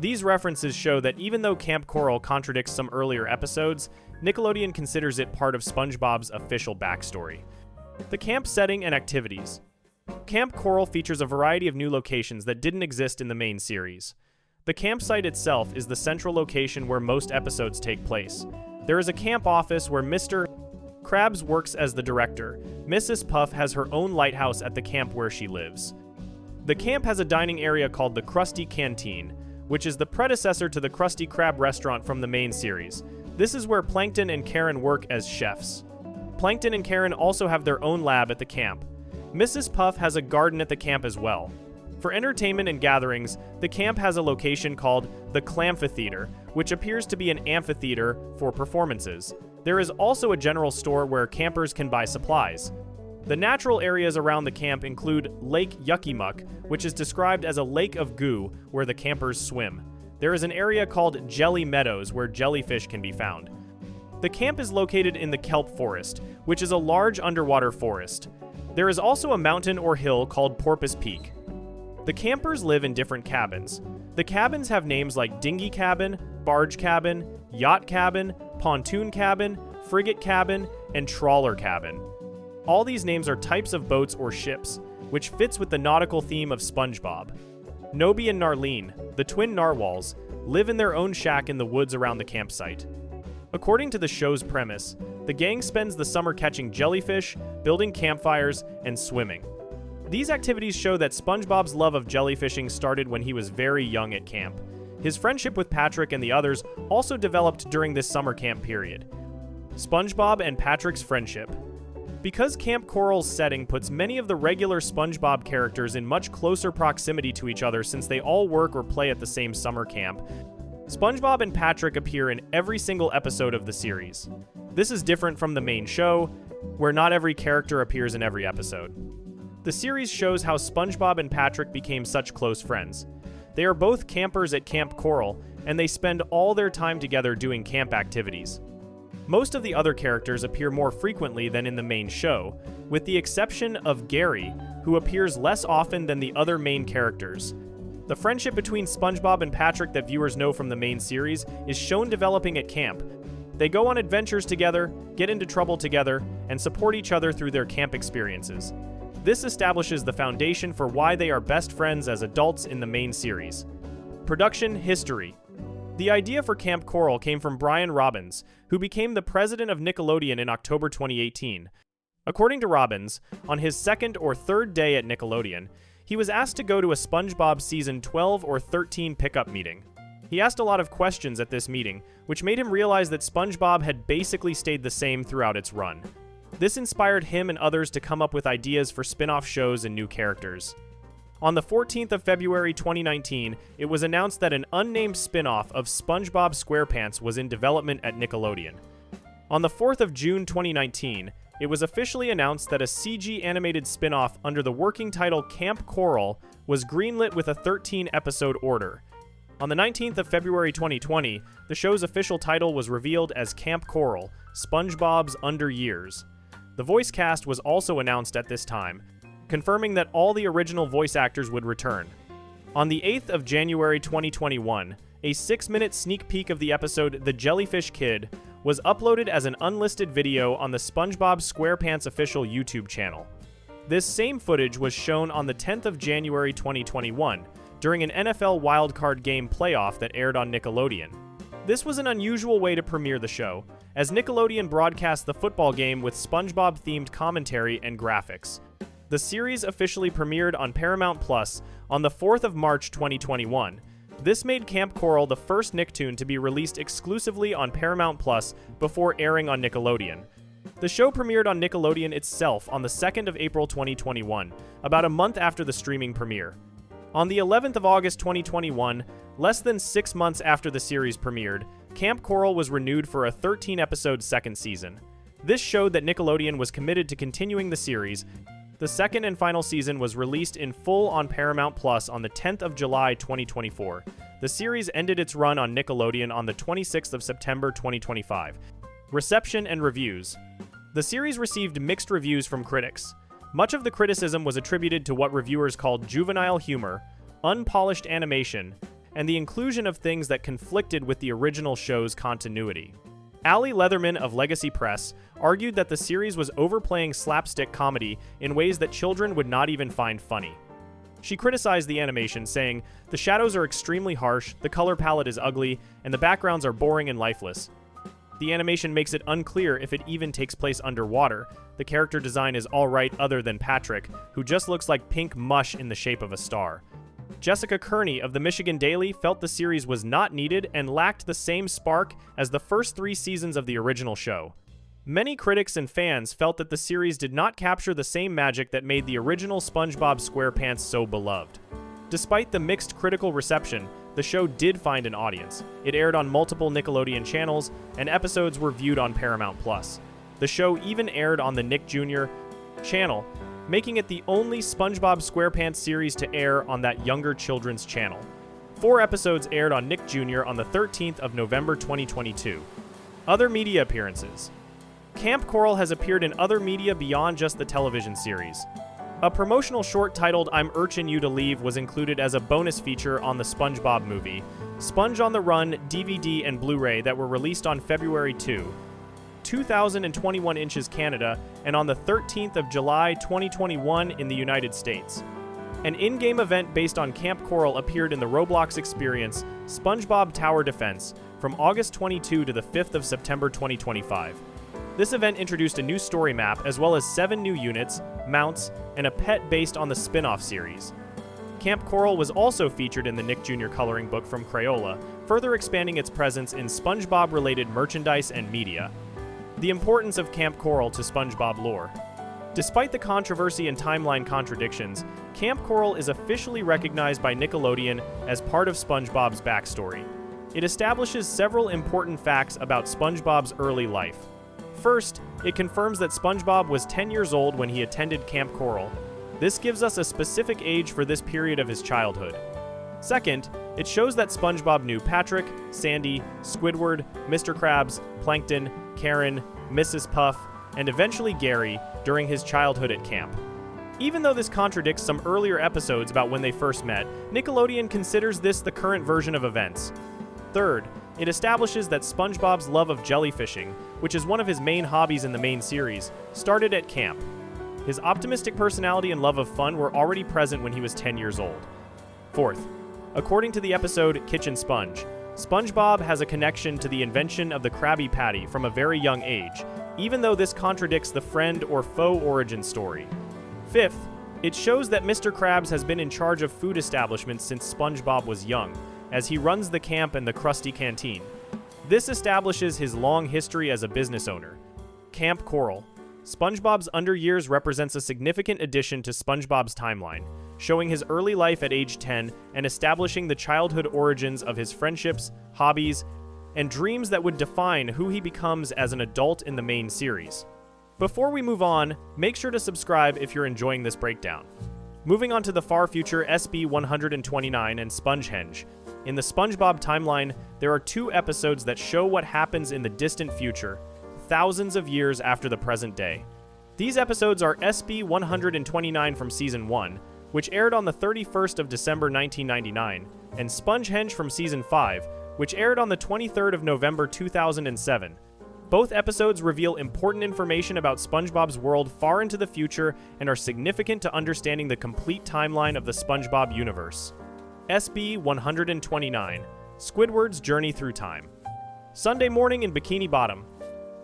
These references show that even though Camp Coral contradicts some earlier episodes, Nickelodeon considers it part of SpongeBob's official backstory. The camp setting and activities. Camp Coral features a variety of new locations that didn't exist in the main series. The campsite itself is the central location where most episodes take place. There is a camp office where Mr. Krabs works as the director. Mrs. Puff has her own lighthouse at the camp where she lives. The camp has a dining area called the Krusty Canteen, which is the predecessor to the Krusty Krab restaurant from the main series. This is where Plankton and Karen work as chefs. Plankton and Karen also have their own lab at the camp. Mrs. Puff has a garden at the camp as well. For entertainment and gatherings, the camp has a location called the Clamphitheater, which appears to be an amphitheater for performances. There is also a general store where campers can buy supplies. The natural areas around the camp include Lake Yucky Muck, which is described as a lake of goo where the campers swim. There is an area called Jelly Meadows where jellyfish can be found. The camp is located in the Kelp Forest, which is a large underwater forest. There is also a mountain or hill called Porpoise Peak. The campers live in different cabins. The cabins have names like Dinghy Cabin, Barge Cabin, Yacht Cabin, Pontoon Cabin, Frigate Cabin, and Trawler Cabin. All these names are types of boats or ships, which fits with the nautical theme of SpongeBob. Nobi and Narlene, the twin narwhals, live in their own shack in the woods around the campsite. According to the show's premise, the gang spends the summer catching jellyfish, building campfires, and swimming. These activities show that SpongeBob's love of jellyfishing started when he was very young at camp. His friendship with Patrick and the others also developed during this summer camp period. SpongeBob and Patrick's friendship. Because Camp Coral's setting puts many of the regular SpongeBob characters in much closer proximity to each other since they all work or play at the same summer camp, SpongeBob and Patrick appear in every single episode of the series. This is different from the main show, where not every character appears in every episode. The series shows how SpongeBob and Patrick became such close friends. They are both campers at Camp Coral, and they spend all their time together doing camp activities. Most of the other characters appear more frequently than in the main show, with the exception of Gary, who appears less often than the other main characters. The friendship between SpongeBob and Patrick that viewers know from the main series is shown developing at camp. They go on adventures together, get into trouble together, and support each other through their camp experiences. This establishes the foundation for why they are best friends as adults in the main series. Production history. The idea for Camp Coral came from Brian Robbins, who became the president of Nickelodeon in October 2018. According to Robbins, on his second or third day at Nickelodeon, he was asked to go to a SpongeBob season 12 or 13 pickup meeting. He asked a lot of questions at this meeting, which made him realize that SpongeBob had basically stayed the same throughout its run. This inspired him and others to come up with ideas for spin-off shows and new characters. On the 14th of February 2019, it was announced that an unnamed spin-off of SpongeBob SquarePants was in development at Nickelodeon. On the 4th of June 2019, it was officially announced that a CG animated spin-off under the working title Camp Coral was greenlit with a 13-episode order. On the 19th of February 2020, the show's official title was revealed as Camp Coral, SpongeBob's Under Years. The voice cast was also announced at this time, confirming that all the original voice actors would return. On the 8th of January 2021, a 6-minute sneak peek of the episode The Jellyfish Kid was uploaded as an unlisted video on the SpongeBob SquarePants official YouTube channel. This same footage was shown on the 10th of January 2021 during an NFL wildcard game playoff that aired on Nickelodeon. This was an unusual way to premiere the show, as Nickelodeon broadcast the football game with SpongeBob-themed commentary and graphics. The series officially premiered on Paramount Plus on the 4th of March 2021. This made Camp Coral the first Nicktoon to be released exclusively on Paramount Plus before airing on Nickelodeon. The show premiered on Nickelodeon itself on the 2nd of April 2021, about a month after the streaming premiere. On the 11th of August 2021, less than 6 months after the series premiered, Camp Coral was renewed for a 13-episode second season. This showed that Nickelodeon was committed to continuing the series. The second and final season was released in full on Paramount Plus on the 10th of July 2024. The series ended its run on Nickelodeon on the 26th of September 2025. Reception and reviews. The series received mixed reviews from critics. Much of the criticism was attributed to what reviewers called juvenile humor, unpolished animation, and the inclusion of things that conflicted with the original show's continuity. Ali Leatherman of Legacy Press argued that the series was overplaying slapstick comedy in ways that children would not even find funny. She criticized the animation, saying, "The shadows are extremely harsh, the color palette is ugly, and the backgrounds are boring and lifeless. The animation makes it unclear if it even takes place underwater. The character design is alright other than Patrick, who just looks like pink mush in the shape of a star." Jessica Kearney of the Michigan Daily felt the series was not needed and lacked the same spark as the first 3 seasons of the original show. Many critics and fans felt that the series did not capture the same magic that made the original SpongeBob SquarePants so beloved. Despite the mixed critical reception, the show did find an audience. It aired on multiple Nickelodeon channels, and episodes were viewed on Paramount Plus. The show even aired on the Nick Jr. channel, making it the only SpongeBob SquarePants series to air on that younger children's channel. 4 episodes aired on Nick Jr. on the 13th of November 2022. Other media appearances. Camp Coral has appeared in other media beyond just the television series. A promotional short titled "I'm Urging You to Leave" was included as a bonus feature on the SpongeBob movie, Sponge on the Run DVD and Blu-ray that were released on February 2, 2021 inches Canada, and on the 13th of July 2021 in the United States. An in-game event based on Camp Coral appeared in the Roblox experience, SpongeBob Tower Defense, from August 22 to the 5th of September 2025. This event introduced a new story map as well as 7 new units, mounts, and a pet based on the spin-off series. Camp Coral was also featured in the Nick Jr. coloring book from Crayola, further expanding its presence in SpongeBob-related merchandise and media. The importance of Camp Coral to SpongeBob lore. Despite the controversy and timeline contradictions, Camp Coral is officially recognized by Nickelodeon as part of SpongeBob's backstory. It establishes several important facts about SpongeBob's early life. First, it confirms that SpongeBob was 10 years old when he attended Camp Coral. This gives us a specific age for this period of his childhood. Second, it shows that SpongeBob knew Patrick, Sandy, Squidward, Mr. Krabs, Plankton, Karen, Mrs. Puff, and eventually Gary during his childhood at camp. Even though this contradicts some earlier episodes about when they first met, Nickelodeon considers this the current version of events. Third, it establishes that SpongeBob's love of jellyfishing, which is one of his main hobbies in the main series, started at camp. His optimistic personality and love of fun were already present when he was 10 years old. Fourth, according to the episode Kitchen Sponge, SpongeBob has a connection to the invention of the Krabby Patty from a very young age, even though this contradicts the friend or foe origin story. Fifth, it shows that Mr. Krabs has been in charge of food establishments since SpongeBob was young, as he runs the camp and the Krusty Canteen. This establishes his long history as a business owner. Camp Coral. SpongeBob's under years represents a significant addition to SpongeBob's timeline, showing his early life at age 10 and establishing the childhood origins of his friendships, hobbies, and dreams that would define who he becomes as an adult in the main series. Before we move on, make sure to subscribe if you're enjoying this breakdown. Moving on to the far future SB-129 and Spongehenge. In the SpongeBob timeline, there are 2 episodes that show what happens in the distant future, thousands of years after the present day. These episodes are SB-129 from Season 1, which aired on the 31st of December 1999, and Spongehenge from Season 5, which aired on the 23rd of November 2007. Both episodes reveal important information about SpongeBob's world far into the future and are significant to understanding the complete timeline of the SpongeBob universe. SB-129, Squidward's Journey Through Time. Sunday morning in Bikini Bottom.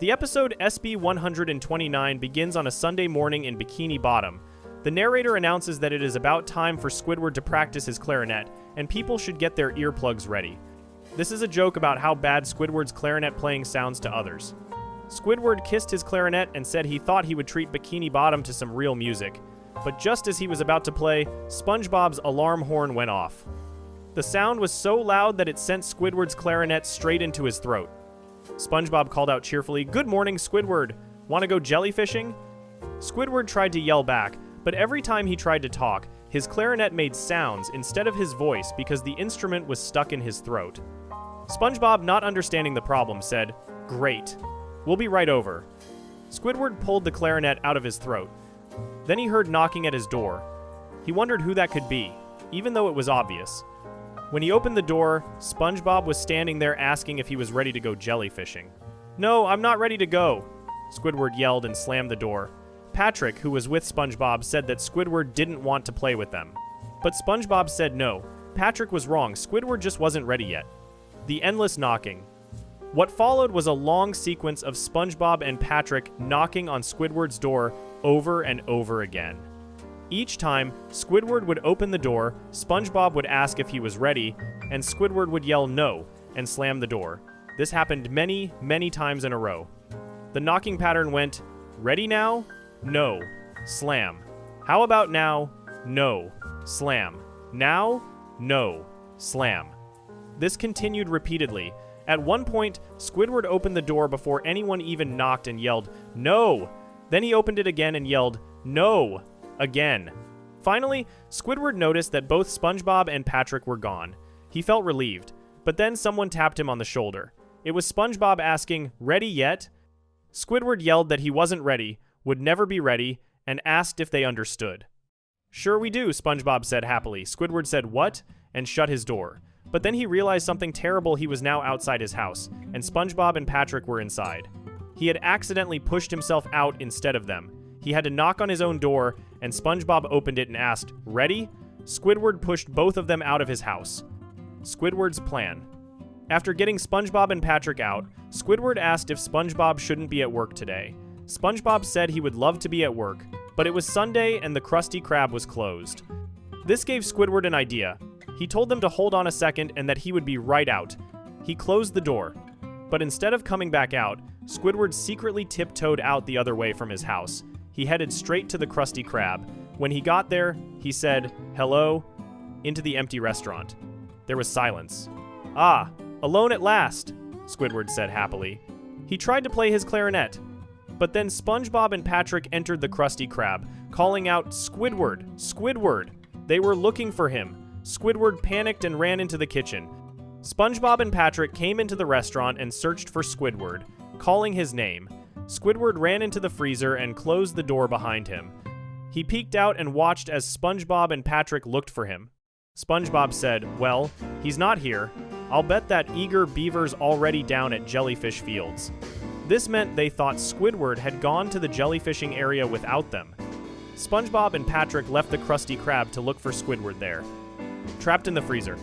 The episode SB-129 begins on a Sunday morning in Bikini Bottom. The narrator announces that it is about time for Squidward to practice his clarinet, and people should get their earplugs ready. This is a joke about how bad Squidward's clarinet playing sounds to others. Squidward kissed his clarinet and said he thought he would treat Bikini Bottom to some real music. But just as he was about to play, SpongeBob's alarm horn went off. The sound was so loud that it sent Squidward's clarinet straight into his throat. SpongeBob called out cheerfully, "Good morning, Squidward. Want to go jellyfishing?" Squidward tried to yell back, but every time he tried to talk, his clarinet made sounds instead of his voice because the instrument was stuck in his throat. SpongeBob, not understanding the problem, said, "Great. We'll be right over." Squidward pulled the clarinet out of his throat. Then he heard knocking at his door. He wondered who that could be, even though it was obvious. When he opened the door, SpongeBob was standing there asking if he was ready to go jellyfishing. "No, I'm not ready to go," Squidward yelled and slammed the door. Patrick, who was with SpongeBob, said that Squidward didn't want to play with them. But SpongeBob said no. Patrick was wrong. Squidward just wasn't ready yet. The endless knocking. What followed was a long sequence of SpongeBob and Patrick knocking on Squidward's door over and over again. Each time, Squidward would open the door, SpongeBob would ask if he was ready, and Squidward would yell no and slam the door. This happened many, many times in a row. The knocking pattern went, "Ready now? No. Slam. How about now? No. Slam. Now? No. Slam." This continued repeatedly. At one point, Squidward opened the door before anyone even knocked and yelled, "No!" Then he opened it again and yelled, "No!" again. Finally, Squidward noticed that both SpongeBob and Patrick were gone. He felt relieved, but then someone tapped him on the shoulder. It was SpongeBob asking, "Ready yet?" Squidward yelled that he wasn't ready, would never be ready, and asked if they understood. "Sure we do," SpongeBob said happily. Squidward said, "What?" and shut his door. But then he realized something terrible. He was now outside his house, and SpongeBob and Patrick were inside. He had accidentally pushed himself out instead of them. He had to knock on his own door, and SpongeBob opened it and asked, "Ready?" Squidward pushed both of them out of his house. Squidward's plan. After getting SpongeBob and Patrick out, Squidward asked if SpongeBob shouldn't be at work today. SpongeBob said he would love to be at work, but it was Sunday and the Krusty Krab was closed. This gave Squidward an idea. He told them to hold on a second and that he would be right out. He closed the door. But instead of coming back out, Squidward secretly tiptoed out the other way from his house. He headed straight to the Krusty Krab. When he got there, he said, "Hello," into the empty restaurant. There was silence. "Ah, alone at last," Squidward said happily. He tried to play his clarinet. But then SpongeBob and Patrick entered the Krusty Krab, calling out, "Squidward! Squidward!" They were looking for him. Squidward panicked and ran into the kitchen. SpongeBob and Patrick came into the restaurant and searched for Squidward, calling his name. Squidward ran into the freezer and closed the door behind him. He peeked out and watched as SpongeBob and Patrick looked for him. SpongeBob said, "Well, he's not here. I'll bet that eager beaver's already down at Jellyfish Fields." This meant they thought Squidward had gone to the jellyfishing area without them. SpongeBob and Patrick left the Krusty Krab to look for Squidward there. Trapped in the freezer.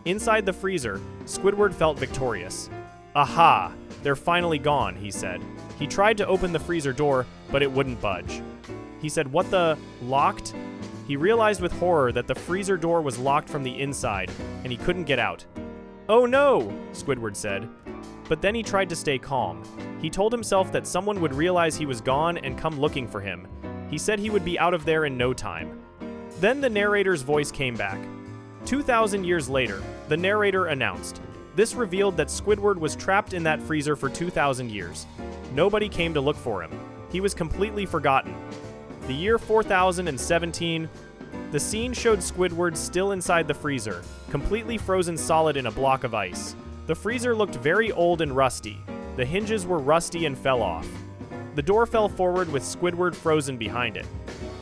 Inside the freezer, Squidward felt victorious. "Aha! They're finally gone," he said. He tried to open the freezer door, but it wouldn't budge. He said, "What the? Locked?" He realized with horror that the freezer door was locked from the inside, and he couldn't get out. "Oh no!" Squidward said. But then he tried to stay calm. He told himself that someone would realize he was gone and come looking for him. He said he would be out of there in no time. Then the narrator's voice came back. 2,000 years later, the narrator announced. This revealed that Squidward was trapped in that freezer for 2,000 years. Nobody came to look for him. He was completely forgotten. The year 4017, the scene showed Squidward still inside the freezer, completely frozen solid in a block of ice. The freezer looked very old and rusty. The hinges were rusty and fell off. The door fell forward with Squidward frozen behind it.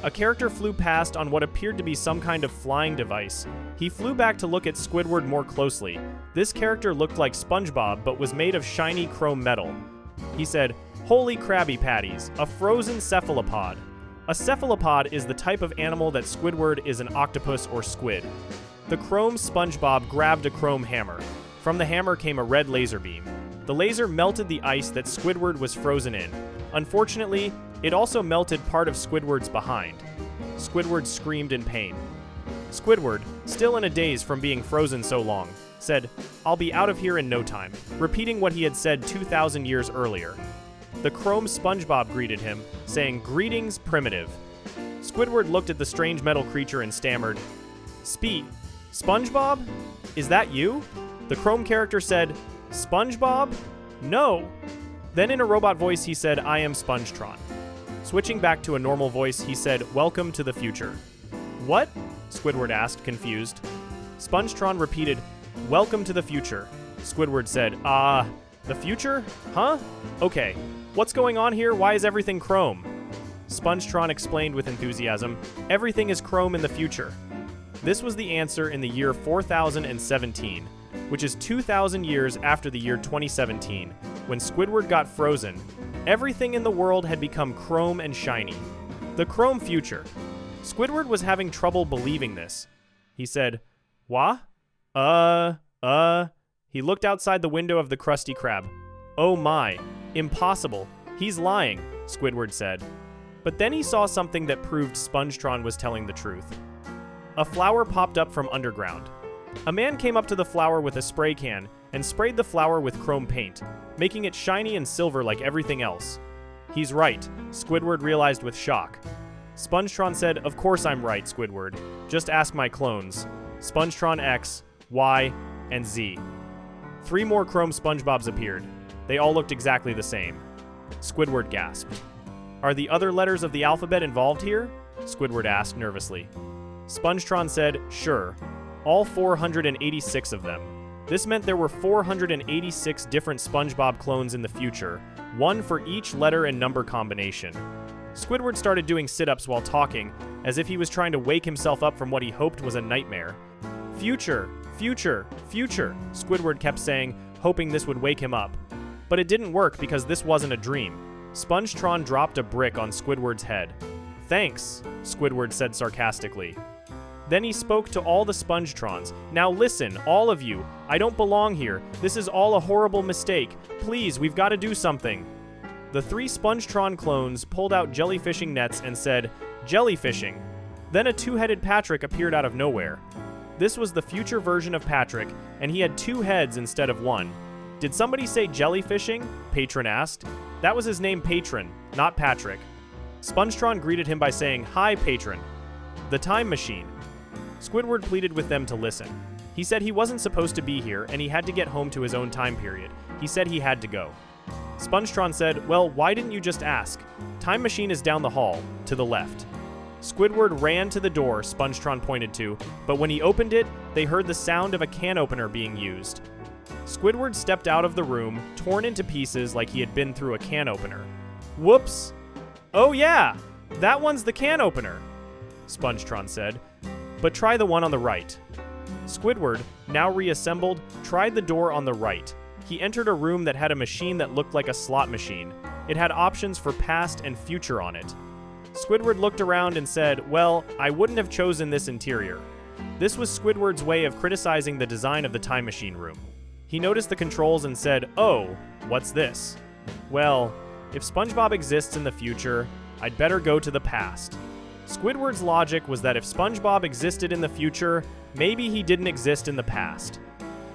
A character flew past on what appeared to be some kind of flying device. He flew back to look at Squidward more closely. This character looked like SpongeBob, but was made of shiny chrome metal. He said, "Holy Krabby Patties, a frozen cephalopod." A cephalopod is the type of animal that Squidward is an octopus or squid. The chrome SpongeBob grabbed a chrome hammer. From the hammer came a red laser beam. The laser melted the ice that Squidward was frozen in. Unfortunately, it also melted part of Squidward's behind. Squidward screamed in pain. Squidward, still in a daze from being frozen so long, said, "I'll be out of here in no time," repeating what he had said 2,000 years earlier. The chrome SpongeBob greeted him, saying, "Greetings, Primitive." Squidward looked at the strange metal creature and stammered, SpongeBob? Is that you? The Chrome character said, SpongeBob? No. Then in a robot voice he said, I am Spongetron. Switching back to a normal voice, he said, welcome to the future. What? Squidward asked, confused. Spongetron repeated, welcome to the future. Squidward said, the future? Huh? Okay. What's going on here? Why is everything chrome? Spongetron explained with enthusiasm, everything is chrome in the future. This was the answer in the year 4017, which is 2,000 years after the year 2017, when Squidward got frozen. Everything in the world had become chrome and shiny. The chrome future. Squidward was having trouble believing this. He said, Wha? He looked outside the window of the Krusty Krab. Oh my, impossible. He's lying, Squidward said. But then he saw something that proved Spongetron was telling the truth. A flower popped up from underground. A man came up to the flower with a spray can and sprayed the flower with chrome paint, making it shiny and silver like everything else. He's right, Squidward realized with shock. Spongetron said, of course I'm right, Squidward. Just ask my clones. Spongetron X, Y, and Z. 3 more chrome SpongeBobs appeared. They all looked exactly the same. Squidward gasped. Are the other letters of the alphabet involved here? Squidward asked nervously. Spongetron said, sure. All 486 of them. This meant there were 486 different SpongeBob clones in the future, one for each letter and number combination. Squidward started doing sit-ups while talking, as if he was trying to wake himself up from what he hoped was a nightmare. Future, future, future, Squidward kept saying, hoping this would wake him up. But it didn't work because this wasn't a dream. Spongetron dropped a brick on Squidward's head. Thanks, Squidward said sarcastically. Then he spoke to all the Spongetrons. Now listen, all of you. I don't belong here. This is all a horrible mistake. Please, we've got to do something. The 3 Spongetron clones pulled out jellyfishing nets and said, jellyfishing. Then a 2-headed Patrick appeared out of nowhere. This was the future version of Patrick, and he had 2 heads instead of 1. Did somebody say jellyfishing? Patron asked. That was his name, Patron, not Patrick. Spongetron greeted him by saying, hi, Patron. The time machine. Squidward pleaded with them to listen. He said he wasn't supposed to be here, and he had to get home to his own time period. He said he had to go. Spongetron said, well, why didn't you just ask? Time machine is down the hall, to the left. Squidward ran to the door Spongetron pointed to, but when he opened it, they heard the sound of a can opener being used. Squidward stepped out of the room, torn into pieces like he had been through a can opener. Whoops! Oh yeah! That one's the can opener, Spongetron said. But try the one on the right. Squidward, now reassembled, tried the door on the right. He entered a room that had a machine that looked like a slot machine. It had options for past and future on it. Squidward looked around and said, well, I wouldn't have chosen this interior. This was Squidward's way of criticizing the design of the time machine room. He noticed the controls and said, oh, what's this? Well, if SpongeBob exists in the future, I'd better go to the past. Squidward's logic was that if SpongeBob existed in the future, maybe he didn't exist in the past.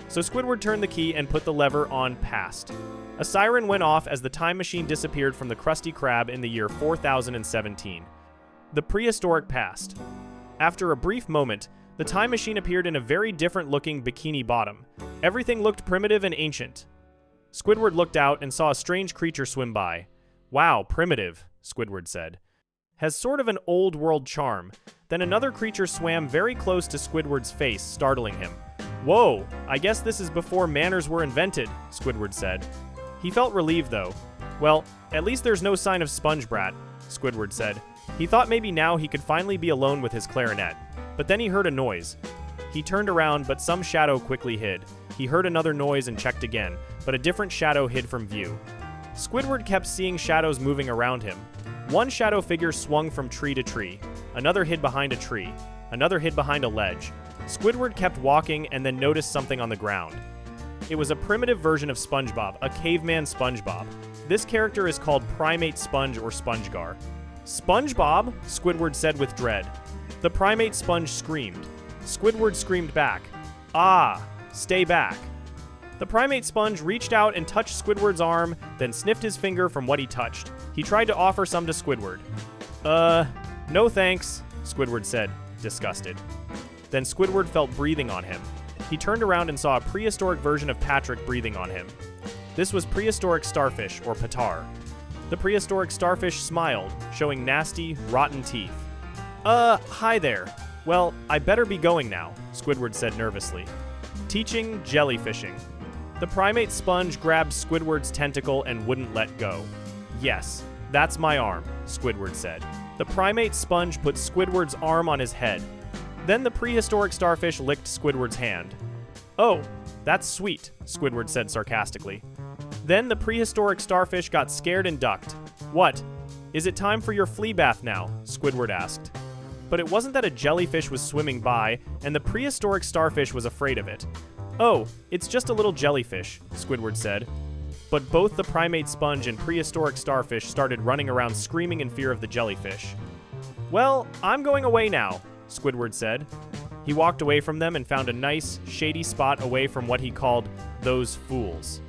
So Squidward turned the key and put the lever on past. A siren went off as the time machine disappeared from the Krusty Krab in the year 4017. The prehistoric past. After a brief moment, the time machine appeared in a very different-looking Bikini Bottom. Everything looked primitive and ancient. Squidward looked out and saw a strange creature swim by. Wow, primitive, Squidward said. Has sort of an old-world charm. Then another creature swam very close to Squidward's face, startling him. Whoa, I guess this is before manners were invented, Squidward said. He felt relieved, though. Well, at least there's no sign of SpongeBrat, Squidward said. He thought maybe now he could finally be alone with his clarinet. But then he heard a noise. He turned around, but some shadow quickly hid. He heard another noise and checked again, but a different shadow hid from view. Squidward kept seeing shadows moving around him. One shadow figure swung from tree to tree. Another hid behind a tree. Another hid behind a ledge. Squidward kept walking and then noticed something on the ground. It was a primitive version of SpongeBob, a caveman SpongeBob. This character is called Primate Sponge or SpongeGar. SpongeBob? Squidward said with dread. The primate sponge screamed. Squidward screamed back. Ah, stay back. The primate sponge reached out and touched Squidward's arm, then sniffed his finger from what he touched. He tried to offer some to Squidward. No thanks, Squidward said, disgusted. Then Squidward felt breathing on him. He turned around and saw a prehistoric version of Patrick breathing on him. This was prehistoric starfish, or patar. The prehistoric starfish smiled, showing nasty, rotten teeth. Hi there. Well, I better be going now, Squidward said nervously. Teaching jellyfishing. The primate sponge grabbed Squidward's tentacle and wouldn't let go. Yes, that's my arm, Squidward said. The primate sponge put Squidward's arm on his head. Then the prehistoric starfish licked Squidward's hand. Oh, that's sweet, Squidward said sarcastically. Then the prehistoric starfish got scared and ducked. What? Is it time for your flea bath now? Squidward asked. But it wasn't that a jellyfish was swimming by, and the prehistoric starfish was afraid of it. Oh, it's just a little jellyfish, Squidward said. But both the primate sponge and prehistoric starfish started running around screaming in fear of the jellyfish. Well, I'm going away now, Squidward said. He walked away from them and found a nice, shady spot away from what he called those fools.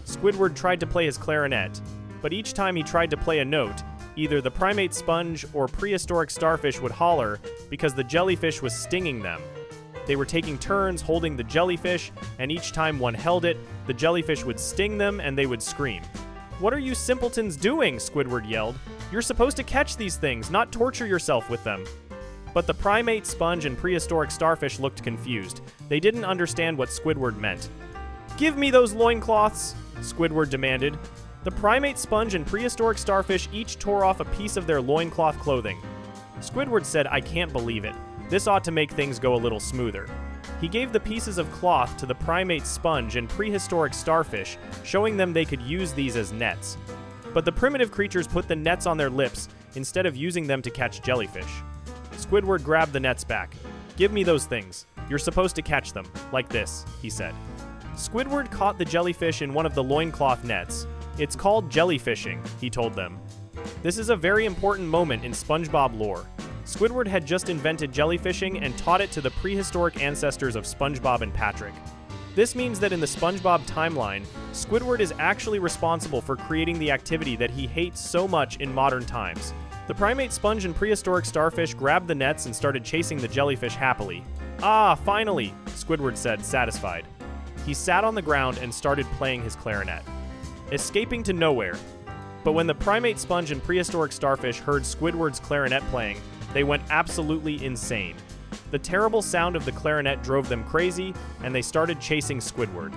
Squidward tried to play his clarinet, but each time he tried to play a note, either the primate sponge or prehistoric starfish would holler because the jellyfish was stinging them. They were taking turns holding the jellyfish, and each time one held it, the jellyfish would sting them and they would scream. What are you simpletons doing? Squidward yelled. You're supposed to catch these things, not torture yourself with them. But the primate sponge and prehistoric starfish looked confused. They didn't understand what Squidward meant. Give me those loincloths, Squidward demanded. The primate sponge and prehistoric starfish each tore off a piece of their loincloth clothing. Squidward said, I can't believe it. This ought to make things go a little smoother. He gave the pieces of cloth to the primate sponge and prehistoric starfish, showing them they could use these as nets. But the primitive creatures put the nets on their lips instead of using them to catch jellyfish. Squidward grabbed the nets back. Give me those things. You're supposed to catch them, like this, he said. Squidward caught the jellyfish in one of the loincloth nets. It's called jellyfishing, he told them. This is a very important moment in SpongeBob lore. Squidward had just invented jellyfishing and taught it to the prehistoric ancestors of SpongeBob and Patrick. This means that in the SpongeBob timeline, Squidward is actually responsible for creating the activity that he hates so much in modern times. The primate sponge and prehistoric starfish grabbed the nets and started chasing the jellyfish happily. Ah, finally, Squidward said, satisfied. He sat on the ground and started playing his clarinet, escaping to nowhere. But when the primate sponge and prehistoric starfish heard Squidward's clarinet playing, they went absolutely insane. The terrible sound of the clarinet drove them crazy, and they started chasing Squidward.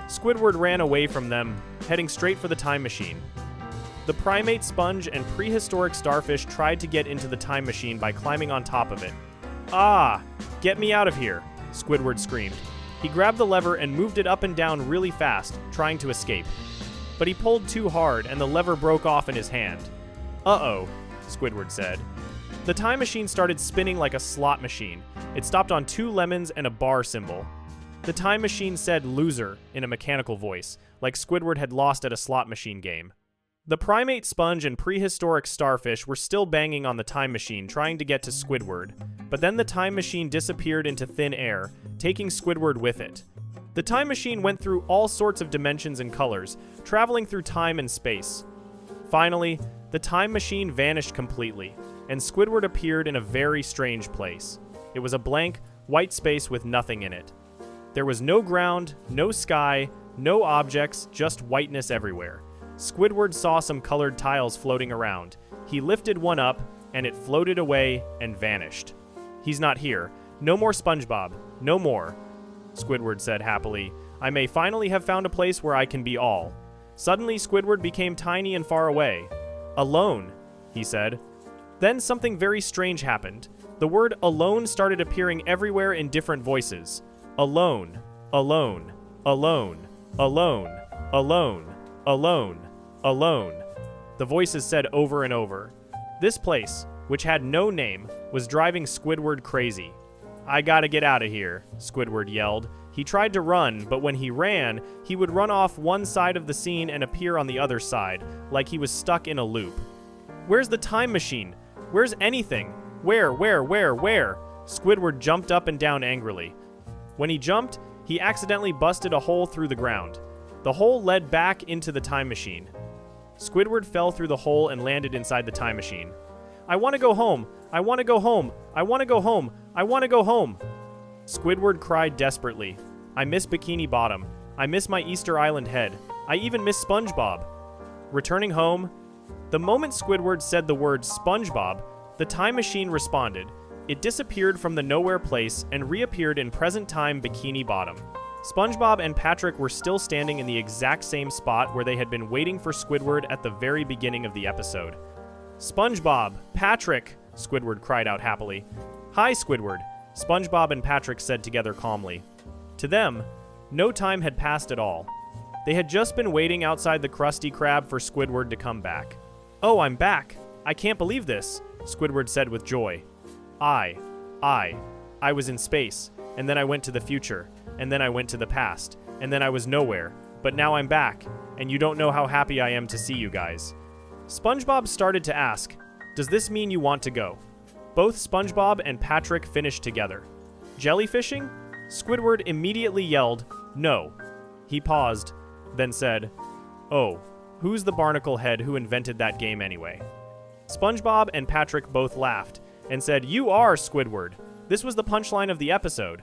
Squidward ran away from them, heading straight for the time machine. The primate sponge and prehistoric starfish tried to get into the time machine by climbing on top of it. Ah! Get me out of here! Squidward screamed. He grabbed the lever and moved it up and down really fast, trying to escape. But he pulled too hard, and the lever broke off in his hand. Uh-oh, Squidward said. The time machine started spinning like a slot machine. It stopped on 2 lemons and a bar symbol. The time machine said loser in a mechanical voice, like Squidward had lost at a slot machine game. The primate sponge and prehistoric starfish were still banging on the time machine, trying to get to Squidward. But then the time machine disappeared into thin air, taking Squidward with it. The time machine went through all sorts of dimensions and colors, traveling through time and space. Finally, the time machine vanished completely, and Squidward appeared in a very strange place. It was a blank, white space with nothing in it. There was no ground, no sky, no objects, just whiteness everywhere. Squidward saw some colored tiles floating around. He lifted one up, and it floated away and vanished. He's not here. No more SpongeBob. No more, Squidward said happily. I may finally have found a place where I can be all. Suddenly, Squidward became tiny and far away. Alone, he said. Then something very strange happened. The word alone started appearing everywhere in different voices. Alone, alone, alone, alone, alone, alone, alone. The voices said over and over. This place, which had no name, was driving Squidward crazy. I gotta get out of here, Squidward yelled. He tried to run, but when he ran, he would run off one side of the scene and appear on the other side, like he was stuck in a loop. Where's the time machine? Where's anything? Where? Squidward jumped up and down angrily. When he jumped, he accidentally busted a hole through the ground. The hole led back into the time machine. Squidward fell through the hole and landed inside the time machine. I want to go home. I want to go home. I want to go home. I want to go home. Squidward cried desperately. I miss Bikini Bottom. I miss my Easter Island head. I even miss SpongeBob. Returning home, the moment Squidward said the word SpongeBob, the time machine responded. It disappeared from the nowhere place and reappeared in present-time Bikini Bottom. SpongeBob and Patrick were still standing in the exact same spot where they had been waiting for Squidward at the very beginning of the episode. SpongeBob! Patrick! Squidward cried out happily. Hi, Squidward, SpongeBob and Patrick said together calmly. To them, no time had passed at all. They had just been waiting outside the Krusty Krab for Squidward to come back. Oh, I'm back! I can't believe this, Squidward said with joy. I was in space, and then I went to the future, and then I went to the past, and then I was nowhere, but now I'm back, and you don't know how happy I am to see you guys. SpongeBob started to ask, does this mean you want to go? Both SpongeBob and Patrick finished together. Jellyfishing? Squidward immediately yelled, no. He paused, then said, oh, who's the barnacle head who invented that game anyway? SpongeBob and Patrick both laughed and said, you are Squidward. This was the punchline of the episode.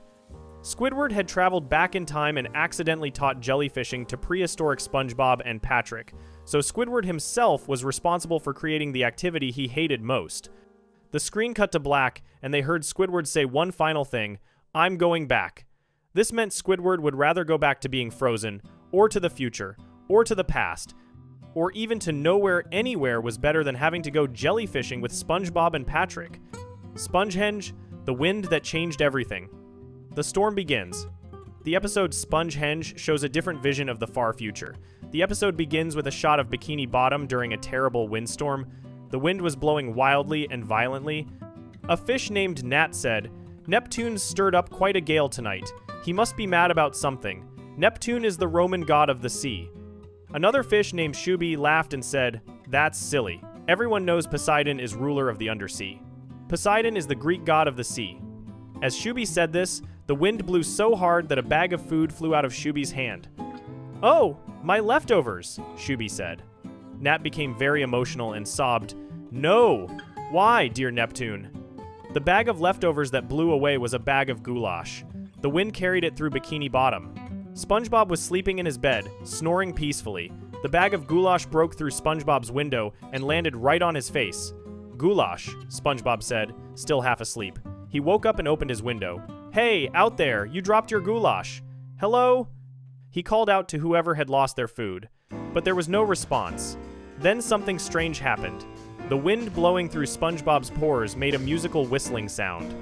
Squidward had traveled back in time and accidentally taught jellyfishing to prehistoric SpongeBob and Patrick, so Squidward himself was responsible for creating the activity he hated most. The screen cut to black, and they heard Squidward say one final thing, I'm going back. This meant Squidward would rather go back to being frozen, or to the future, or to the past, or even to nowhere anywhere was better than having to go jellyfishing with SpongeBob and Patrick. Spongehenge, the wind that changed everything. The storm begins. The episode Spongehenge shows a different vision of the far future. The episode begins with a shot of Bikini Bottom during a terrible windstorm. The wind was blowing wildly and violently. A fish named Nat said, Neptune stirred up quite a gale tonight. He must be mad about something. Neptune is the Roman god of the sea. Another fish named Shuby laughed and said, that's silly. Everyone knows Poseidon is ruler of the undersea. Poseidon is the Greek god of the sea. As Shuby said this, the wind blew so hard that a bag of food flew out of Shuby's hand. Oh, my leftovers, Shuby said. Nat became very emotional and sobbed, no! Why, dear Neptune? The bag of leftovers that blew away was a bag of goulash. The wind carried it through Bikini Bottom. SpongeBob was sleeping in his bed, snoring peacefully. The bag of goulash broke through SpongeBob's window and landed right on his face. Goulash, SpongeBob said, still half asleep. He woke up and opened his window. Hey, out there, you dropped your goulash. Hello? He called out to whoever had lost their food, but there was no response. Then something strange happened. The wind blowing through SpongeBob's pores made a musical whistling sound.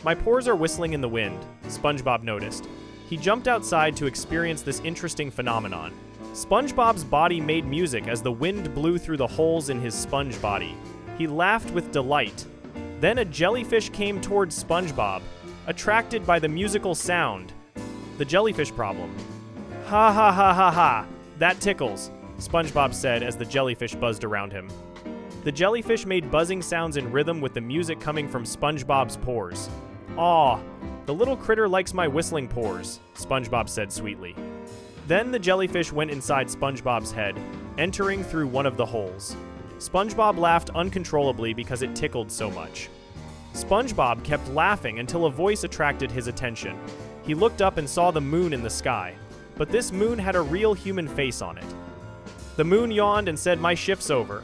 My pores are whistling in the wind, SpongeBob noticed. He jumped outside to experience this interesting phenomenon. SpongeBob's body made music as the wind blew through the holes in his sponge body. He laughed with delight. Then a jellyfish came towards SpongeBob, attracted by the musical sound. The jellyfish problem. Ha ha ha ha ha, that tickles, SpongeBob said as the jellyfish buzzed around him. The jellyfish made buzzing sounds in rhythm with the music coming from SpongeBob's pores. Aw, the little critter likes my whistling pores, SpongeBob said sweetly. Then the jellyfish went inside SpongeBob's head, entering through one of the holes. SpongeBob laughed uncontrollably because it tickled so much. SpongeBob kept laughing until a voice attracted his attention. He looked up and saw the moon in the sky, but this moon had a real human face on it. The moon yawned and said, my shift's over.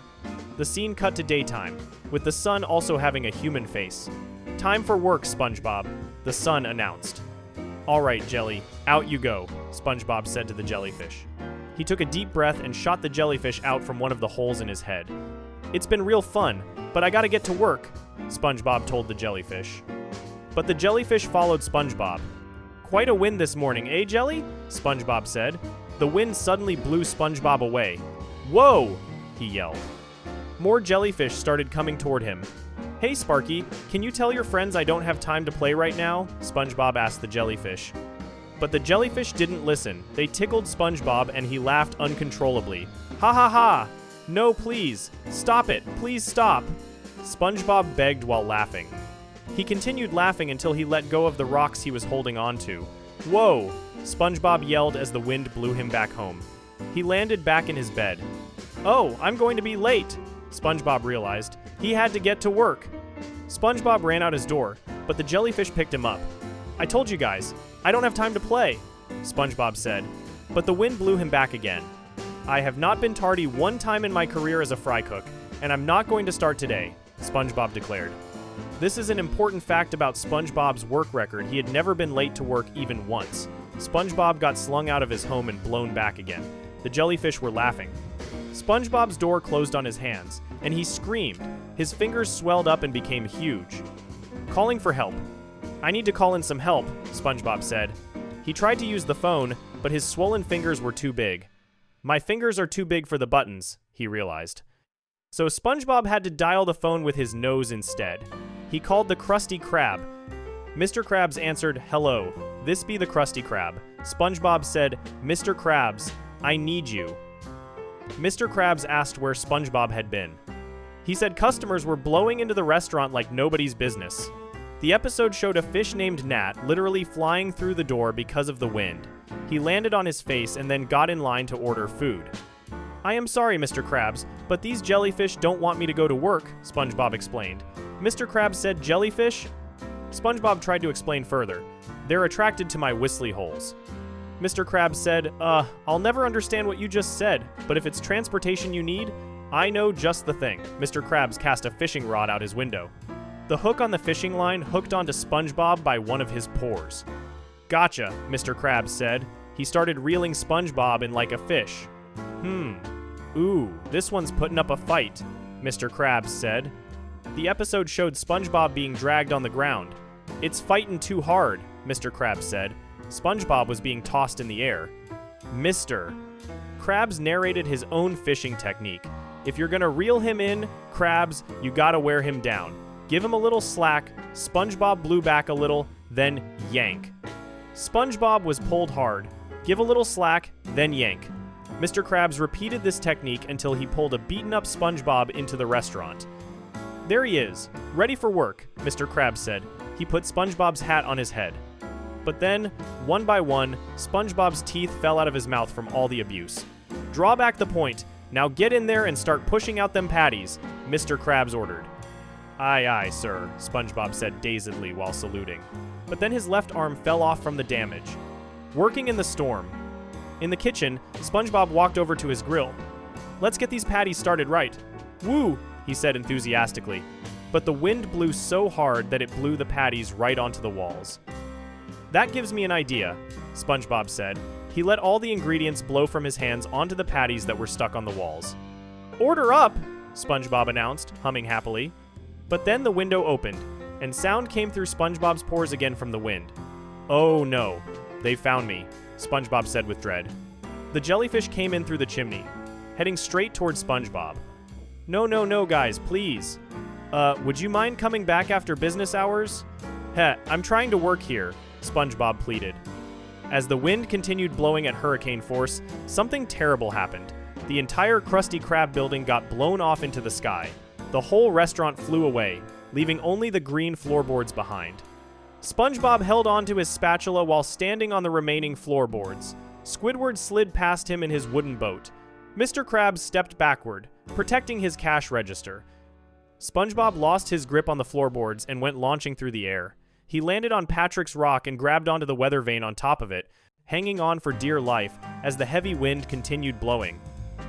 The scene cut to daytime, with the sun also having a human face. Time for work, SpongeBob, the sun announced. All right, Jelly, out you go, SpongeBob said to the jellyfish. He took a deep breath and shot the jellyfish out from one of the holes in his head. It's been real fun, but I gotta get to work, SpongeBob told the jellyfish. But the jellyfish followed SpongeBob. Quite a wind this morning, eh, Jelly? SpongeBob said. The wind suddenly blew SpongeBob away. Whoa! He yelled. More jellyfish started coming toward him. Hey, Sparky, can you tell your friends I don't have time to play right now? SpongeBob asked the jellyfish. But the jellyfish didn't listen. They tickled SpongeBob and he laughed uncontrollably. Ha ha ha! No, please! Stop it! Please stop! SpongeBob begged while laughing. He continued laughing until he let go of the rocks he was holding onto. Whoa! SpongeBob yelled as the wind blew him back home. He landed back in his bed. Oh, I'm going to be late! SpongeBob realized. He had to get to work. SpongeBob ran out his door, but the jellyfish picked him up. I told you guys, I don't have time to play, SpongeBob said, but the wind blew him back again. I have not been tardy one time in my career as a fry cook, and I'm not going to start today, SpongeBob declared. This is an important fact about SpongeBob's work record. He had never been late to work even once. SpongeBob got slung out of his home and blown back again. The jellyfish were laughing. SpongeBob's door closed on his hands, and he screamed. His fingers swelled up and became huge. Calling for help. I need to call in some help, SpongeBob said. He tried to use the phone, but his swollen fingers were too big. My fingers are too big for the buttons, he realized. So SpongeBob had to dial the phone with his nose instead. He called the Krusty Krab. Mr. Krabs answered, "Hello, this be the Krusty Krab." SpongeBob said, "Mr. Krabs, I need you." Mr. Krabs asked where SpongeBob had been. He said customers were blowing into the restaurant like nobody's business. The episode showed a fish named Nat literally flying through the door because of the wind. He landed on his face and then got in line to order food. "I am sorry, Mr. Krabs, but these jellyfish don't want me to go to work," SpongeBob explained. Mr. Krabs said, "Jellyfish?" SpongeBob tried to explain further. "They're attracted to my whistly holes." Mr. Krabs said, I'll never understand what you just said, but if it's transportation you need, I know just the thing." Mr. Krabs cast a fishing rod out his window. The hook on the fishing line hooked onto SpongeBob by one of his pores. "Gotcha," Mr. Krabs said. He started reeling SpongeBob in like a fish. Ooh, this one's putting up a fight," Mr. Krabs said. The episode showed SpongeBob being dragged on the ground. "It's fighting too hard," Mr. Krabs said. SpongeBob was being tossed in the air. Mr. Krabs narrated his own fishing technique. "If you're gonna reel him in, Krabs, you gotta wear him down. Give him a little slack." SpongeBob blew back a little, then yank. SpongeBob was pulled hard. Give a little slack, then yank. Mr. Krabs repeated this technique until he pulled a beaten-up SpongeBob into the restaurant. "There he is, ready for work," Mr. Krabs said. He put SpongeBob's hat on his head. But then, one by one, SpongeBob's teeth fell out of his mouth from all the abuse. "Draw back the point. Now get in there and start pushing out them patties," Mr. Krabs ordered. "Aye, aye, sir," SpongeBob said dazedly while saluting. But then his left arm fell off from the damage. Working in the storm. In the kitchen, SpongeBob walked over to his grill. "Let's get these patties started right." "Woo!" he said enthusiastically. But the wind blew so hard that it blew the patties right onto the walls. "That gives me an idea," SpongeBob said. He let all the ingredients blow from his hands onto the patties that were stuck on the walls. "Order up!" SpongeBob announced, humming happily. But then the window opened, and sound came through SpongeBob's pores again from the wind. "Oh no, they found me," SpongeBob said with dread. The jellyfish came in through the chimney, heading straight towards SpongeBob. No, guys, please. Would you mind coming back after business hours?" I'm trying to work here," SpongeBob pleaded. As the wind continued blowing at hurricane force, something terrible happened. The entire Krusty Krab building got blown off into the sky. The whole restaurant flew away, leaving only the green floorboards behind. SpongeBob held onto his spatula while standing on the remaining floorboards. Squidward slid past him in his wooden boat. Mr. Krabs stepped backward, protecting his cash register. SpongeBob lost his grip on the floorboards and went launching through the air. He landed on Patrick's rock and grabbed onto the weather vane on top of it, hanging on for dear life as the heavy wind continued blowing.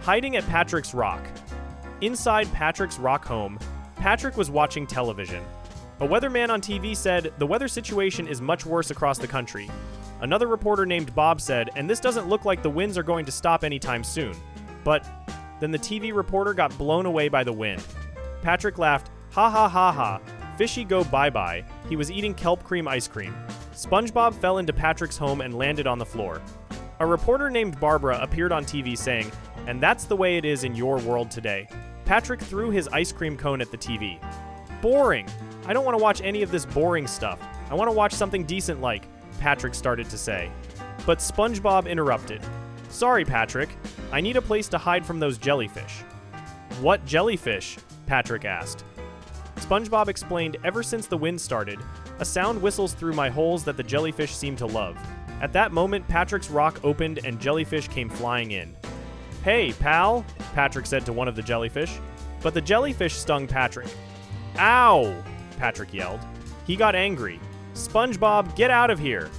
Hiding at Patrick's rock. Inside Patrick's rock home, Patrick was watching television. A weatherman on TV said, "The weather situation is much worse across the country." Another reporter named Bob said, "And this doesn't look like the winds are going to stop anytime soon." But then the TV reporter got blown away by the wind. Patrick laughed, "Ha ha ha ha, fishy go bye-bye." He was eating kelp cream ice cream. SpongeBob fell into Patrick's home and landed on the floor. A reporter named Barbara appeared on TV saying, "And that's the way it is in your world today." Patrick threw his ice cream cone at the TV. "Boring. I don't want to watch any of this boring stuff. I want to watch something decent like," Patrick started to say. But SpongeBob interrupted. "Sorry, Patrick. I need a place to hide from those jellyfish." "What jellyfish?" Patrick asked. SpongeBob explained, "Ever since the wind started, a sound whistles through my holes that the jellyfish seem to love." At that moment, Patrick's rock opened and jellyfish came flying in. "Hey, pal," Patrick said to one of the jellyfish. But the jellyfish stung Patrick. "Ow!" Patrick yelled. He got angry. SpongeBob, get out of here,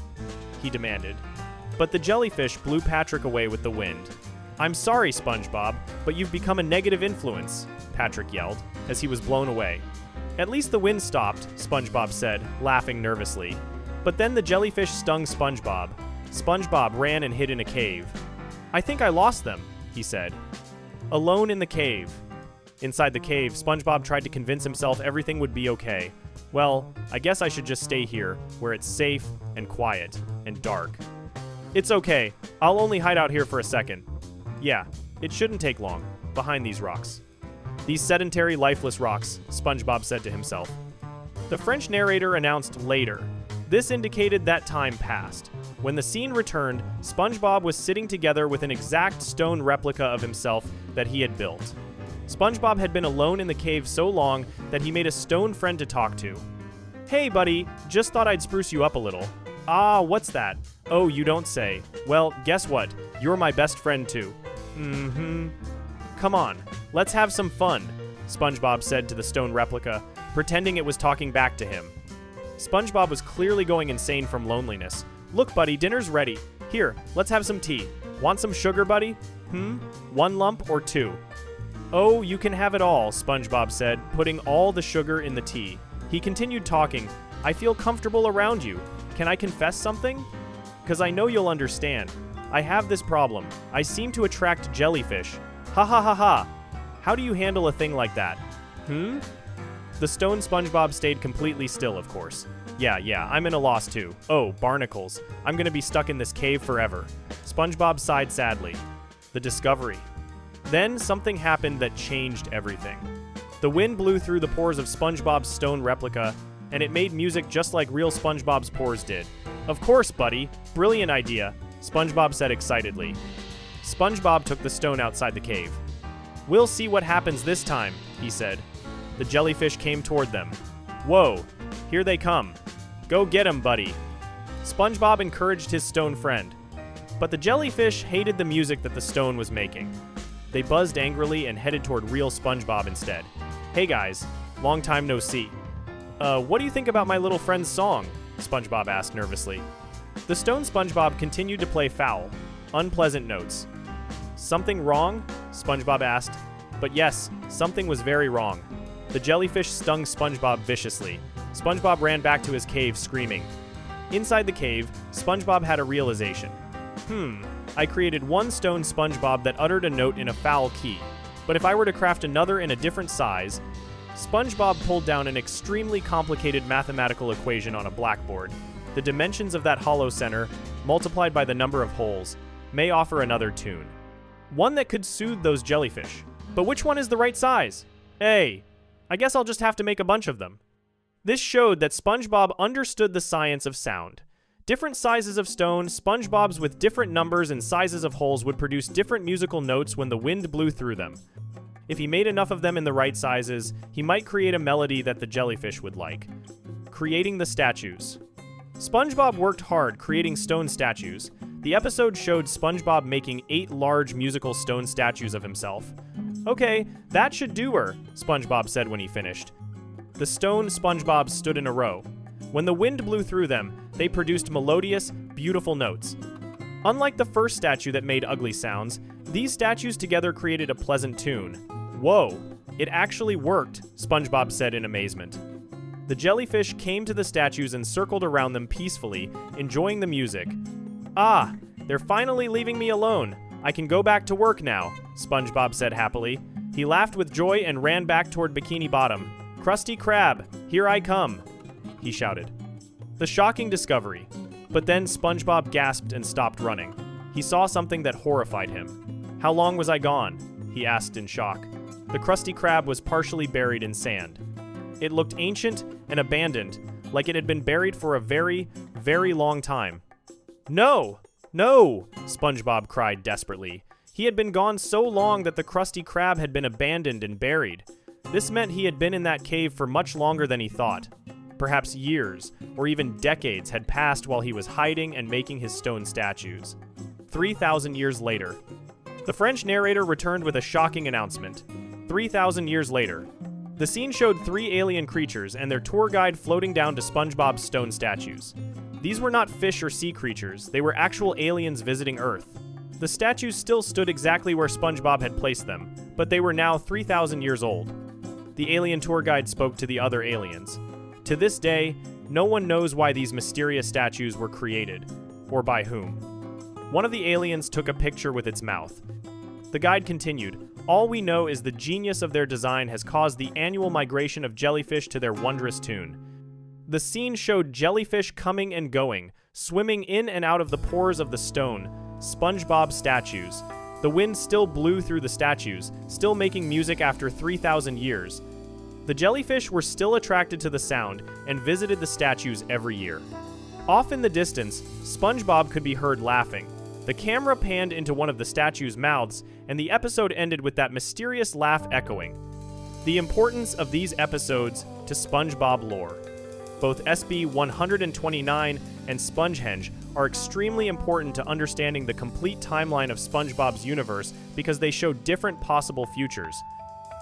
he demanded. But the jellyfish blew Patrick away with the wind. I'm sorry, SpongeBob, but you've become a negative influence, Patrick yelled, as he was blown away. At least the wind stopped, SpongeBob said, laughing nervously. But then the jellyfish stung SpongeBob. SpongeBob ran and hid in a cave. I think I lost them, he said. Alone in the cave. Inside the cave, SpongeBob tried to convince himself everything would be okay. Well, I guess I should just stay here, where it's safe and quiet and dark. It's okay. I'll only hide out here for a second. Yeah, it shouldn't take long, behind these rocks. These sedentary, lifeless rocks, SpongeBob said to himself. The French narrator announced later. This indicated that time passed. When the scene returned, SpongeBob was sitting together with an exact stone replica of himself that he had built. SpongeBob had been alone in the cave so long that he made a stone friend to talk to. Hey, buddy, just thought I'd spruce you up a little. Ah, what's that? Oh, you don't say. Well, guess what? You're my best friend, too. Come on, let's have some fun, SpongeBob said to the stone replica, pretending it was talking back to him. SpongeBob was clearly going insane from loneliness. Look, buddy, dinner's ready. Here, let's have some tea. Want some sugar, buddy? 1 lump or 2? Oh, you can have it all, SpongeBob said, putting all the sugar in the tea. He continued talking. I feel comfortable around you. Can I confess something? 'Cause I know you'll understand. I have this problem. I seem to attract jellyfish. Ha ha ha ha. How do you handle a thing like that? The stone SpongeBob stayed completely still, of course. Yeah, I'm in a loss too. Oh, barnacles. I'm gonna be stuck in this cave forever. SpongeBob sighed sadly. The discovery. Then something happened that changed everything. The wind blew through the pores of SpongeBob's stone replica, and it made music just like real SpongeBob's pores did. Of course, buddy. Brilliant idea, SpongeBob said excitedly. SpongeBob took the stone outside the cave. We'll see what happens this time, he said. The jellyfish came toward them. Whoa, here they come. Go get 'em, buddy. SpongeBob encouraged his stone friend. But the jellyfish hated the music that the stone was making. They buzzed angrily and headed toward real SpongeBob instead. Hey guys, long time no see. What do you think about my little friend's song? SpongeBob asked nervously. The stone SpongeBob continued to play foul, unpleasant notes. Something wrong? SpongeBob asked. But yes, something was very wrong. The jellyfish stung SpongeBob viciously. SpongeBob ran back to his cave screaming. Inside the cave, SpongeBob had a realization. I created one stone SpongeBob that uttered a note in a foul key. But if I were to craft another in a different size, SpongeBob pulled down an extremely complicated mathematical equation on a blackboard. The dimensions of that hollow center, multiplied by the number of holes, may offer another tune. One that could soothe those jellyfish. But which one is the right size? Hey, I guess I'll just have to make a bunch of them. This showed that SpongeBob understood the science of sound. Different sizes of stone, SpongeBobs with different numbers and sizes of holes would produce different musical notes when the wind blew through them. If he made enough of them in the right sizes, he might create a melody that the jellyfish would like. Creating the statues. SpongeBob worked hard creating stone statues. The episode showed SpongeBob making 8 large musical stone statues of himself. Okay, that should do her, SpongeBob said when he finished. The stone SpongeBob stood in a row. When the wind blew through them, they produced melodious, beautiful notes. Unlike the first statue that made ugly sounds, these statues together created a pleasant tune. Whoa, it actually worked, SpongeBob said in amazement. The jellyfish came to the statues and circled around them peacefully, enjoying the music. Ah, they're finally leaving me alone. I can go back to work now, SpongeBob said happily. He laughed with joy and ran back toward Bikini Bottom. Krusty Krab, here I come, he shouted. The shocking discovery. But then SpongeBob gasped and stopped running. He saw something that horrified him. How long was I gone? He asked in shock. The Krusty Krab was partially buried in sand. It looked ancient and abandoned, like it had been buried for a very, very long time. No! No! SpongeBob cried desperately. He had been gone so long that the Krusty Krab had been abandoned and buried. This meant he had been in that cave for much longer than he thought. Perhaps years, or even decades, had passed while he was hiding and making his stone statues. 3,000 years later. The French narrator returned with a shocking announcement. 3,000 years later. The scene showed 3 alien creatures and their tour guide floating down to SpongeBob's stone statues. These were not fish or sea creatures, they were actual aliens visiting Earth. The statues still stood exactly where SpongeBob had placed them, but they were now 3,000 years old. The alien tour guide spoke to the other aliens. To this day, no one knows why these mysterious statues were created, or by whom. One of the aliens took a picture with its mouth. The guide continued, "All we know is the genius of their design has caused the annual migration of jellyfish to their wondrous tune." The scene showed jellyfish coming and going, swimming in and out of the pores of the stone, SpongeBob statues. The wind still blew through the statues, still making music after 3,000 years. The jellyfish were still attracted to the sound and visited the statues every year. Off in the distance, SpongeBob could be heard laughing. The camera panned into one of the statues' mouths, and the episode ended with that mysterious laugh echoing. The importance of these episodes to SpongeBob lore. Both SB-129 and SpongeHenge are extremely important to understanding the complete timeline of SpongeBob's universe because they show different possible futures.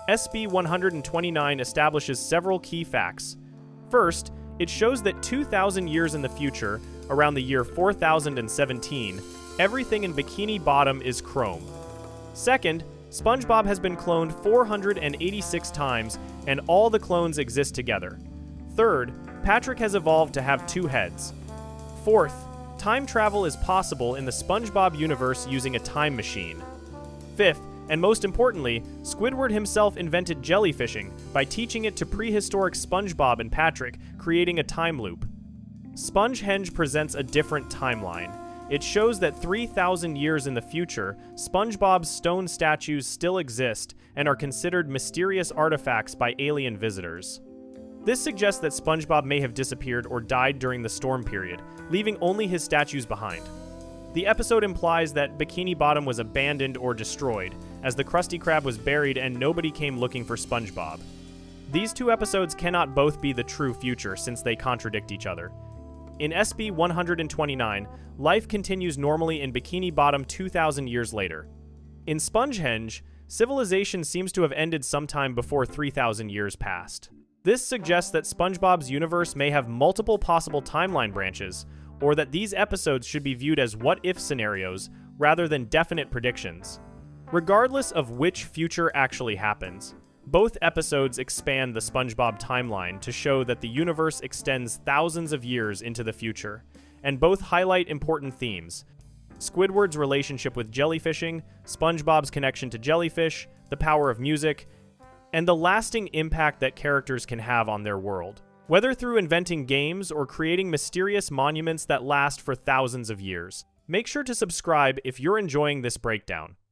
SB-129 establishes several key facts. First, it shows that 2,000 years in the future, around the year 4017, everything in Bikini Bottom is chrome. Second, SpongeBob has been cloned 486 times, and all the clones exist together. Third, Patrick has evolved to have 2 heads. Fourth, time travel is possible in the SpongeBob universe using a time machine. Fifth, and most importantly, Squidward himself invented jellyfishing by teaching it to prehistoric SpongeBob and Patrick, creating a time loop. SpongeHenge presents a different timeline. It shows that 3,000 years in the future, SpongeBob's stone statues still exist and are considered mysterious artifacts by alien visitors. This suggests that SpongeBob may have disappeared or died during the storm period, leaving only his statues behind. The episode implies that Bikini Bottom was abandoned or destroyed, as the Krusty Krab was buried and nobody came looking for SpongeBob. These 2 episodes cannot both be the true future since they contradict each other. In SB-129, life continues normally in Bikini Bottom 2,000 years later. In SpongeHenge, civilization seems to have ended sometime before 3,000 years passed. This suggests that SpongeBob's universe may have multiple possible timeline branches, or that these episodes should be viewed as what-if scenarios rather than definite predictions. Regardless of which future actually happens, both episodes expand the SpongeBob timeline to show that the universe extends thousands of years into the future, and both highlight important themes: Squidward's relationship with jellyfishing, SpongeBob's connection to jellyfish, the power of music, and the lasting impact that characters can have on their world, whether through inventing games or creating mysterious monuments that last for thousands of years. Make sure to subscribe if you're enjoying this breakdown.